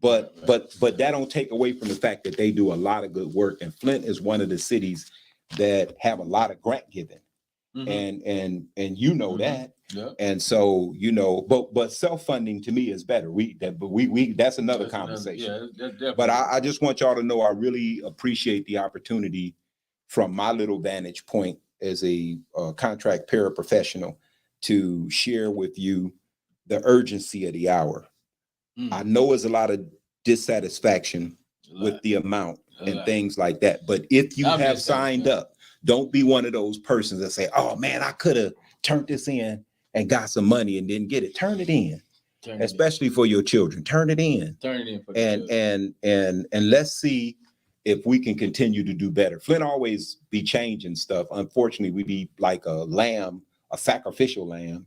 But that don't take away from the fact that they do a lot of good work. And Flint is one of the cities that have a lot of grant giving, and that. Yeah. And so but self-funding to me is better. That's another conversation. But I just want y'all to know I really appreciate the opportunity from my little vantage point as a contract paraprofessional to share with you the urgency of the hour. I know there's a lot of dissatisfaction with the amount and things like that. But if you have signed up, don't be one of those persons that say, oh man, I could have turned this in and got some money and didn't get it. Turn it in. especially for your children. Turn it in. Turn it in for the children. And let's see if we can continue to do better. Flint always be changing stuff. Unfortunately, we be like a lamb, a sacrificial lamb,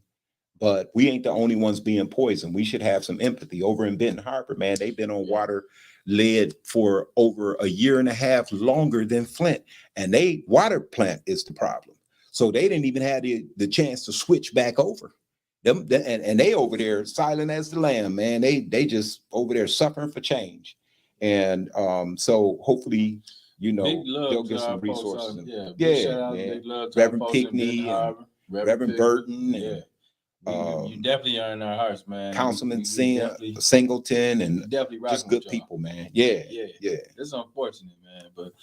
but we ain't the only ones being poisoned. We should have some empathy. Over in Benton Harbor, man, they've been on water lead for over a year and a half longer than Flint, and they water plant is the problem. So they didn't even have the chance to switch back over. And they over there silent as the lamb, man. They just over there suffering for change. And so hopefully, you know, they'll get some resources. Reverend Pickney and Reverend Burton. And, you definitely are in our hearts, man. Councilman Singleton and just good people, man. Yeah. It's unfortunate, man, but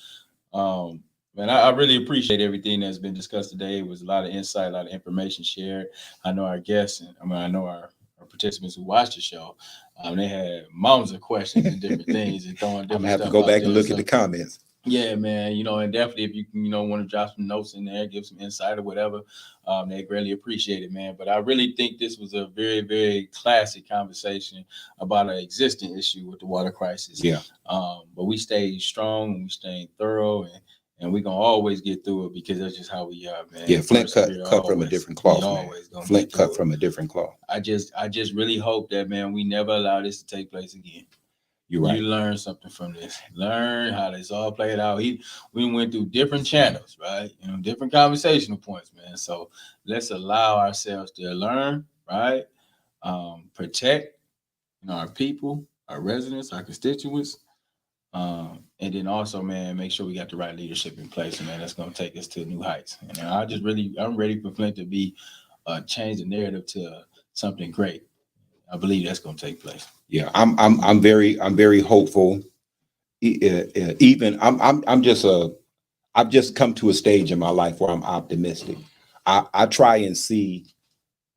man, I really appreciate everything that's been discussed today. It was a lot of insight, a lot of information shared. I know our guests, and I know our participants who watched the show, they had mountains of questions and different things and throwing different. I'm gonna have to go back and look at the comments. Yeah, man, you know, and definitely if you can, you know, want to drop some notes in there, give some insight or whatever, they greatly appreciate it, man. But I really think this was a very, very classic conversation about an existing issue with the water crisis. Yeah. But we stayed strong and we stayed thorough, and we're gonna always get through it because that's just how we are, man. Yeah, Flint cut from a different cloth, man. Flint cut from a different cloth. I just really hope that, man, we never allow this to take place again. You're right. You learn something from this. Learn how this all played out. We went through different channels, right? You know, different conversational points, man. So let's allow ourselves to learn, right? Protect, you know, our people, our residents, our constituents, and then also, man, make sure we got the right leadership in place, and man, that's gonna take us to new heights. And I'm ready for Flint to be change the narrative to something great. I believe that's gonna take place. Yeah, I'm very hopeful. Even I've just come to a stage in my life where I'm optimistic. I try and see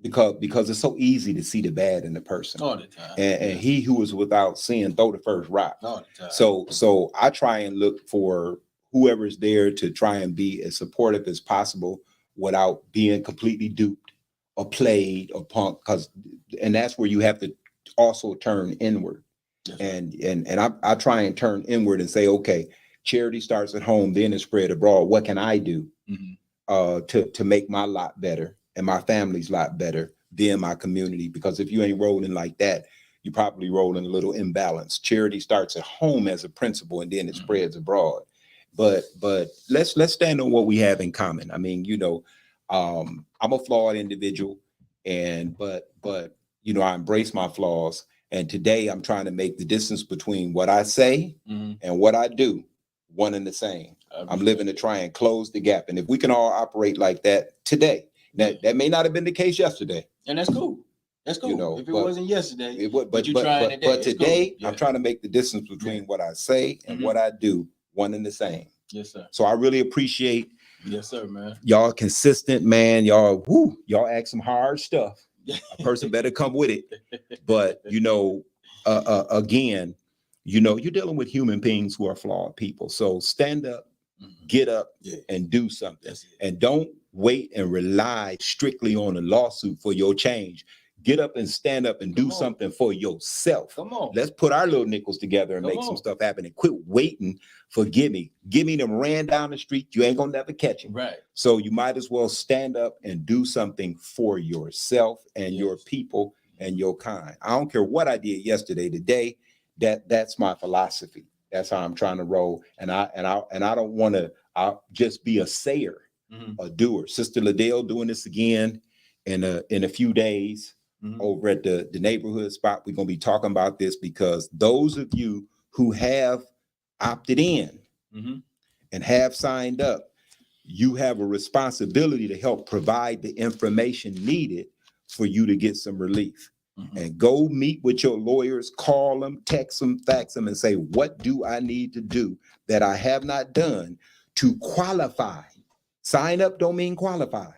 because it's so easy to see the bad in the person. All the time. And he who is without sin throw the first rock. All the time. So I try and look for whoever's there to try and be as supportive as possible without being completely duped or played or punked. And that's where you have to also turn inward. Yes. And I try and turn inward and say, okay, charity starts at home, then it's spread abroad. What can I do to make my lot better and my family's lot better than my community? Because if you ain't rolling like that, you probably rolling a little imbalance. Charity starts at home as a principle, and then it spreads abroad. But let's stand on what we have in common. I mean, you know, I'm a flawed individual, but you know, I embrace my flaws. And today I'm trying to make the distance between what I say and what I do one and the same. I'm living to try and close the gap. And if we can all operate like that today, that may not have been the case yesterday. And that's cool. That's cool. You know, if it wasn't yesterday, it would, but today cool. I'm trying to make the distance between what I say and what I do one and the same. Yes, sir. So I really appreciate man. Y'all consistent, man. Y'all ask some hard stuff. A person better come with it. But, you know, again, you know, you're dealing with human beings who are flawed people. So stand up, get up, and do something. And don't wait and rely strictly on a lawsuit for your change. Get up and stand up and do something for yourself. Come on. Let's put our little nickels together and make some stuff happen, and quit waiting for gimme. Gimme them ran down the street. You ain't gonna never catch him. Right. So you might as well stand up and do something for yourself and your people and your kind. I don't care what I did yesterday, today, that's my philosophy. That's how I'm trying to roll. And I don't want to just be a sayer, a doer. Sister Liddell doing this again in a few days. Over at the neighborhood spot. We're going to be talking about this because those of you who have opted in and have signed up, you have a responsibility to help provide the information needed for you to get some relief. And go meet with your lawyers, call them, text them, fax them, and say, what do I need to do that I have not done to qualify? Sign up don't mean qualify.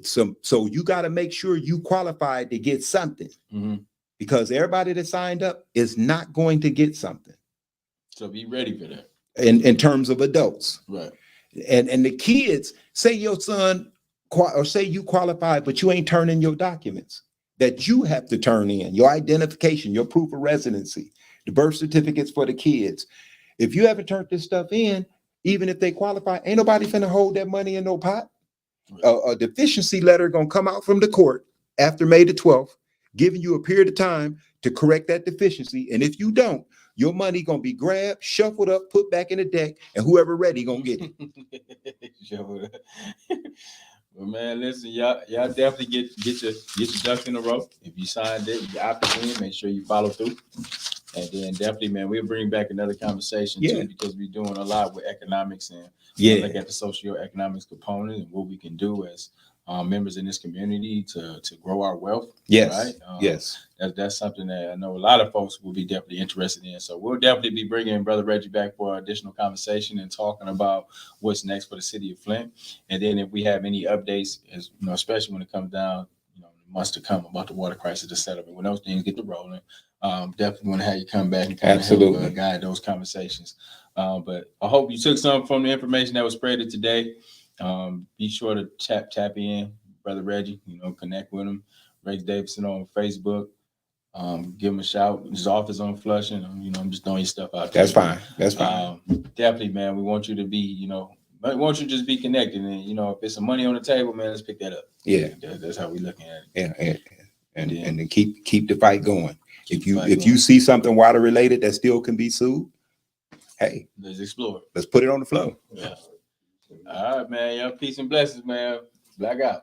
So you got to make sure you qualified to get something, because everybody that signed up is not going to get something. So be ready for that. In terms of adults, right? And the kids, say your son or say you qualified, but you ain't turning your documents. that you have to turn in, your identification, your proof of residency, the birth certificates for the kids. If you haven't turned this stuff in, even if they qualify, ain't nobody finna hold that money in no pot. A deficiency letter gonna come out from the court after May the 12th, giving you a period of time to correct that deficiency. And if you don't, your money gonna be grabbed, shuffled up, put back in the deck, and whoever ready gonna get it. Well, man, listen, y'all definitely get your ducks in a row. If you signed it, you opted in, make sure you follow through. And then definitely, man, we'll bring back another conversation too, because we're doing a lot with economics and look at the socioeconomics component and what we can do as members in this community to grow our wealth. Yes, right? That's something that I know a lot of folks will be definitely interested in. So we'll definitely be bringing Brother Reggie back for additional conversation and talking about what's next for the city of Flint. And then if we have any updates, as you know, especially when it comes down, months to come about the water crisis, the settlement, when those things get to rolling, definitely want to have you come back and kind of help guide those conversations. But I hope you took some from the information that was spread today. Be sure to tap in Brother Reggie, connect with him. Reggie Davison on Facebook. Give him a shout. His office on Flushing. I'm just throwing your stuff out there. That's fine. Definitely, man. We want you to be, we want you to just be connected. And, if there's some money on the table, man, let's pick that up. Yeah. That's how we looking at it. And then keep the fight going. If you see something water related that still can be sued, hey, let's explore. Let's put it on the floor. Yeah. All right, man. Y'all peace and blessings, man. Blackout.